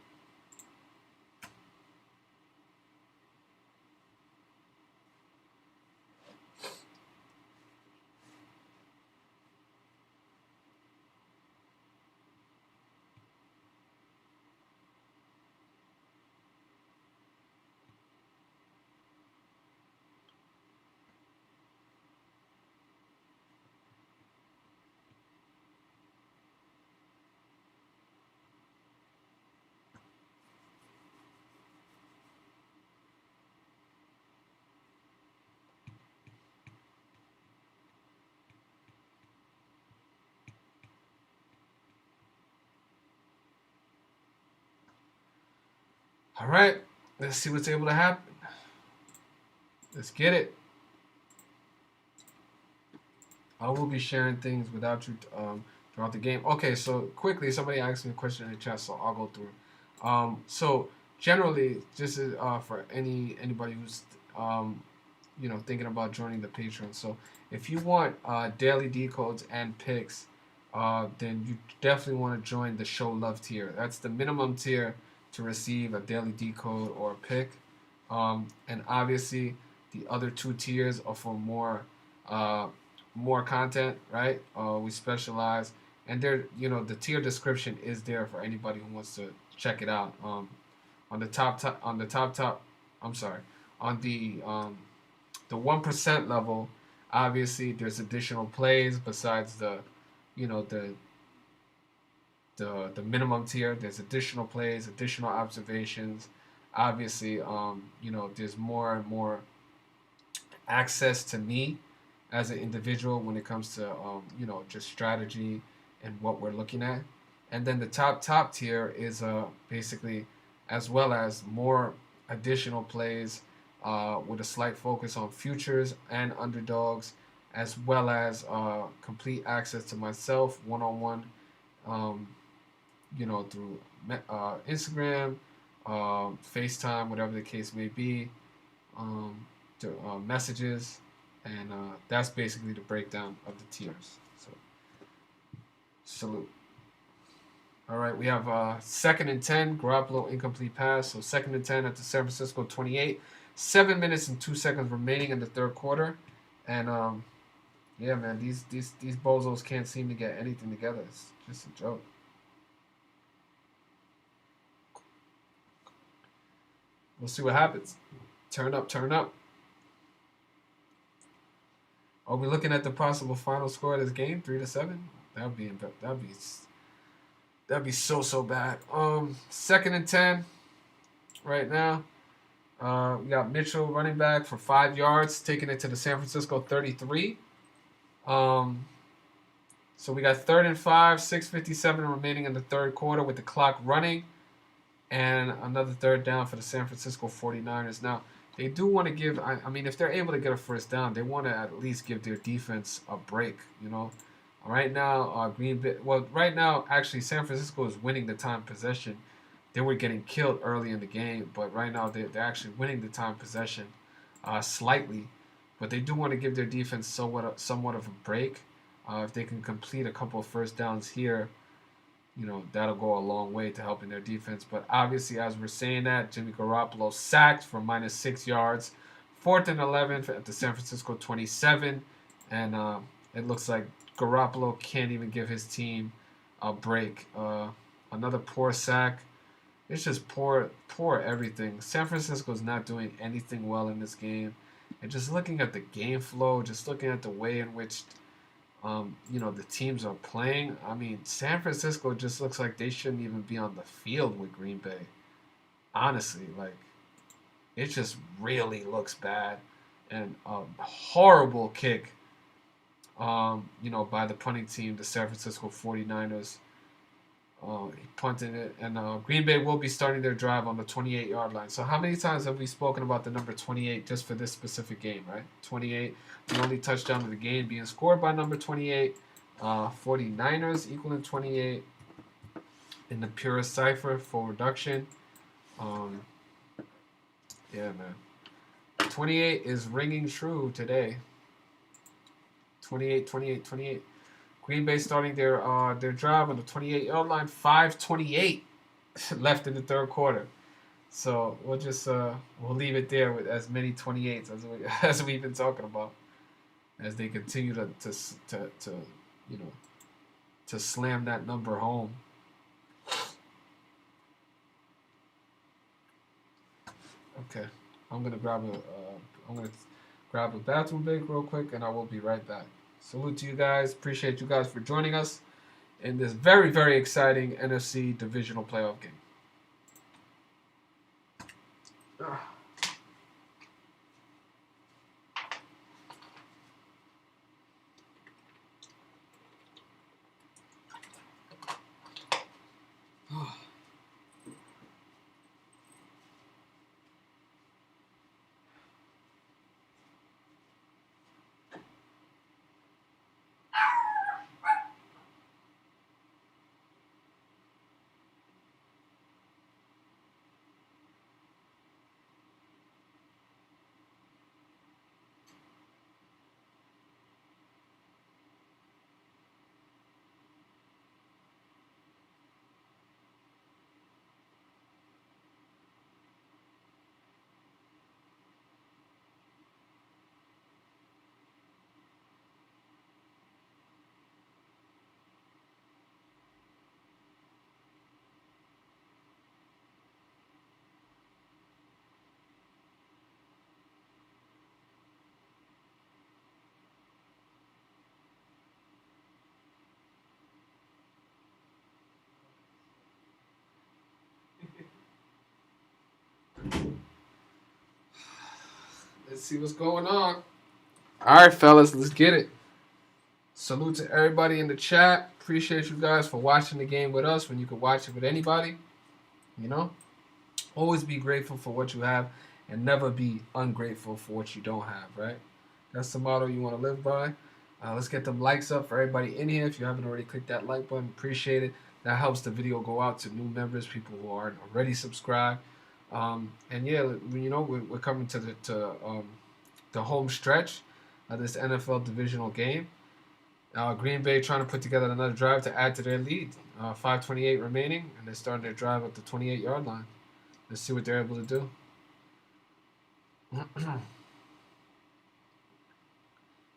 All right, let's see what's able to happen. Let's get it. I will be sharing things without you throughout the game. Okay, so quickly, somebody asked me a question in the chat, so I'll go through. So generally, this is for anybody who's thinking about joining the Patreon. So if you want daily decodes and picks, then you definitely want to join the Show Love tier. That's the minimum tier to receive a daily decode or a pick. And obviously, the other 2 tiers are for more content, right? We specialize, and there, the tier description is there for anybody who wants to check it out. On the top, I'm sorry, on the 1% level, obviously there's additional plays besides the minimum tier. There's additional plays, additional observations. Obviously, there's more and more access to me as an individual when it comes to just strategy and what we're looking at. And then the top tier is basically, as well as more additional plays with a slight focus on futures and underdogs, as well as complete access to myself one-on-one, through Instagram, FaceTime, whatever the case may be, to messages, and that's basically the breakdown of the tiers. So, salute. All right, we have 2nd and 10, Garoppolo incomplete pass. So 2nd and 10 at the San Francisco 28. 7 minutes and 2 seconds remaining in the third quarter, and yeah, man, these bozos can't seem to get anything together. It's just a joke. We'll see what happens. Turn up, turn up. Are we looking at the possible final score of this game, 3-7? That'd be so bad. 2nd and 10 right now. We got Mitchell running back for 5 yards, taking it to the San Francisco 33. So we got 3rd and 5, 6:57 remaining in the third quarter with the clock running, and another third down for the San Francisco 49ers. Now, they do want to give, I mean, if they're able to get a first down, they want to at least give their defense a break, Right now, right now, actually, San Francisco is winning the time possession. They were getting killed early in the game, but right now they're actually winning the time possession slightly. But they do want to give their defense somewhat of a break. If they can complete a couple of first downs here, that'll go a long way to helping their defense. But obviously, as we're saying that, Jimmy Garoppolo sacked for -6 yards. 4th and 11 at the San Francisco 27. And it looks like Garoppolo can't even give his team a break. Another poor sack. It's just poor everything. San Francisco's not doing anything well in this game. And just looking at the game flow, just looking at the way in which the teams are playing. I mean, San Francisco just looks like they shouldn't even be on the field with Green Bay. Honestly, it just really looks bad. And a horrible kick, by the punting team, the San Francisco 49ers. He punted it, and Green Bay will be starting their drive on the 28-yard line. So how many times have we spoken about the number 28 just for this specific game, right? 28, the only touchdown of the game being scored by number 28. 49ers equaling 28 in the purest cipher for reduction. Yeah, man. 28 is ringing true today. 28, 28, 28. Green Bay starting their drive on the 28-yard line. 5:28 left in the third quarter. So we'll just we'll leave it there with as many 28s as we've been talking about, as they continue to you know to slam that number home. Okay, I'm gonna grab a bathroom break real quick, and I will be right back. Salute to you guys. Appreciate you guys for joining us in this very, very exciting NFC divisional playoff game. Let's see what's going on. All right, fellas, let's get it. Salute to everybody in the chat. Appreciate you guys for watching the game with us when you can watch it with anybody. You know, always be grateful for what you have and never be ungrateful for what you don't have, right? That's the motto you want to live by. Let's get them likes up for everybody in here. If you haven't already clicked that like button, appreciate it. That helps the video go out to new members, people who aren't already subscribed. And yeah, you know, we're coming to the home stretch of this NFL divisional game. Green Bay trying to put together another drive to add to their lead. 5:28 remaining, and they're starting their drive at the 28-yard line. Let's see what they're able to do.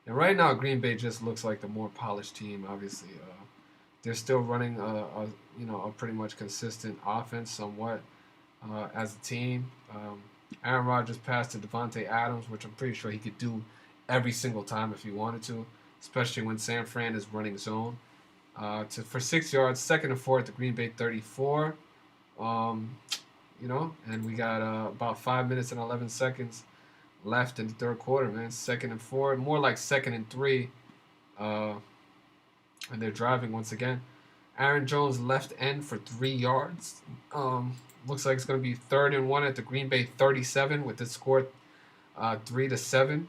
And right now, Green Bay just looks like the more polished team. Obviously, they're still running a pretty much consistent offense, somewhat as a team. Aaron Rodgers passed to Devontae Adams, which I'm pretty sure he could do every single time if he wanted to, especially when San Fran is running zone. For 6 yards, 2nd and 4 at the Green Bay 34. And we got about 5 minutes and 11 seconds left in the third quarter, man. 2nd and 4, more like 2nd and 3. And they're driving once again. Aaron Jones left end for 3 yards. Looks like it's going to be 3rd and 1 at the Green Bay 37 with the score 3-7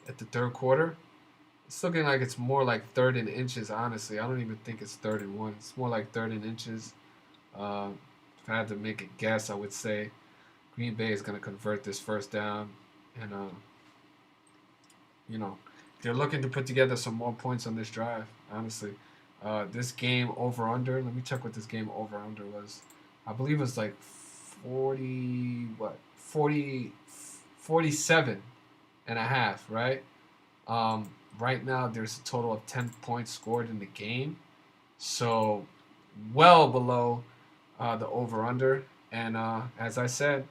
at the third quarter. It's looking like it's more like 3rd and inches, honestly. I don't even think it's 3rd and 1. It's more like 3rd and inches. If I had to make a guess, I would say Green Bay is going to convert this first down. And, they're looking to put together some more points on this drive, honestly. This game over-under, let me check what this game over-under was. I believe it was like 47 and a half, right? Right now, there's a total of 10 points scored in the game. So, well below the over-under. And as I said,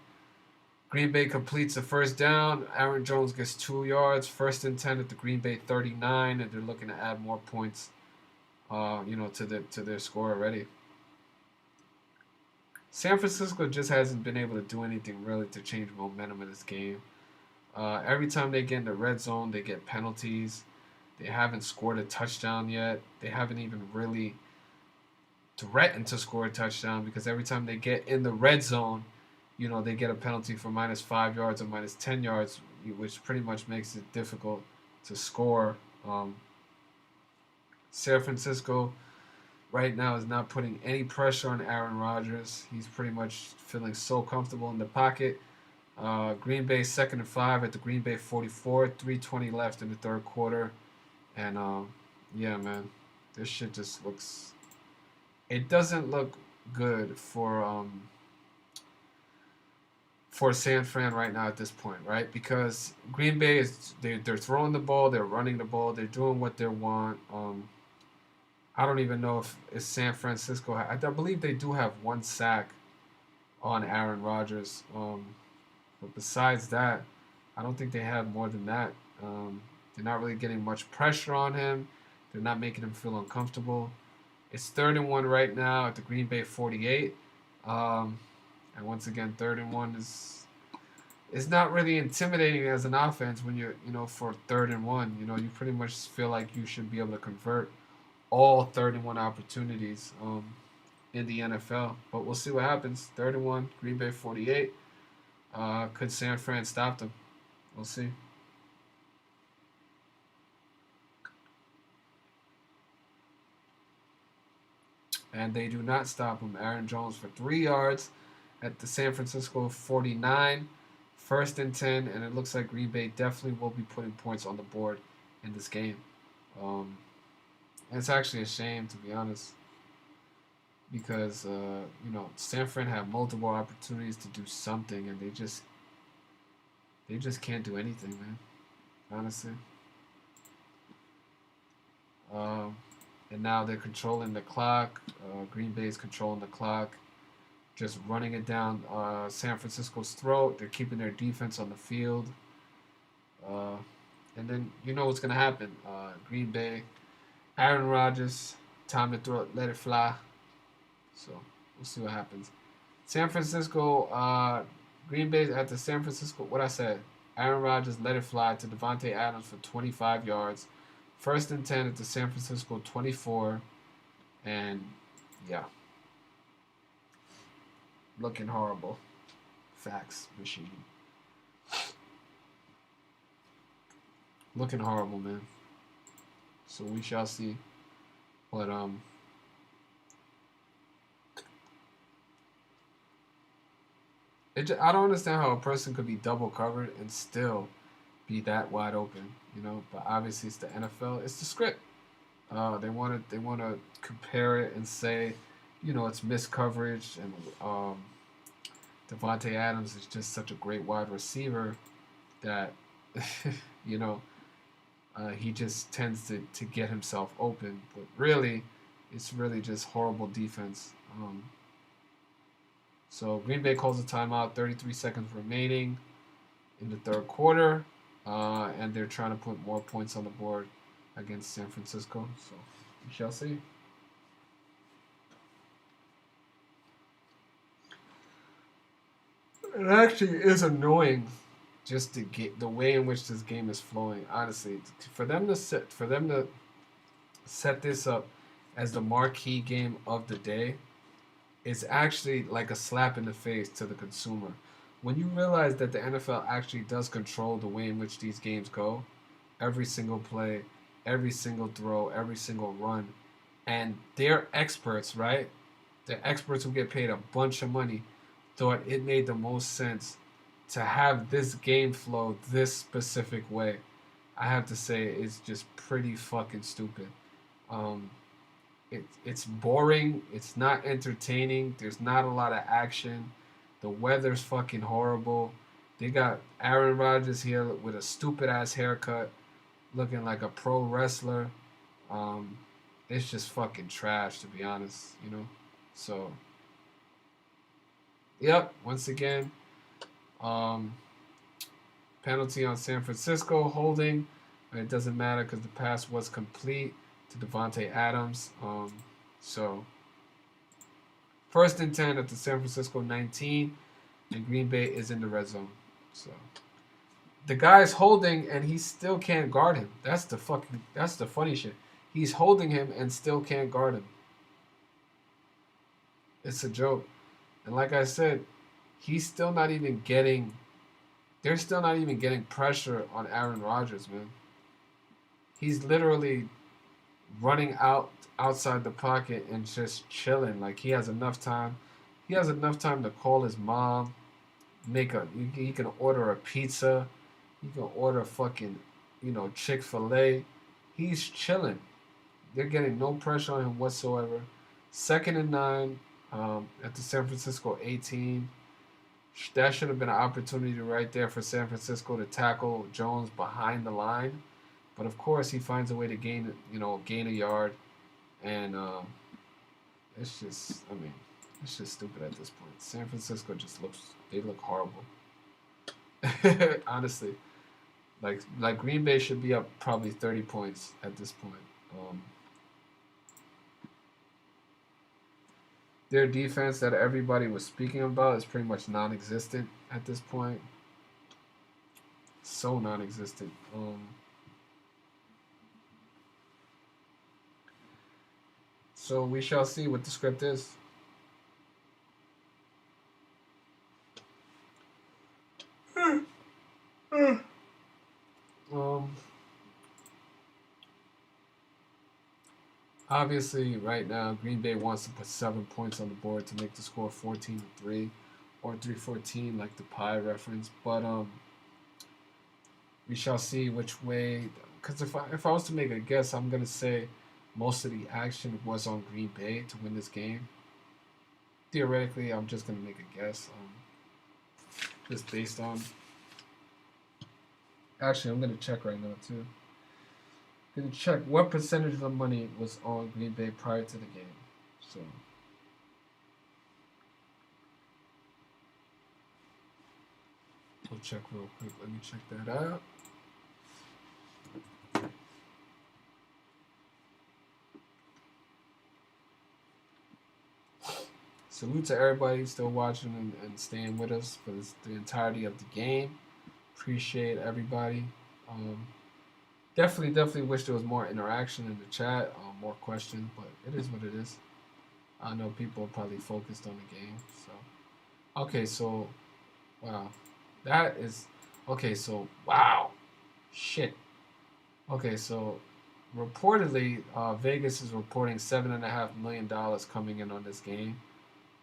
Green Bay completes the first down. Aaron Jones gets 2 yards. 1st and 10 at the Green Bay 39. And they're looking to add more points, to their score already. San Francisco just hasn't been able to do anything really to change momentum of this game. Every time they get in the red zone, they get penalties. They haven't scored a touchdown yet. They haven't even really threaten to score a touchdown, because every time they get in the red zone, they get a penalty for -5 yards or -10 yards, which pretty much makes it difficult to score. San Francisco right now is not putting any pressure on Aaron Rodgers. He's pretty much feeling so comfortable in the pocket. Green Bay 2nd and 5 at the Green Bay 44, 3:20 left in the third quarter. And yeah, man, this shit just looks. It doesn't look good for San Fran right now at this point, right? Because Green Bay they're throwing the ball, they're running the ball, they're doing what they want. I don't even know if it's San Francisco. I believe they do have one sack on Aaron Rodgers. But besides that, I don't think they have more than that. They're not really getting much pressure on him. They're not making him feel uncomfortable. It's 3rd and 1 right now at the Green Bay 48. And once again, 3rd and 1 is not really intimidating as an offense when you're, for 3rd and 1. You pretty much feel like you should be able to convert all 3rd and 1 opportunities in the NFL. But we'll see what happens. 3rd and 1, Green Bay 48. Could San Fran stop them? We'll see. And they do not stop him. Aaron Jones for 3 yards at the San Francisco 49. 1st and 10, and it looks like Green Bay definitely will be putting points on the board in this game. And it's actually a shame, to be honest, because San Fran have multiple opportunities to do something, and they just can't do anything, man. Honestly. And now they're controlling the clock. Green Bay's controlling the clock, just running it down San Francisco's throat. They're keeping their defense on the field. And then you know what's going to happen. Green Bay, Aaron Rodgers, time to throw it, let it fly. So we'll see what happens. San Francisco, Green Bay at the San Francisco, what I said, Aaron Rodgers let it fly to Davante Adams for 25 yards. 1st and 10 at the San Francisco 24. And yeah. Looking horrible. Facts machine. Looking horrible, man. So we shall see. But I don't understand how a person could be double covered and still be that wide open, But obviously it's the NFL. It's the script. They want to compare it and say, it's missed coverage, and Davante Adams is just such a great wide receiver that he just tends to get himself open. But really, it's really just horrible defense. So Green Bay calls a timeout, 33 seconds remaining in the third quarter, and they're trying to put more points on the board against San Francisco. So we shall see. It actually is annoying just to get the way in which this game is flowing. Honestly, for them to set this up as the marquee game of the day, it's actually like a slap in the face to the consumer. When you realize that the NFL actually does control the way in which these games go, every single play, every single throw, every single run, and they're experts, right? The experts who get paid a bunch of money thought it made the most sense to have this game flow this specific way. I have to say it's just pretty fucking stupid. It's boring. It's not entertaining. There's not a lot of action. The weather's fucking horrible. They got Aaron Rodgers here with a stupid ass haircut, looking like a pro wrestler. It's just fucking trash, to be honest, So, yep, once again, penalty on San Francisco, holding. It doesn't matter because the pass was complete to Davante Adams. So 1st and 10 at the San Francisco 19, and Green Bay is in the red zone. So the guy's holding and he still can't guard him. That's the funny shit. He's holding him and still can't guard him. It's a joke. And like I said, he's still not even getting. They're still not even getting pressure on Aaron Rodgers, man. He's literally running outside the pocket and just chilling. Like he has enough time. He has enough time to call his mom, he can order a pizza, he can order fucking, Chick-fil-A. He's chilling. They're getting no pressure on him whatsoever. 2nd and 9 at the San Francisco 18. That should have been an opportunity right there for San Francisco to tackle Jones behind the line. But of course, he finds a way to gain a yard, and it's just, it's just stupid at this point. San Francisco they look horrible. Honestly, like Green Bay should be up probably 30 points at this point. Their defense that everybody was speaking about is pretty much non-existent at this point. So non-existent. So we shall see what the script is. Obviously, right now, Green Bay wants to put 7 points on the board to make the score 14-3 or 3-14, like the pie reference. But we shall see which way. Because if I was to make a guess, I'm gonna say most of the action was on Green Bay to win this game. Theoretically, I'm just gonna make a guess, just based on. Actually, I'm gonna check right now too. Gonna check what percentage of the money was on Green Bay prior to the game. So we'll check real quick. Let me check that out. Salute to everybody still watching and staying with us for the entirety of the game. Appreciate everybody. Definitely wish there was more interaction in the chat, more questions, but it is what it is. I know people are probably focused on the game. So, okay, so, wow. That is, okay, so, wow. Shit. Okay, so, reportedly, Vegas is reporting $7.5 million coming in on this game.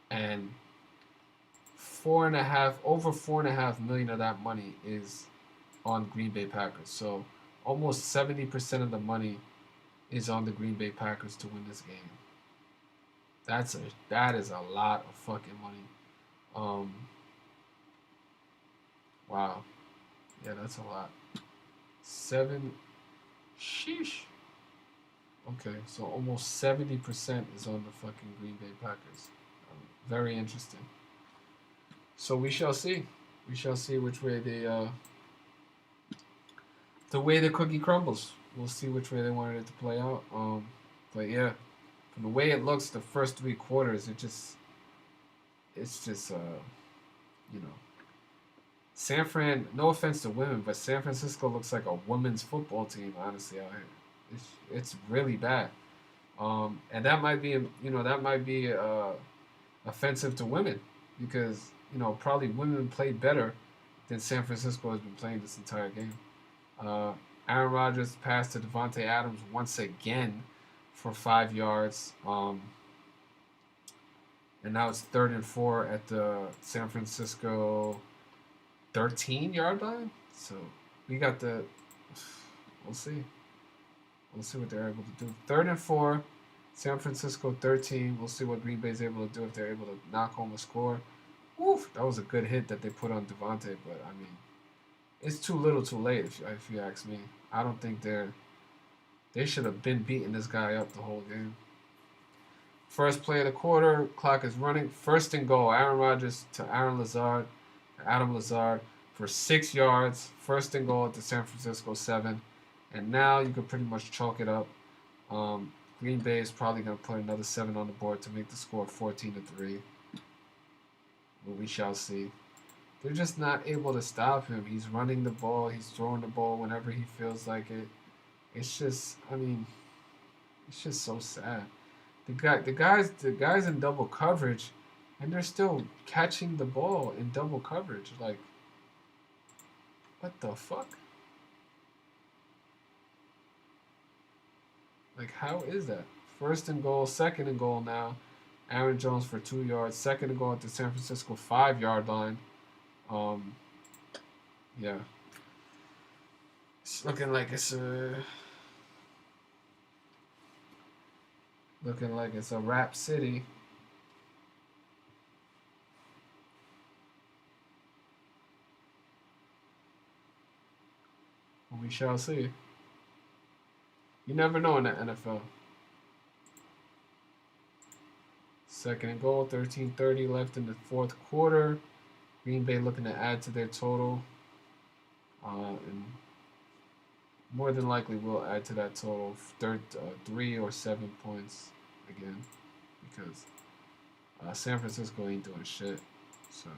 And over $4.5 million of that money is on Green Bay Packers. So almost 70% of the money is on the Green Bay Packers to win this game. That is a lot of fucking money. Wow. Yeah, that's a lot. 7. Sheesh. Okay, so almost 70% is on the fucking Green Bay Packers. Very interesting. So we shall see. We shall see which way the way the cookie crumbles. We'll see which way they wanted it to play out. But yeah, from the way it looks, the first 3 quarters, it's just San Fran. No offense to women, but San Francisco looks like a women's football team. Honestly, out here, it's really bad. And that might be offensive to women because probably women played better than San Francisco has been playing this entire game. Aaron Rodgers passed to Devontae Adams once again for 5 yards. And now it's 3rd and 4 at the San Francisco 13-yard line. So we got we'll see. We'll see what they're able to do. 3rd and 4, San Francisco 13. We'll see what Green Bay's able to do if they're able to knock home a score. Oof, that was a good hit that they put on Devontae, but I mean, it's too little, too late. If you ask me, I don't think they should have been beating this guy up the whole game. First play of the quarter, clock is running. 1st and goal. Aaron Rodgers to Adam Lazard for 6 yards. 1st and goal at the San Francisco 7, and now you can pretty much chalk it up. Green Bay is probably going to put another 7 on the board to make the score 14-3. But we shall see. They're just not able to stop him. He's running the ball. He's throwing the ball whenever he feels like it. It's just so sad. the guys in double coverage, and they're still catching the ball in double coverage. Like, what the fuck? Like, how is that? First and goal, second and goal now. Aaron Jones for 2 yards. Second and goal at the San Francisco 5-yard line. Yeah. It's looking like it's a rap city. We shall see. You never know in the NFL. Second and goal, 13:30 left in the fourth quarter. Green Bay looking to add to their total. And more than likely will add to that total 3 or 7 points again, because San Francisco ain't doing shit. So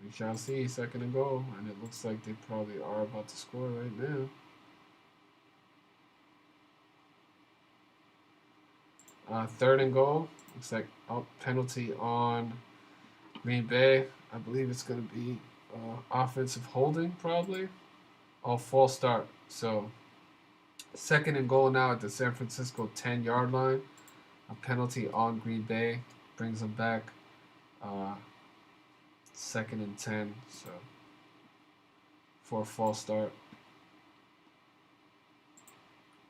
we shall see. Second and goal, and it looks like they probably are about to score right now. Third and goal. Looks like penalty on Green Bay. I believe it's going to be offensive holding, probably. False start. So, second and goal now at the San Francisco 10-yard line. A penalty on Green Bay brings them back. Second and 10. So, for a false start.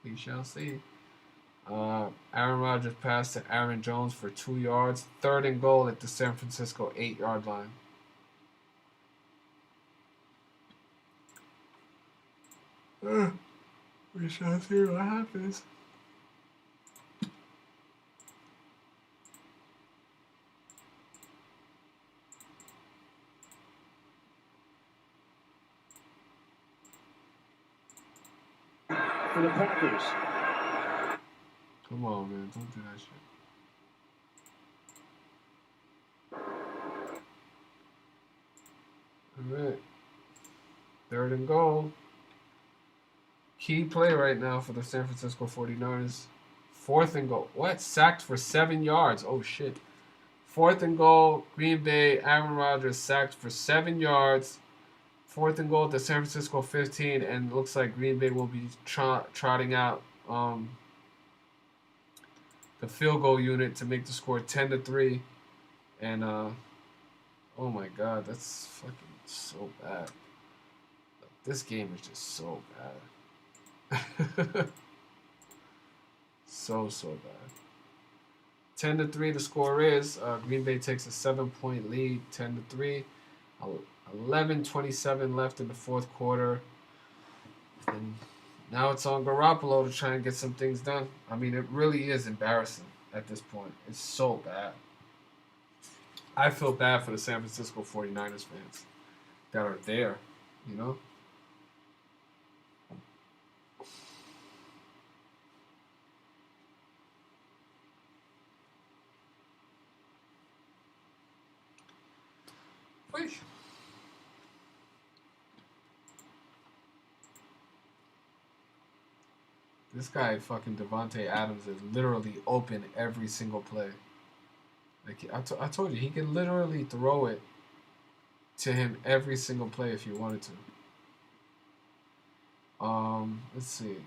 We shall see. Aaron Rodgers passed to Aaron Jones for 2 yards. Third and goal at the San Francisco 8-yard line. We shall see what happens. For the Packers. Come on, man. Don't do that shit. All right. Third and goal. Key play right now for the San Francisco 49ers. Fourth and goal. What? Sacked for 7 yards. Oh, shit. Fourth and goal. Green Bay. Aaron Rodgers sacked for 7 yards. Fourth and goal at the San Francisco 15. And it looks like Green Bay will be trotting out the field goal unit to make the score 10-3. And, oh my God, that's fucking so bad. This game is just so bad. so bad. 10-3 the score is. Green Bay takes a 7-point lead, 10-3. 11:27 left in the fourth quarter. And now it's on Garoppolo to try and get some things done. I mean, it really is embarrassing at this point. It's so bad. I feel bad for the San Francisco 49ers fans that are there, you know? Wait. This guy, fucking Devontae Adams, is literally open every single play. Like I told you, he can literally throw it to him every single play if you wanted to. Let's see.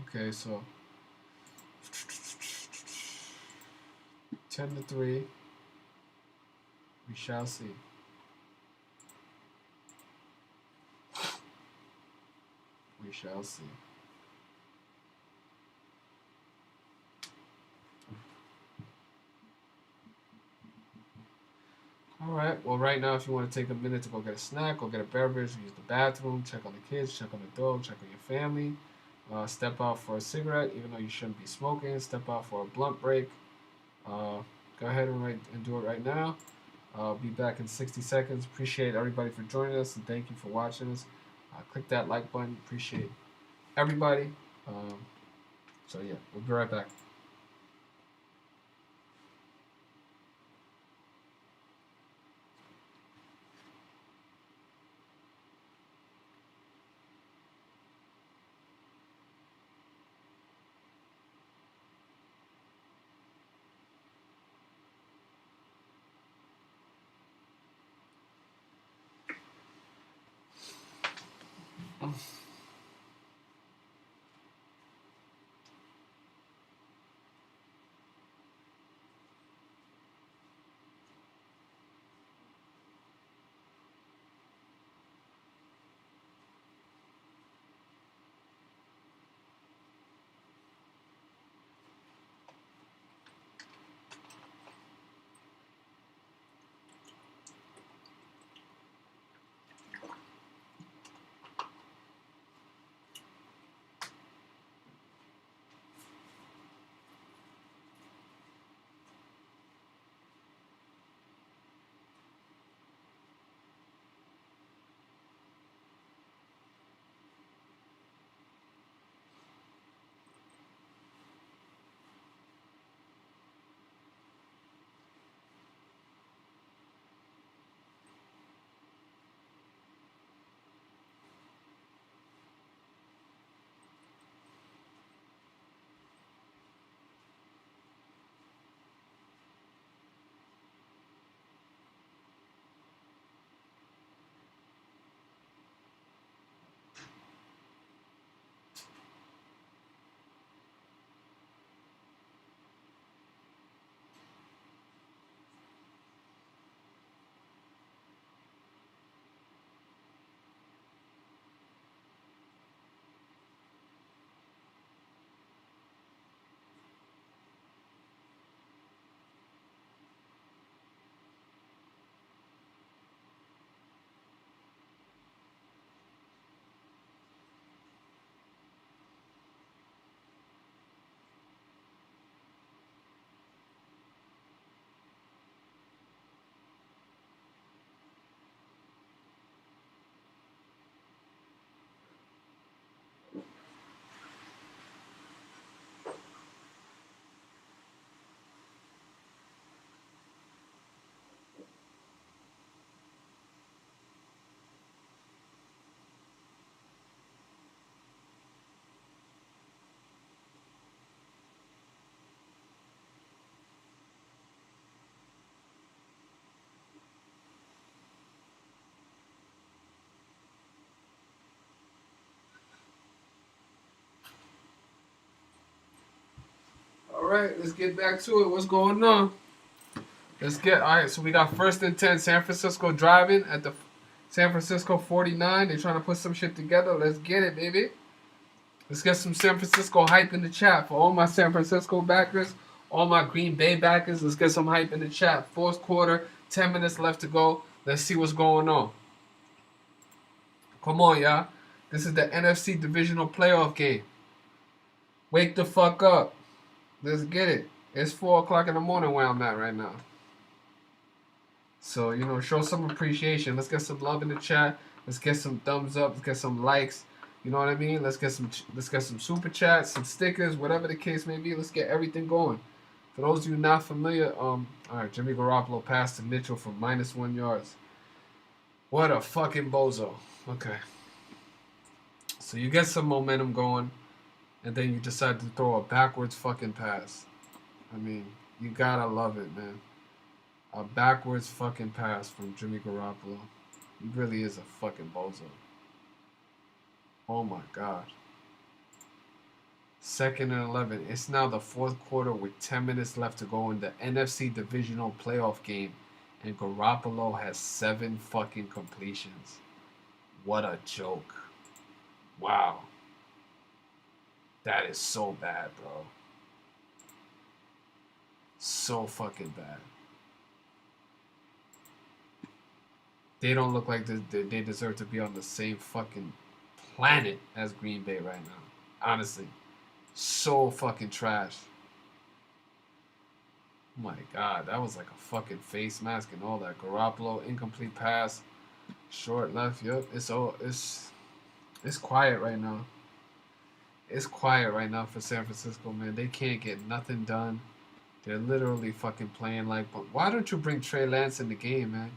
Okay, so 10-3. We shall see. We shall see. Alright, well right now if you want to take a minute to go get a snack, go get a beverage, use the bathroom, check on the kids, check on the dog, check on your family, step out for a cigarette, even though you shouldn't be smoking, step out for a blunt break, go ahead and do it right now. I'll be back in 60 seconds. Appreciate everybody for joining us and thank you for watching us. Click that like button. Appreciate everybody. So yeah, we'll be right back. right, let's get back to it. What's going on? All right, so we got 1st and 10. San Francisco driving at the San Francisco 49. They're trying to put some shit together. Let's get it, baby. Let's get some San Francisco hype in the chat. For all my San Francisco backers, all my Green Bay backers, let's get some hype in the chat. 4th quarter, 10 minutes left to go. Let's see what's going on. Come on, y'all. This is the NFC divisional playoff game. Wake the fuck up. Let's get it. It's 4 o'clock in the morning where I'm at right now. So, show some appreciation. Let's get some love in the chat. Let's get some thumbs up. Let's get some likes. You know what I mean? Let's get some super chats, some stickers, whatever the case may be. Let's get everything going. For those of you not familiar, all right, Jimmy Garoppolo passed to Mitchell for -1 yards. What a fucking bozo. Okay. So you get some momentum going, and then you decide to throw a backwards fucking pass. I mean, you gotta love it, man. A backwards fucking pass from Jimmy Garoppolo. He really is a fucking bozo. Oh my God. 2nd and 11. It's now the 4th quarter with 10 minutes left to go in the NFC divisional playoff game. And Garoppolo has 7 fucking completions. What a joke. Wow. That is so bad, bro. So fucking bad. They don't look like they deserve to be on the same fucking planet as Green Bay right now. Honestly. So fucking trash. Oh my God. That was like a fucking face mask and all that. Garoppolo, incomplete pass. Short left. Yep. It's quiet right now. It's quiet right now for San Francisco, man. They can't get nothing done. They're literally fucking playing like... But why don't you bring Trey Lance in the game, man?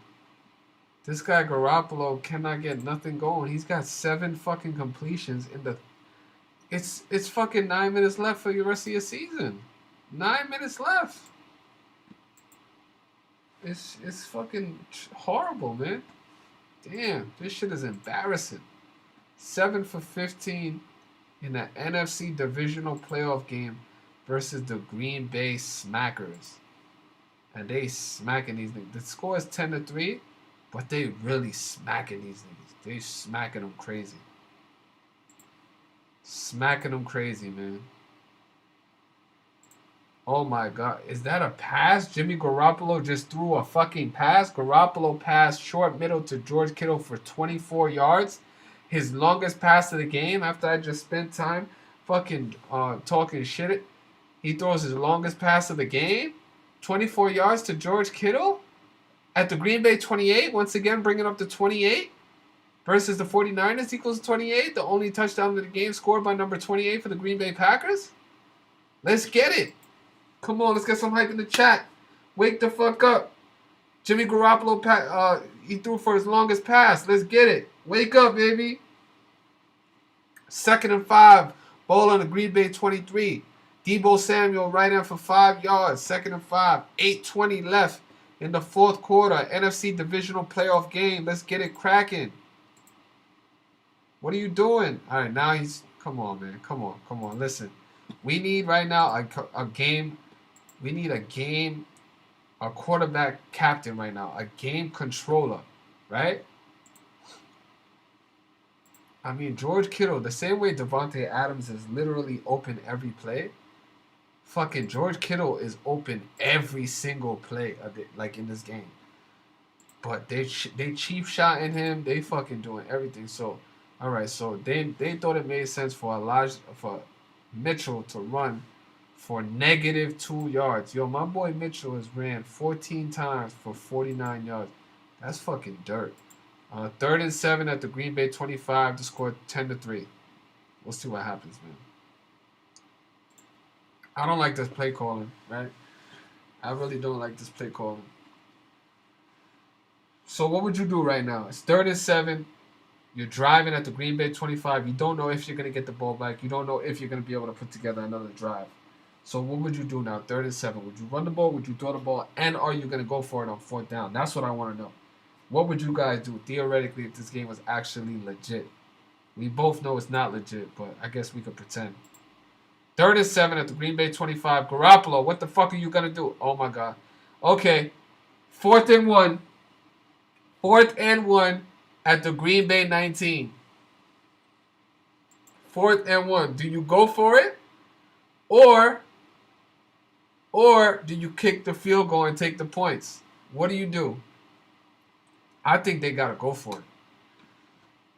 This guy Garoppolo cannot get nothing going. He's got 7 fucking completions in the... It's fucking 9 minutes left for the rest of your season. 9 minutes left. It's fucking horrible, man. Damn, this shit is embarrassing. 7 for 15 in the NFC divisional playoff game versus the Green Bay Smackers. And they smacking these niggas. The score is 10-3, but they really smacking these niggas. They smacking them crazy. Smacking them crazy, man. Oh my God. Is that a pass? Jimmy Garoppolo just threw a fucking pass. Garoppolo passed short middle to George Kittle for 24 yards. His longest pass of the game after I just spent time fucking talking shit. He throws his longest pass of the game. 24 yards to George Kittle at the Green Bay 28. Once again, bringing up to 28 versus the 49ers equals 28. The only touchdown of the game scored by number 28 for the Green Bay Packers. Let's get it. Come on, let's get some hype in the chat. Wake the fuck up. Jimmy Garoppolo, he threw for his longest pass. Let's get it. Wake up, baby. 2nd and 5. Ball on the Green Bay 23. Deebo Samuel right in for 5 yards. 2nd and 5. 8:20 left in the 4th quarter. NFC divisional playoff game. Let's get it cracking. What are you doing? All right, now he's... Come on, man. Come on. Listen. We need right now a game... We need a quarterback captain right now. A game controller, right? I mean, George Kittle, the same way Devontae Adams is literally open every play, fucking George Kittle is open every single play, like in this game. But they cheap shotting him. They fucking doing everything. So, all right. So they thought it made sense for Mitchell to run for -2 yards. Yo, my boy Mitchell has ran 14 times for 49 yards. That's fucking dirt. 3rd and 7 at the Green Bay 25 to score 10-3. We'll see what happens, man. I don't like this play calling, right? I really don't like this play calling. So what would you do right now? It's 3rd and 7. You're driving at the Green Bay 25. You don't know if you're going to get the ball back. You don't know if you're going to be able to put together another drive. So what would you do now? 3rd and 7. Would you run the ball? Would you throw the ball? And are you going to go for it on 4th down? That's what I want to know. What would you guys do theoretically if this game was actually legit? We both know it's not legit, but I guess we could pretend. 3rd and 7 at the Green Bay 25. Garoppolo, what the fuck are you gonna do? Oh my god. Okay. 4th and 1. 4th and 1 at the Green Bay 19. 4th and 1. Do you go for it? Or do you kick the field goal and take the points? What do you do? I think they gotta go for it.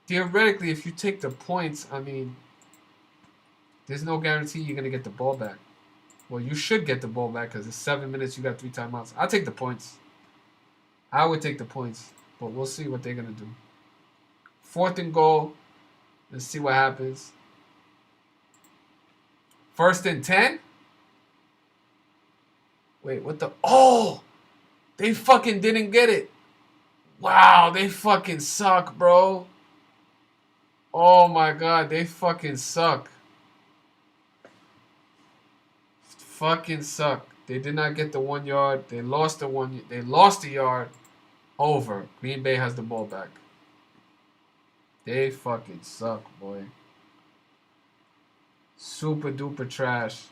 Theoretically, if you take the points, I mean, there's no guarantee you're gonna get the ball back. Well, you should get the ball back because it's 7 minutes. You got 3 timeouts. I'll take the points. I would take the points, but we'll see what they're gonna do. 4th and goal. Let's see what happens. 1st and 10. Wait, what the? Oh, they fucking didn't get it. Wow, they fucking suck, bro. Oh my god, they fucking suck. Fucking suck. They did not get the 1 yard. They lost the 1. They lost the yard. Over. Green Bay has the ball back. They fucking suck, boy. Super duper trash.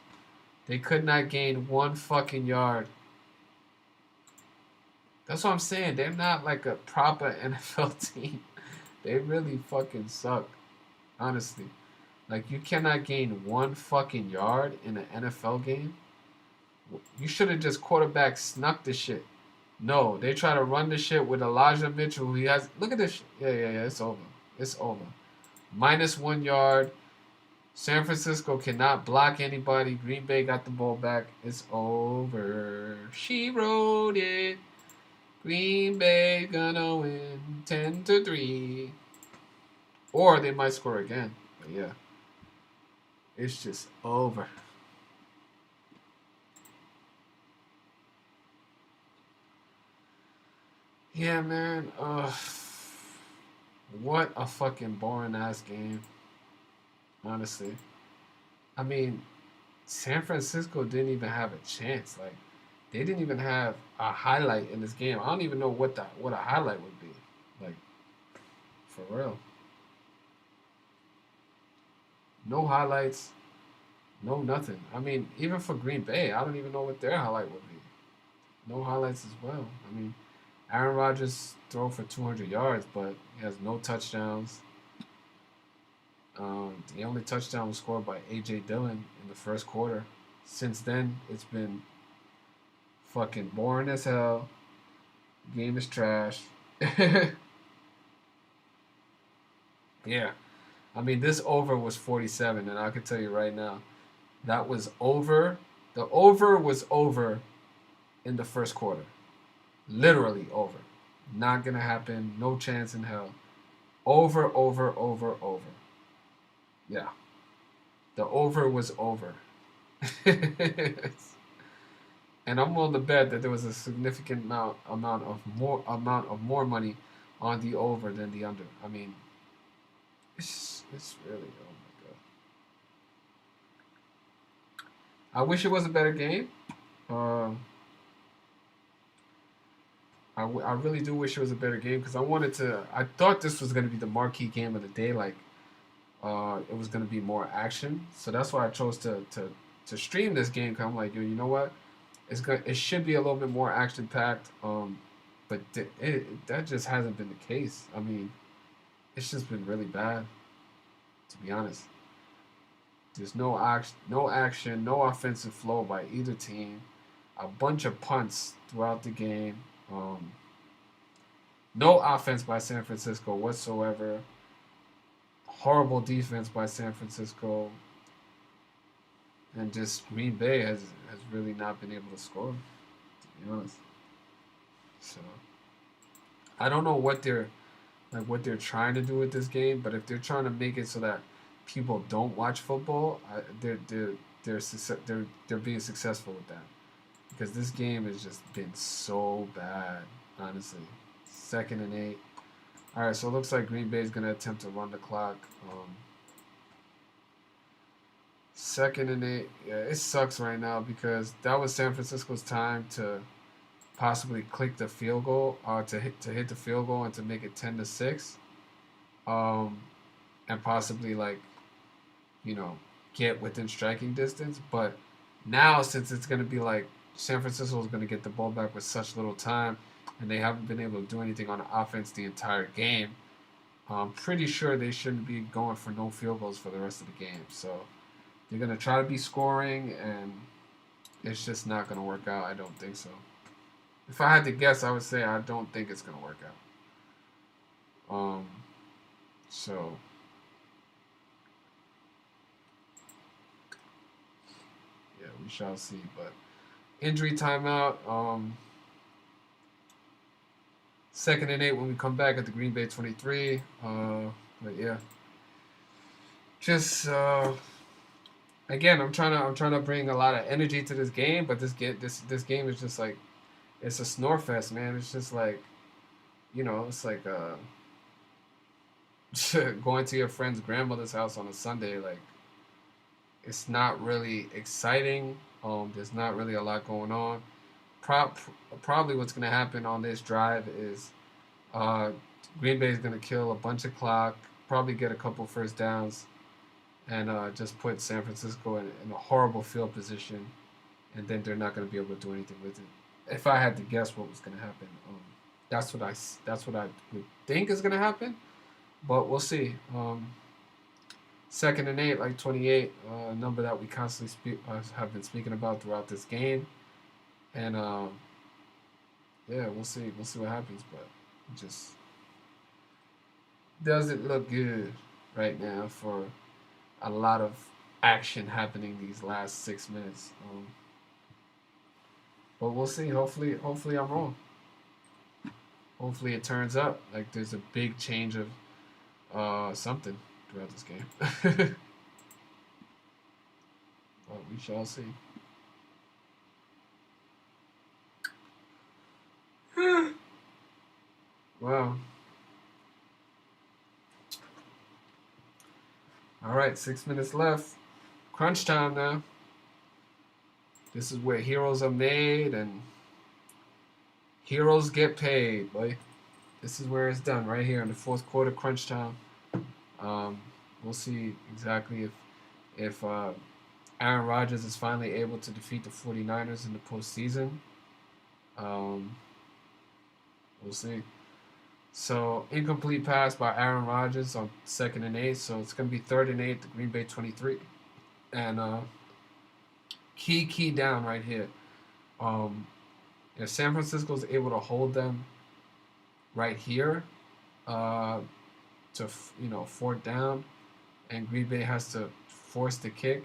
They could not gain 1 fucking yard. That's what I'm saying. They're not like a proper NFL team. They really fucking suck. Honestly. Like, you cannot gain 1 fucking yard in an NFL game. You should have just quarterback snuck the shit. No, they try to run the shit with Elijah Mitchell. He has. Look at this shit. Yeah. It's over. It's over. -1 yard. San Francisco cannot block anybody. Green Bay got the ball back. It's over. She wrote it. Green Bay gonna win 10-3. Or they might score again. But yeah. It's just over. Yeah, man. What a fucking boring ass game. Honestly. I mean, San Francisco didn't even have a chance. Like, they didn't even have a highlight in this game. I don't even know what a highlight would be. Like, for real. No highlights. No nothing. I mean, even for Green Bay, I don't even know what their highlight would be. No highlights as well. I mean, Aaron Rodgers threw for 200 yards, but he has no touchdowns. The only touchdown was scored by A.J. Dillon in the first quarter. Since then, it's been fucking boring as hell. Game is trash. Yeah. I mean, this over was 47, and I can tell you right now, that was over. The over was over in the first quarter. Literally over. Not going to happen. No chance in hell. Over. Yeah. The over was over. And I'm willing to bet that there was a significant amount of more money on the over than the under. I mean, it's really, oh my god. I wish it was a better game. I really do wish it was a better game because I thought this was going to be the marquee game of the day. Like, it was going to be more action. So that's why I chose to stream this game. Cause I'm like, yo, you know what? It should be a little bit more action packed. But that just hasn't been the case. I mean, it's just been really bad, to be honest. There's no action, no offensive flow by either team. A bunch of punts throughout the game. No offense by San Francisco whatsoever. Horrible defense by San Francisco. And just Green Bay has really not been able to score, to be honest. So I don't know what they're trying to do with this game, but if they're trying to make it so that people don't watch football, they're being successful with that. Because this game has just been so bad, honestly. 2nd and 8. All right, so it looks like Green Bay is going to attempt to run the clock. 2nd and 8. Yeah, it sucks right now because that was San Francisco's time to possibly click the field goal, to hit the field goal and to make it 10-6, and possibly get within striking distance. But now, since it's going to be like San Francisco is going to get the ball back with such little time, and they haven't been able to do anything on offense the entire game, I'm pretty sure they shouldn't be going for no field goals for the rest of the game. So they're going to try to be scoring, and it's just not going to work out. I don't think so. If I had to guess, I would say I don't think it's going to work out. So yeah, we shall see. But injury timeout. 2nd and 8 when we come back at the Green Bay 23. But yeah, just again, I'm trying to bring a lot of energy to this game, but this game is just like, it's a snore fest, man. It's just like, it's like going to your friend's grandmother's house on a Sunday. Like, it's not really exciting. There's not really a lot going on. Probably what's going to happen on this drive is Green Bay is going to kill a bunch of clock, probably get a couple first downs, and just put San Francisco in a horrible field position, and then they're not going to be able to do anything with it. If I had to guess what was going to happen, that's what I would think is going to happen, but we'll see. 2nd and 8, like 28, number that we constantly have been speaking about throughout this game. And yeah, we'll see what happens, but it just doesn't look good right now for a lot of action happening these last 6 minutes. But we'll see. Hopefully I'm wrong. Hopefully it turns up like there's a big change of something throughout this game. But we shall see. Wow. All right, 6 minutes left. Crunch time now. This is where heroes are made and heroes get paid, boy. This is where it's done, right here in the 4th quarter, crunch time. We'll see exactly if Aaron Rodgers is finally able to defeat the 49ers in the postseason. We'll see. So, incomplete pass by Aaron Rodgers on 2nd and 8. So, it's going to be 3rd and 8, the Green Bay 23. And key down right here. If San Francisco is able to hold them right here to, 4th down, and Green Bay has to force the kick,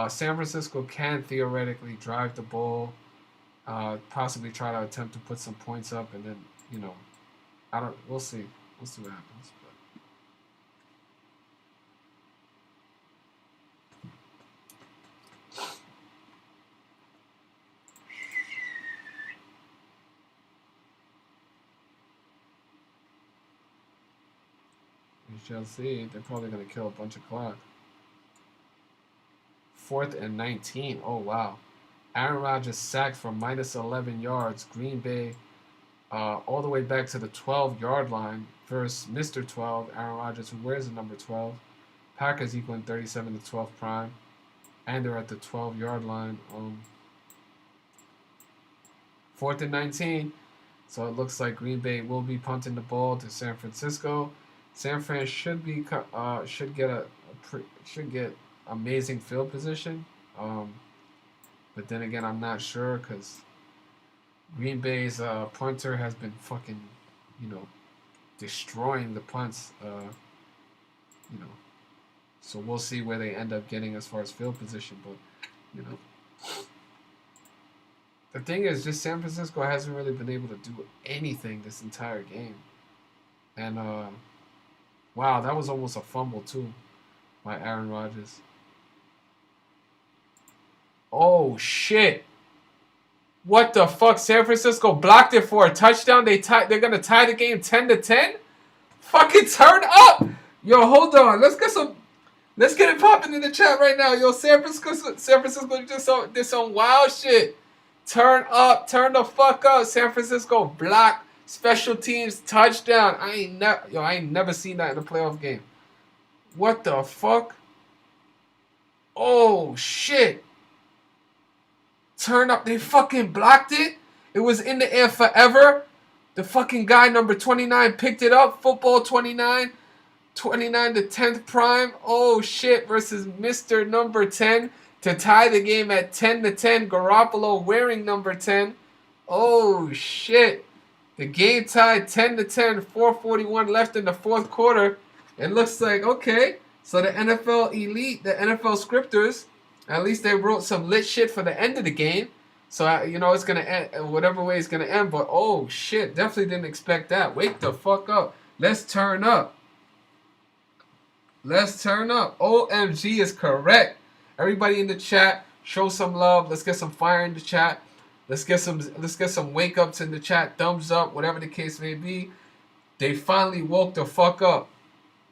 San Francisco can theoretically drive the ball, possibly try to attempt to put some points up, and then, we'll see. We'll see what happens. We shall see. They're probably going to kill a bunch of clock. 4th and 19. Oh, wow. Aaron Rodgers sacked for minus 11 yards. Green Bay all the way back to the 12-yard line versus Mr. 12, Aaron Rodgers, who wears the number 12. Packers equaling 37 to 12 prime. And they're at the 12-yard line. 4th and 19. So it looks like Green Bay will be punting the ball to San Francisco. San Fran should get amazing field position. But then again, I'm not sure because Green Bay's punter has been fucking, destroying the punts. So we'll see where they end up getting as far as field position. But, the thing is, just San Francisco hasn't really been able to do anything this entire game. And, wow, that was almost a fumble, too, by Aaron Rodgers. Oh, shit. What the fuck? San Francisco blocked it for a touchdown. They're going to tie the game 10-10? Fucking turn up. Yo, hold on. Let's get it popping in the chat right now. Yo, San Francisco did some wild shit. Turn up. Turn the fuck up. San Francisco block. Special teams touchdown. I ain't never seen that in a playoff game. What the fuck? Oh, shit. Turn up. They fucking blocked it. It was in the air forever. The fucking guy, number 29, picked it up. Football 29. 29 to 10th prime. Oh, shit. Versus Mr. number 10 to tie the game at 10 to 10. Garoppolo wearing number 10. Oh, shit. The game tied 10 to 10. 4:41 left in the fourth quarter. It looks like, okay. So the NFL elite, the NFL scripters, at least they wrote some lit shit for the end of the game. So, you know, it's going to end, whatever way it's going to end. But, oh, shit. Definitely didn't expect that. Wake the fuck up. Let's turn up. Let's turn up. OMG is correct. Everybody in the chat, show some love. Let's get some fire in the chat. Let's get some wake ups in the chat. Thumbs up, whatever the case may be. They finally woke the fuck up.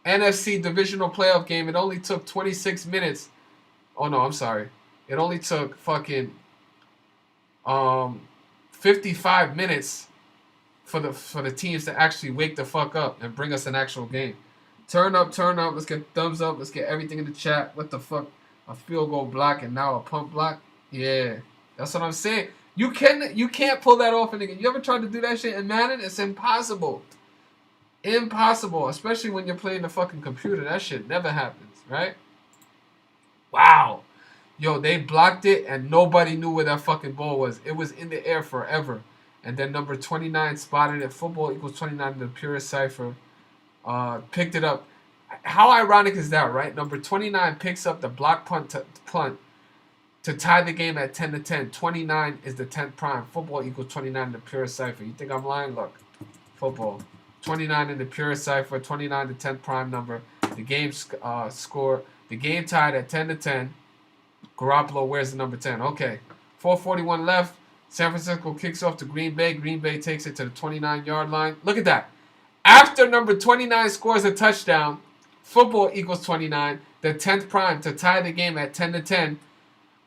NFC divisional playoff game. It only took 26 minutes. Oh no, I'm sorry. It only took fucking 55 minutes for the teams to actually wake the fuck up and bring us an actual game. Turn up. Let's get thumbs up. Let's get everything in the chat. What the fuck? A field goal block and now a pump block? Yeah. That's what I'm saying. You can't pull that off in the game. You ever tried to do that shit in Madden? It's impossible. Impossible. Especially when you're playing the fucking computer. That shit never happens, right? Wow. Yo, they blocked it and nobody knew where that fucking ball was. It was in the air forever. And then number 29 spotted it. Football equals 29 in the purest cipher. Picked it up. How ironic is that, right? Number 29 picks up the block punt to tie the game at 10 to 10. 29 is the 10th prime. Football equals 29 in the purest cipher. You think I'm lying? Look. Football. 29 in the purest cipher. 29 the 10th prime number. The game score. The game tied at 10 to 10. Garoppolo wears the number 10. Okay. 4:41 left. San Francisco kicks off to Green Bay. Green Bay takes it to the 29-yard line. Look at that. After number 29 scores a touchdown, football equals 29, the 10th prime to tie the game at 10 to 10.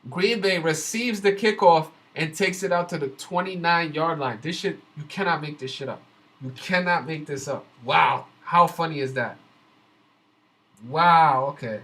Green Bay receives the kickoff and takes it out to the 29-yard line. This shit, you cannot make this shit up. You cannot make this up. Wow. How funny is that? Wow. Okay.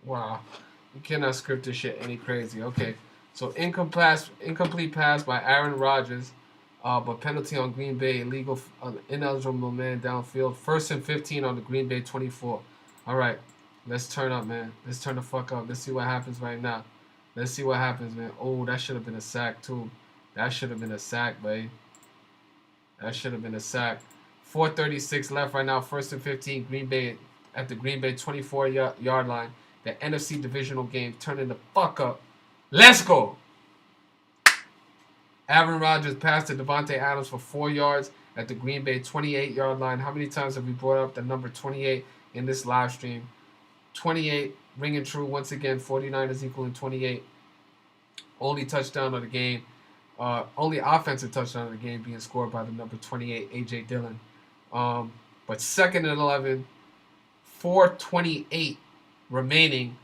Wow. You cannot script this shit any crazy. Okay. So incomplete pass by Aaron Rodgers, but penalty on Green Bay, illegal, ineligible man downfield. 1st and 15 on the Green Bay 24. All right. Let's turn up, man. Let's turn the fuck up. Let's see what happens right now. Let's see what happens, man. Oh, that should have been a sack, too. That should have been a sack, babe. That should have been a sack. 4:36 left right now. 1st and 15. Green Bay at the Green Bay 24-yard line. The NFC divisional game turning the fuck up. Let's go. Aaron Rodgers passed to Devontae Adams for 4 yards at the Green Bay 28-yard line. How many times have we brought up the number 28 in this live stream? 28 ringing true once again. 49ers equaling 28. Only touchdown of the game. Only offensive touchdown of the game being scored by the number 28, A.J. Dillon. But 2nd and 11. 4:28 remaining.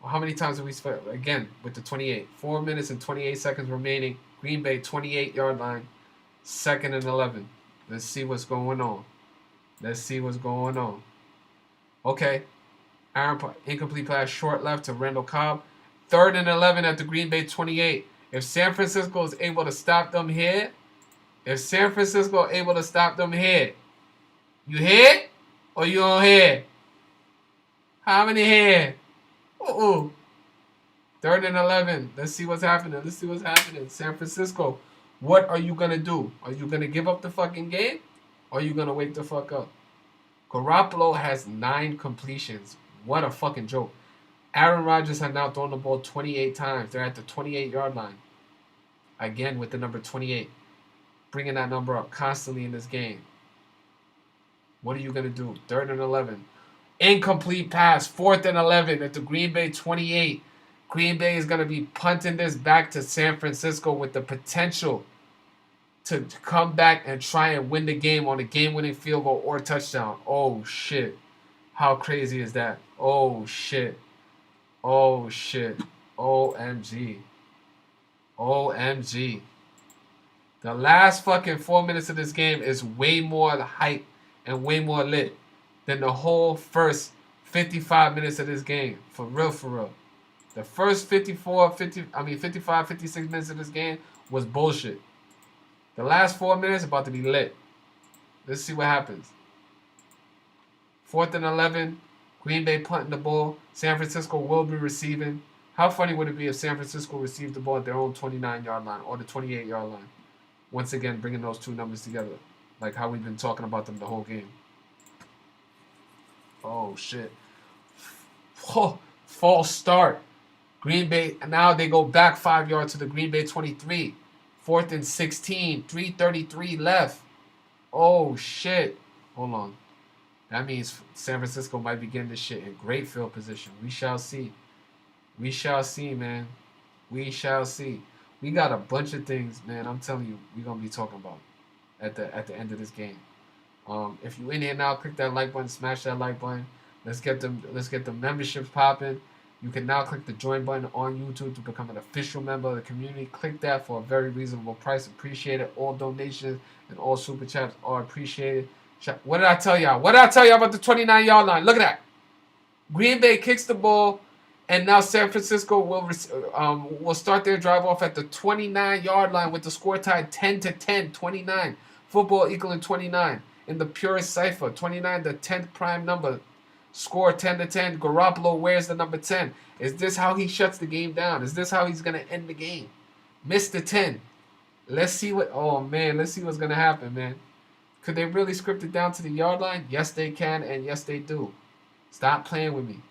Well, how many times have we spent? Again, with the 28. 4 minutes and 28 seconds remaining. Green Bay 28-yard line. 2nd and 11. Let's see what's going on. Let's see what's going on. Okay. Aaron, incomplete pass, short left to Randall Cobb. 3rd and 11 at the Green Bay 28. If San Francisco is able to stop them here, you here or you don't here? How many here? 3rd and 11. Let's see what's happening. San Francisco, what are you going to do? Are you going to give up the fucking game? Or are you going to wake the fuck up? Garoppolo has 9 completions. What a fucking joke. Aaron Rodgers had now thrown the ball 28 times. They're at the 28-yard line. Again with the number 28. Bringing that number up constantly in this game. What are you going to do? 3rd and 11. Incomplete pass. 4th and 11 at the Green Bay 28. Green Bay is going to be punting this back to San Francisco with the potential to come back and try and win the game on a game-winning field goal or touchdown. Oh, shit. How crazy is that? Oh, shit. Oh, shit. OMG. OMG. The last fucking 4 minutes of this game is way more hype and way more lit than the whole first 55 minutes of this game. For real, for real. The first 55, 56 minutes of this game was bullshit. The last 4 minutes about to be lit. Let's see what happens. 4th and 11. Green Bay punting the ball. San Francisco will be receiving. How funny would it be if San Francisco received the ball at their own 29-yard line or the 28-yard line? Once again, bringing those two numbers together. Like how we've been talking about them the whole game. Oh, shit. Oh, false start. Green Bay, now they go back 5 yards to the Green Bay 23. 4th and 16. 3:33 left. Oh, shit. Hold on. That means San Francisco might be getting this shit in great field position. We shall see. We shall see, man. We shall see. We got a bunch of things, man. I'm telling you, we're gonna be talking about at the end of this game. If you in here now, click that like button, smash that like button. Let's get the memberships popping. You can now click the join button on YouTube to become an official member of the community. Click that for a very reasonable price. Appreciate it. All donations and all super chats are appreciated. What did I tell y'all? What did I tell y'all about the 29-yard line? Look at that. Green Bay kicks the ball, and now San Francisco will start their drive off at the 29-yard line with the score tied 10-10, 29. Football equaling 29 in the purest cipher. 29, the 10th prime number. Score 10-10. Garoppolo wears the number 10. Is this how he shuts the game down? Is this how he's going to end the game? Mr. 10. Let's see what... Oh, man. Let's see what's going to happen, man. Could they really script it down to the yard line? Yes, they can, and yes, they do. Stop playing with me.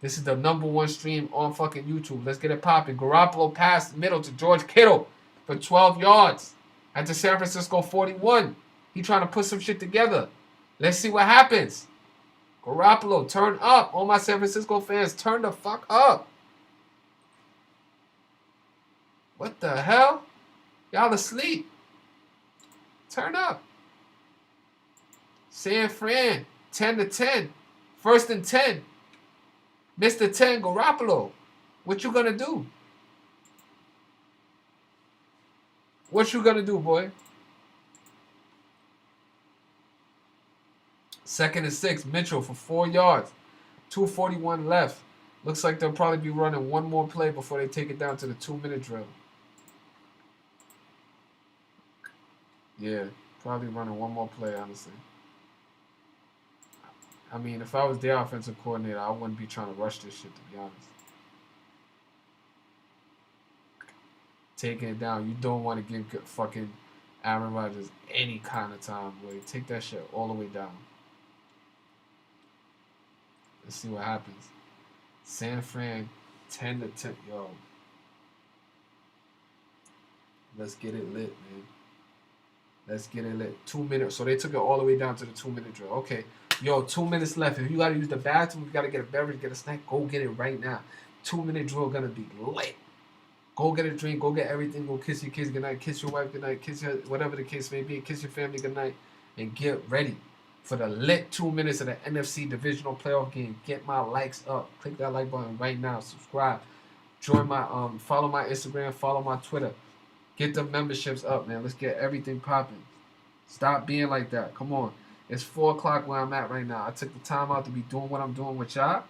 This is the #1 stream on fucking YouTube. Let's get it popping. Garoppolo passed middle to George Kittle for 12 yards at the San Francisco 41. He trying to put some shit together. Let's see what happens. Garoppolo, turn up. All my San Francisco fans, turn the fuck up. What the hell? Y'all asleep. Turn up. San Fran, 10-10. 1st and 10. Mr. 10, Garoppolo. What you gonna do? What you gonna do, boy? 2nd and 6. Mitchell for 4 yards. 2:41 left. Looks like they'll probably be running one more play before they take it down to the 2-minute drill. Yeah, probably running one more play, honestly. I mean, if I was their offensive coordinator, I wouldn't be trying to rush this shit, to be honest. Taking it down. You don't want to give fucking Aaron Rodgers any kind of time, boy. Take that shit all the way down. Let's see what happens. San Fran, 10-10. Yo. Let's get it lit, man. Let's get it lit. 2 minutes. So they took it all the way down to the 2-minute drill. Okay. Yo, 2 minutes left. If you got to use the bathroom, you got to get a beverage, get a snack, go get it right now. 2-minute drill going to be lit. Go get a drink. Go get everything. Go kiss your kids goodnight. Kiss your wife goodnight. Kiss your, whatever the case may be. Kiss your family goodnight. And get ready for the lit 2 minutes of the NFC divisional playoff game. Get my likes up. Click that like button right now. Subscribe. Join my, follow my Instagram. Follow my Twitter. Get the memberships up, man. Let's get everything popping. Stop being like that. Come on. It's 4 o'clock where I'm at right now. I took the time out to be doing what I'm doing with y'all.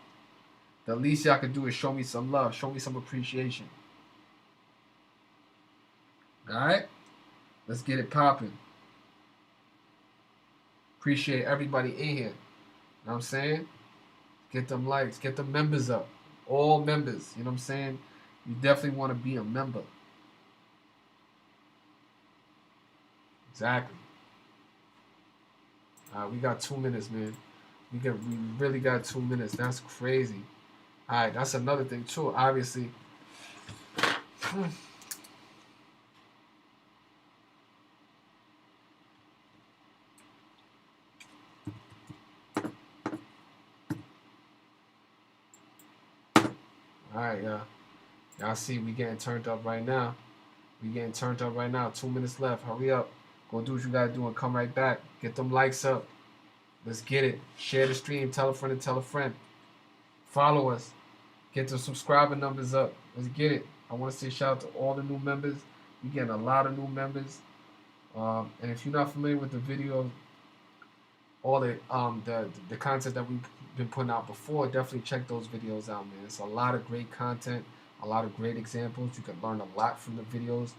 The least y'all can do is show me some love. Show me some appreciation. Alright? Let's get it popping. Appreciate everybody in here. You know what I'm saying? Get them likes. Get the members up. All members. You know what I'm saying? You definitely want to be a member. Exactly. We got 2 minutes, man. We really got 2 minutes. That's crazy. All right, that's another thing too. Obviously. All right, y'all. Y'all see we getting turned up right now. We getting turned up right now. 2 minutes left. Hurry up. Go do what you gotta do and come right back. Get them likes up. Let's get it. Share the stream. Tell a friend and tell a friend. Follow us. Get the subscriber numbers up. Let's get it. I want to say shout out to all the new members. We getting a lot of new members. And if you're not familiar with the video, all the content that we've been putting out before, definitely check those videos out, man. It's a lot of great content, a lot of great examples. You can learn a lot from the videos.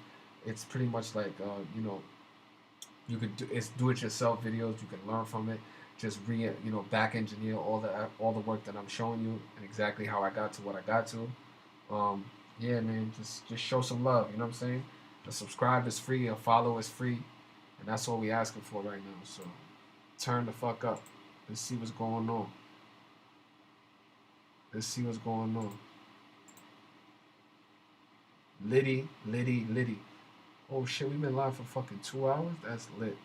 It's pretty much like you could do it's do-it-yourself videos. You can learn from it. Just back engineer all the work that I'm showing you and exactly how I got to what I got to. Yeah, man, just show some love. You know what I'm saying? The subscribe is free, a follow is free, and that's all we asking for right now. So turn the fuck up. Let's see what's going on. Let's see what's going on. Liddy. Oh shit, we've been live for fucking 2 hours? That's lit.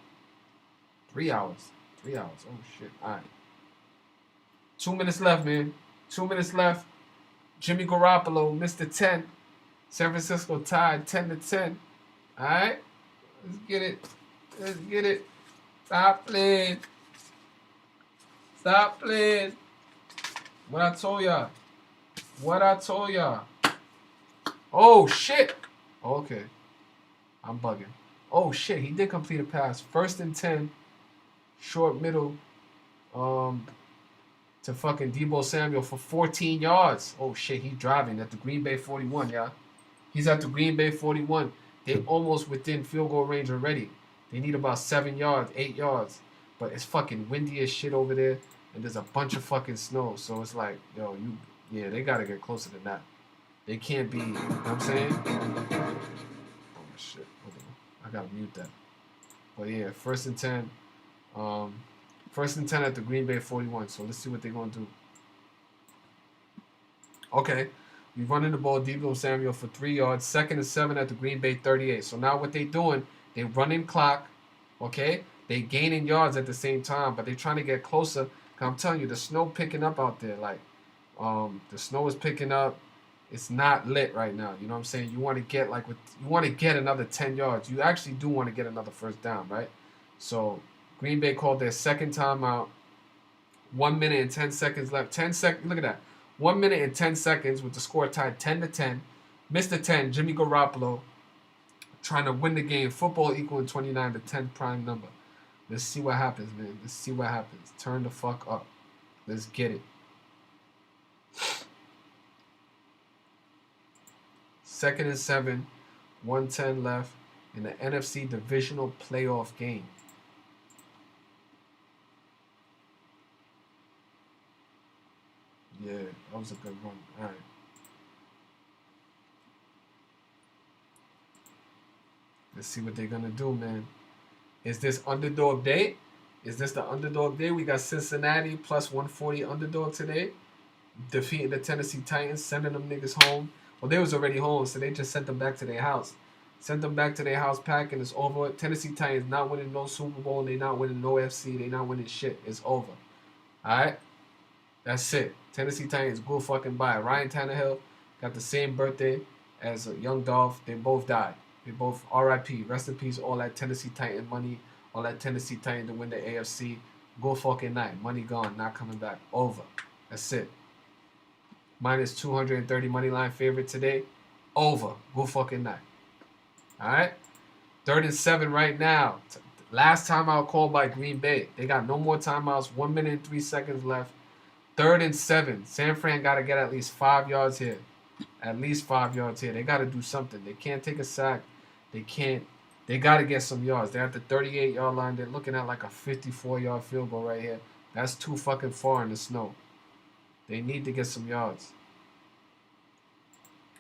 3 hours. 3 hours. Oh shit. Alright. 2 minutes left, man. 2 minutes left. Jimmy Garoppolo, Mr. 10. San Francisco tied 10-10. Alright? Let's get it. Let's get it. Stop playing. Stop playing. What I told y'all. What I told y'all. Oh shit. Okay. I'm bugging. Oh shit, he did complete a pass. 1st and 10. Short middle. To fucking Deebo Samuel for 14 yards. Oh shit, he's driving at the Green Bay 41, y'all. He's at the Green Bay 41. They're almost within field goal range already. They need about 7 yards, 8 yards. But it's fucking windy as shit over there. And there's a bunch of fucking snow. So it's like, yo, they gotta get closer than that. They can't be, you know what I'm saying? Oh shit. Hold on. I gotta mute that. But yeah, 1st and 10. 1st and 10 at the Green Bay 41. So let's see what they're gonna do. Okay. We running the ball, Deebo Samuel for 3 yards. 2nd and 7 at the Green Bay 38. So now what they doing, they running clock, okay? They gaining yards at the same time, but they're trying to get closer. I'm telling you, the snow picking up out there. Like, the snow is picking up. It's not lit right now. You know what I'm saying? You want to get another 10 yards. You actually do want to get another 1st down, right? So Green Bay called their 2nd timeout. 1 minute and 10 seconds left. 10 seconds. Look at that. 1 minute and 10 seconds with the score tied 10-10. Mr. 10, Jimmy Garoppolo, trying to win the game. Football equaling 29 to 10 prime number. Let's see what happens, man. Let's see what happens. Turn the fuck up. Let's get it. 2nd and 7. 1:10 left in the NFC divisional playoff game. Yeah, that was a good run. All right. Let's see what they're going to do, man. Is this underdog day? Is this the underdog day? We got Cincinnati plus 140 underdog today. Defeating the Tennessee Titans, sending them niggas home. Well, they was already home, so they just sent them back to their house. Sent them back to their house pack, and it's over. Tennessee Titans not winning no Super Bowl. They not winning no FC. They not winning shit. It's over. All right? That's it. Tennessee Titans go fucking by. Ryan Tannehill got the same birthday as young Dolph. They both died. They both R.I.P. Rest in peace. All that Tennessee Titan money. All that Tennessee Titan to win the AFC. Go fucking night. Money gone. Not coming back. Over. That's it. Minus 230 money line favorite today. Over. Go fucking night. All right? 3rd and 7 right now. Last timeout called by Green Bay. They got no more timeouts. 1 minute and 3 seconds left. 3rd and 7. San Fran got to get at least 5 yards here. At least 5 yards here. They got to do something. They can't take a sack. They can't. They got to get some yards. They're at the 38-yard line. They're looking at like a 54-yard field goal right here. That's too fucking far in the snow. They need to get some yards.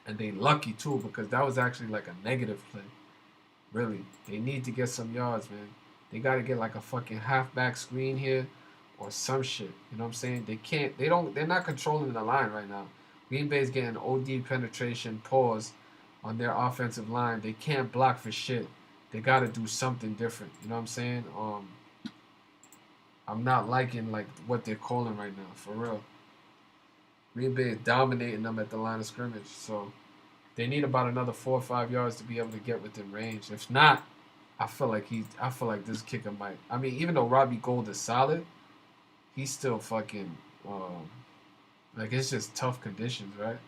And they lucky, too, because that was actually like a negative play. Really. They need to get some yards, man. They got to get like a fucking halfback screen here or some shit. You know what I'm saying? They're not controlling the line right now. Green Bay's getting OD penetration pause on their offensive line. They can't block for shit. They got to do something different. You know what I'm saying? I'm not liking like what they're calling right now, for real. Green Bay is dominating them at the line of scrimmage, so they need about another 4 or 5 yards to be able to get within range. If not, I feel like this kicker might. I mean, even though Robbie Gould is solid, he's still fucking like it's just tough conditions, right?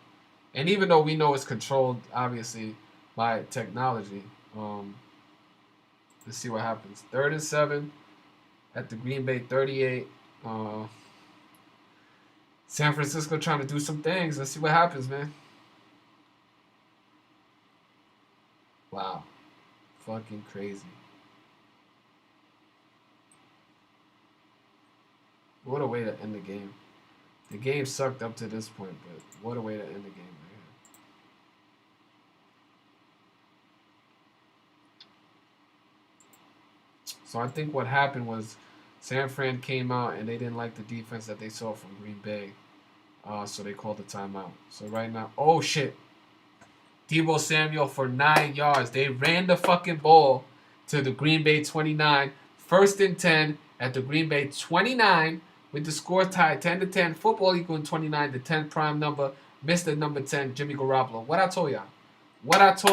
And even though we know it's controlled, obviously, by technology, let's see what happens. 3rd and 7 at the Green Bay 38. San Francisco trying to do some things. Let's see what happens, man. Wow. Fucking crazy. What a way to end the game. The game sucked up to this point, but what a way to end the game, man. So I think what happened was San Fran came out and they didn't like the defense that they saw from Green Bay. So they called the timeout. So right now, oh shit. Deebo Samuel for 9 yards. They ran the fucking ball to the Green Bay 29. 1st and 10 at the Green Bay 29 with the score tied 10-10. Football equaling 29, the 10th prime number. Mr. Number 10, Jimmy Garoppolo. What I told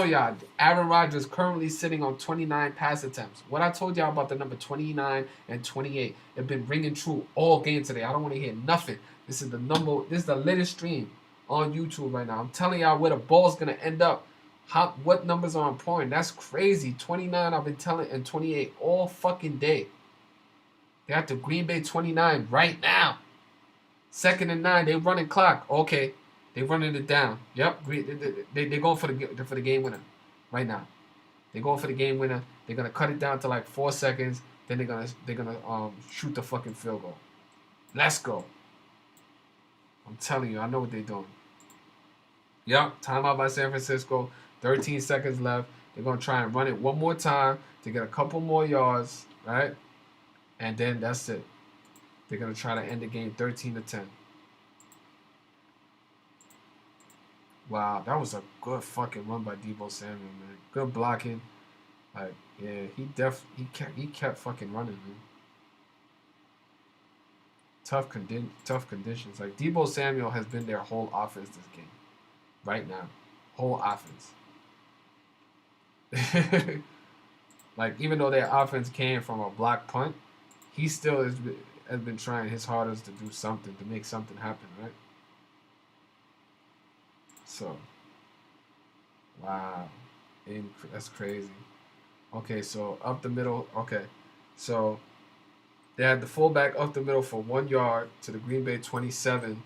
y'all. Aaron Rodgers currently sitting on 29 pass attempts. What I told y'all about the number 29 and 28. They've been ringing true all game today. I don't want to hear nothing. This is the latest stream on YouTube right now. I'm telling y'all where the ball's gonna end up. What numbers are on point. That's crazy. 29, I've been telling, and 28 all fucking day. They got the Green Bay 29 right now. 2nd and 9, they running clock. Okay, they running it down. Yep, they going for the game winner right now. They going for the game winner. They're gonna cut it down to like 4 seconds. Then they're gonna shoot the fucking field goal. Let's go. I'm telling you, I know what they're doing. Yep, timeout by San Francisco. 13 seconds left. They're going to try and run it one more time to get a couple more yards, right? And then that's it. They're going to try to end the game 13-10. Wow, that was a good fucking run by Deebo Samuel, man. Good blocking. Like, yeah, he kept fucking running, man. Tough conditions. Like, Deebo Samuel has been their whole offense this game. Right now. Whole offense. Like, even though their offense came from a block punt, he still has been trying his hardest to do something, to make something happen, right? So, wow. That's crazy. Okay, so up the middle. Okay, so they had the fullback up the middle for 1 yard to the Green Bay 27.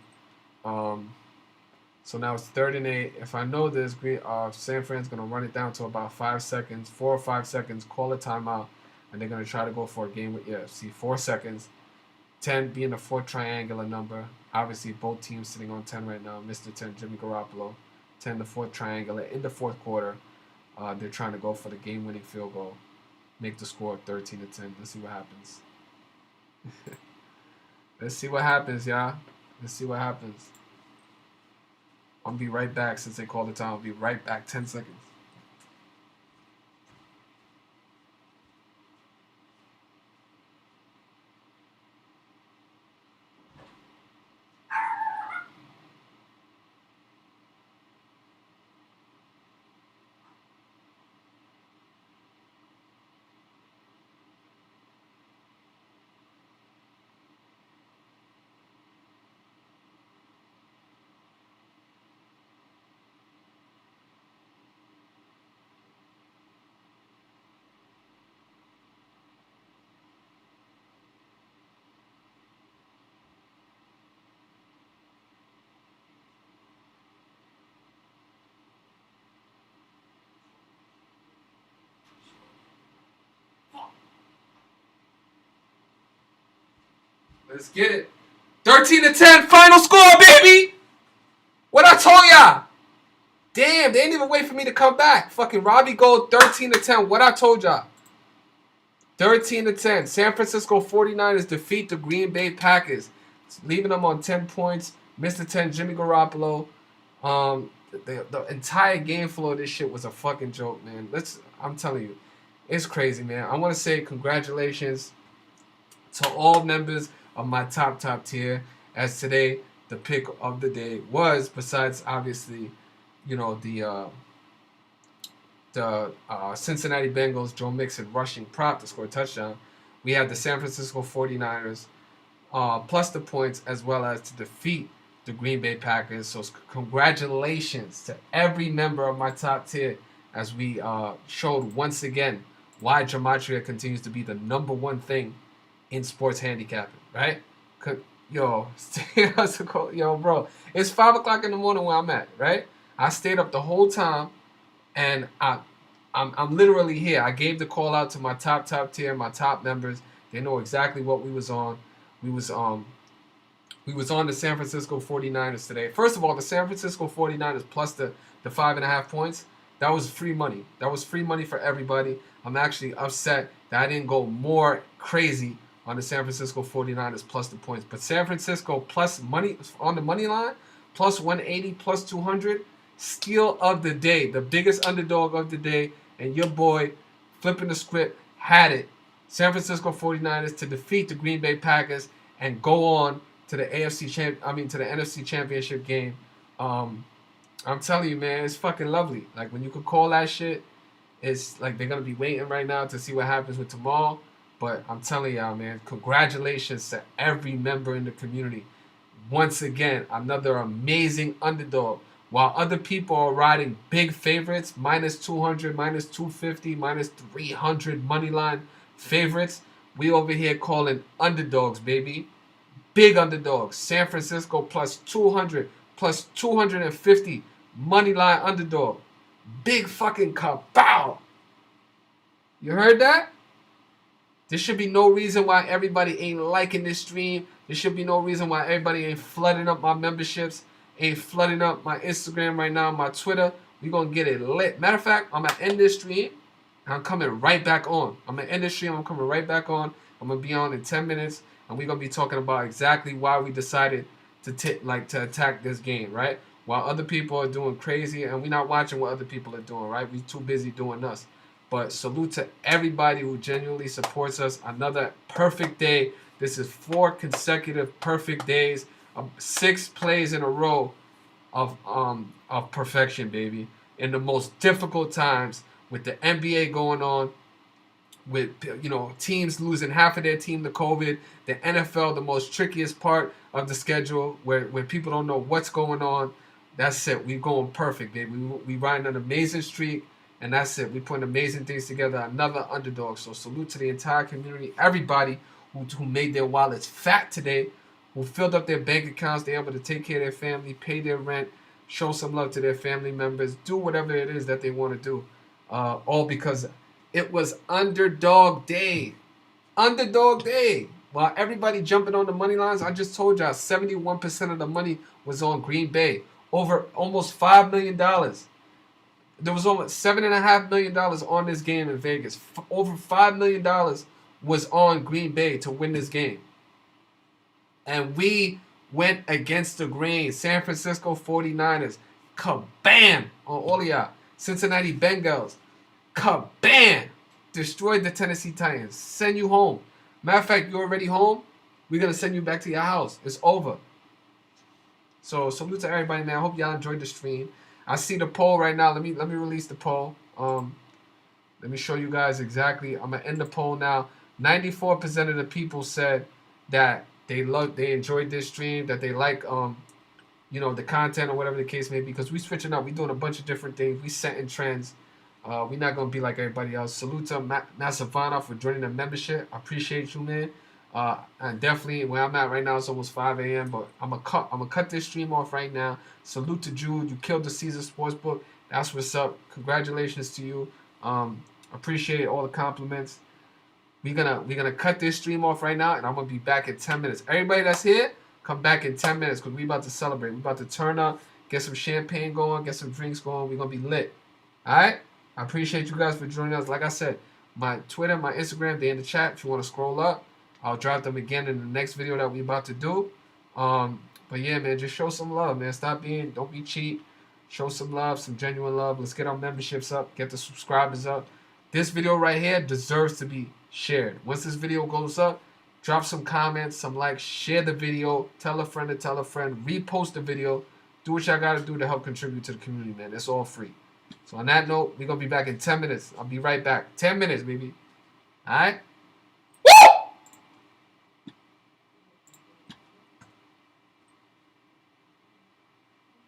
So now it's 3rd and 8. If I know this, San Fran's going to run it down to about 5 seconds, 4 or 5 seconds, call a timeout, and they're going to try to go for a game with, 4 seconds. 10 being the 4th triangular number. Obviously, both teams sitting on 10 right now. Mr. 10, Jimmy Garoppolo. 10, the 4th triangular. In the 4th quarter, they're trying to go for the game-winning field goal. Make the score 13-10. Let's see what happens. Let's see what happens, y'all. Let's see what happens. I'll be right back since they called the time. I'll be right back. 10 seconds. Let's get it. 13-10, final score, baby! What I told y'all! Damn, they didn't even wait for me to come back. Fucking Robbie Gould, 13-10. What I told y'all. 13-10. San Francisco 49ers defeat the Green Bay Packers, leaving them on 10 points. Mr. 10, Jimmy Garoppolo. The entire game flow of this shit was a fucking joke, man. I'm telling you, it's crazy, man. I want to say congratulations to all members of my top tier, as today the pick of the day was, besides obviously, you know, the Cincinnati Bengals, Joe Mixon rushing prop to score a touchdown. We had the San Francisco 49ers plus the points, as well as to defeat the Green Bay Packers. So congratulations to every member of my top tier, as we showed once again why gematria continues to be the number one thing in sports handicapping, right? Yo, bro, it's 5 o'clock in the morning where I'm at, right? I stayed up the whole time, and I'm literally here. I gave the call out to my top tier, my top members. They know exactly what we was on. We was on the San Francisco 49ers today. First of all, the San Francisco 49ers plus the 5.5 points, that was free money. That was free money for everybody. I'm actually upset that I didn't go more crazy on the San Francisco 49ers plus the points. But San Francisco plus money on the money line, plus 180, plus 200, steal of the day, the biggest underdog of the day, and your boy, flipping the script, had it. San Francisco 49ers to defeat the Green Bay Packers and go on to the NFC Championship game. I'm telling you, man, it's fucking lovely. Like, when you could call that shit, it's like they're gonna be waiting right now to see what happens with tomorrow. But I'm telling y'all, man, congratulations to every member in the community. Once again, another amazing underdog. While other people are riding big favorites, minus 200, minus 250, minus 300 money line favorites, we over here calling underdogs, baby. Big underdogs. San Francisco plus 200, plus 250 money line underdog. Big fucking kapow. You heard that? There should be no reason why everybody ain't liking this stream. There should be no reason why everybody ain't flooding up my memberships, ain't flooding up my Instagram right now, my Twitter. We gonna get it lit. Matter of fact, I'm gonna end this stream. I'm coming right back on. I'm gonna end this stream. I'm coming right back on. I'm gonna be on in 10 minutes, and we're gonna be talking about exactly why we decided to attack this game, right? While other people are doing crazy, and we're not watching what other people are doing, right? We too busy doing us. But salute to everybody who genuinely supports us. Another perfect day. This is 4 consecutive perfect days, 6 plays in a row of perfection, baby. In the most difficult times, with the NBA going on, with teams losing half of their team to COVID, the NFL, the most trickiest part of the schedule, where people don't know what's going on. That's it. We're going perfect, baby. We riding an amazing streak. And that's it. We putting amazing things together. Another underdog. So salute to the entire community. Everybody who made their wallets fat today, who filled up their bank accounts. They're able to take care of their family, pay their rent, show some love to their family members, do whatever it is that they want to do. All because it was underdog day. Underdog day. While everybody jumping on the money lines, I just told y'all 71% of the money was on Green Bay. Over almost $5 million. There was almost $7.5 million on this game in Vegas. Over $5 million was on Green Bay to win this game. And we went against the grain. San Francisco 49ers, kabam on all of y'all. Cincinnati Bengals, kabam, destroyed the Tennessee Titans. Send you home. Matter of fact, you're already home. We're going to send you back to your house. It's over. So salute to everybody, man. I hope y'all enjoyed the stream. I see the poll right now. Let me release the poll. Let me show you guys exactly. I'm gonna end the poll now. 94% of the people said that they enjoyed this stream, that they like the content or whatever the case may be. Because we switching up, we doing a bunch of different things. We setting trends. We're not gonna be like everybody else. Salute to Masavana for joining the membership. I appreciate you, man. And definitely where I'm at right now, it's almost 5 a.m. But I'm gonna cut this stream off right now. Salute to Jude. You killed the Caesar Sportsbook. That's what's up. Congratulations to you. Appreciate all the compliments. We're gonna cut this stream off right now, and I'm gonna be back in 10 minutes. Everybody that's here, come back in 10 minutes because we about to celebrate. We about to turn up, get some champagne going, get some drinks going. We're gonna be lit. All right. I appreciate you guys for joining us. Like I said, My Twitter, my Instagram, they're in the chat. If you want to scroll up, I'll drop them again in the next video that we're about to do. But yeah, man, just show some love, man. Don't be cheap. Show some love, some genuine love. Let's get our memberships up, get the subscribers up. This video right here deserves to be shared. Once this video goes up, drop some comments, some likes, share the video, tell a friend to tell a friend, repost the video. Do what y'all gotta do to help contribute to the community, man. It's all free. So on that note, we're gonna be back in 10 minutes. I'll be right back. 10 minutes, baby. Alright?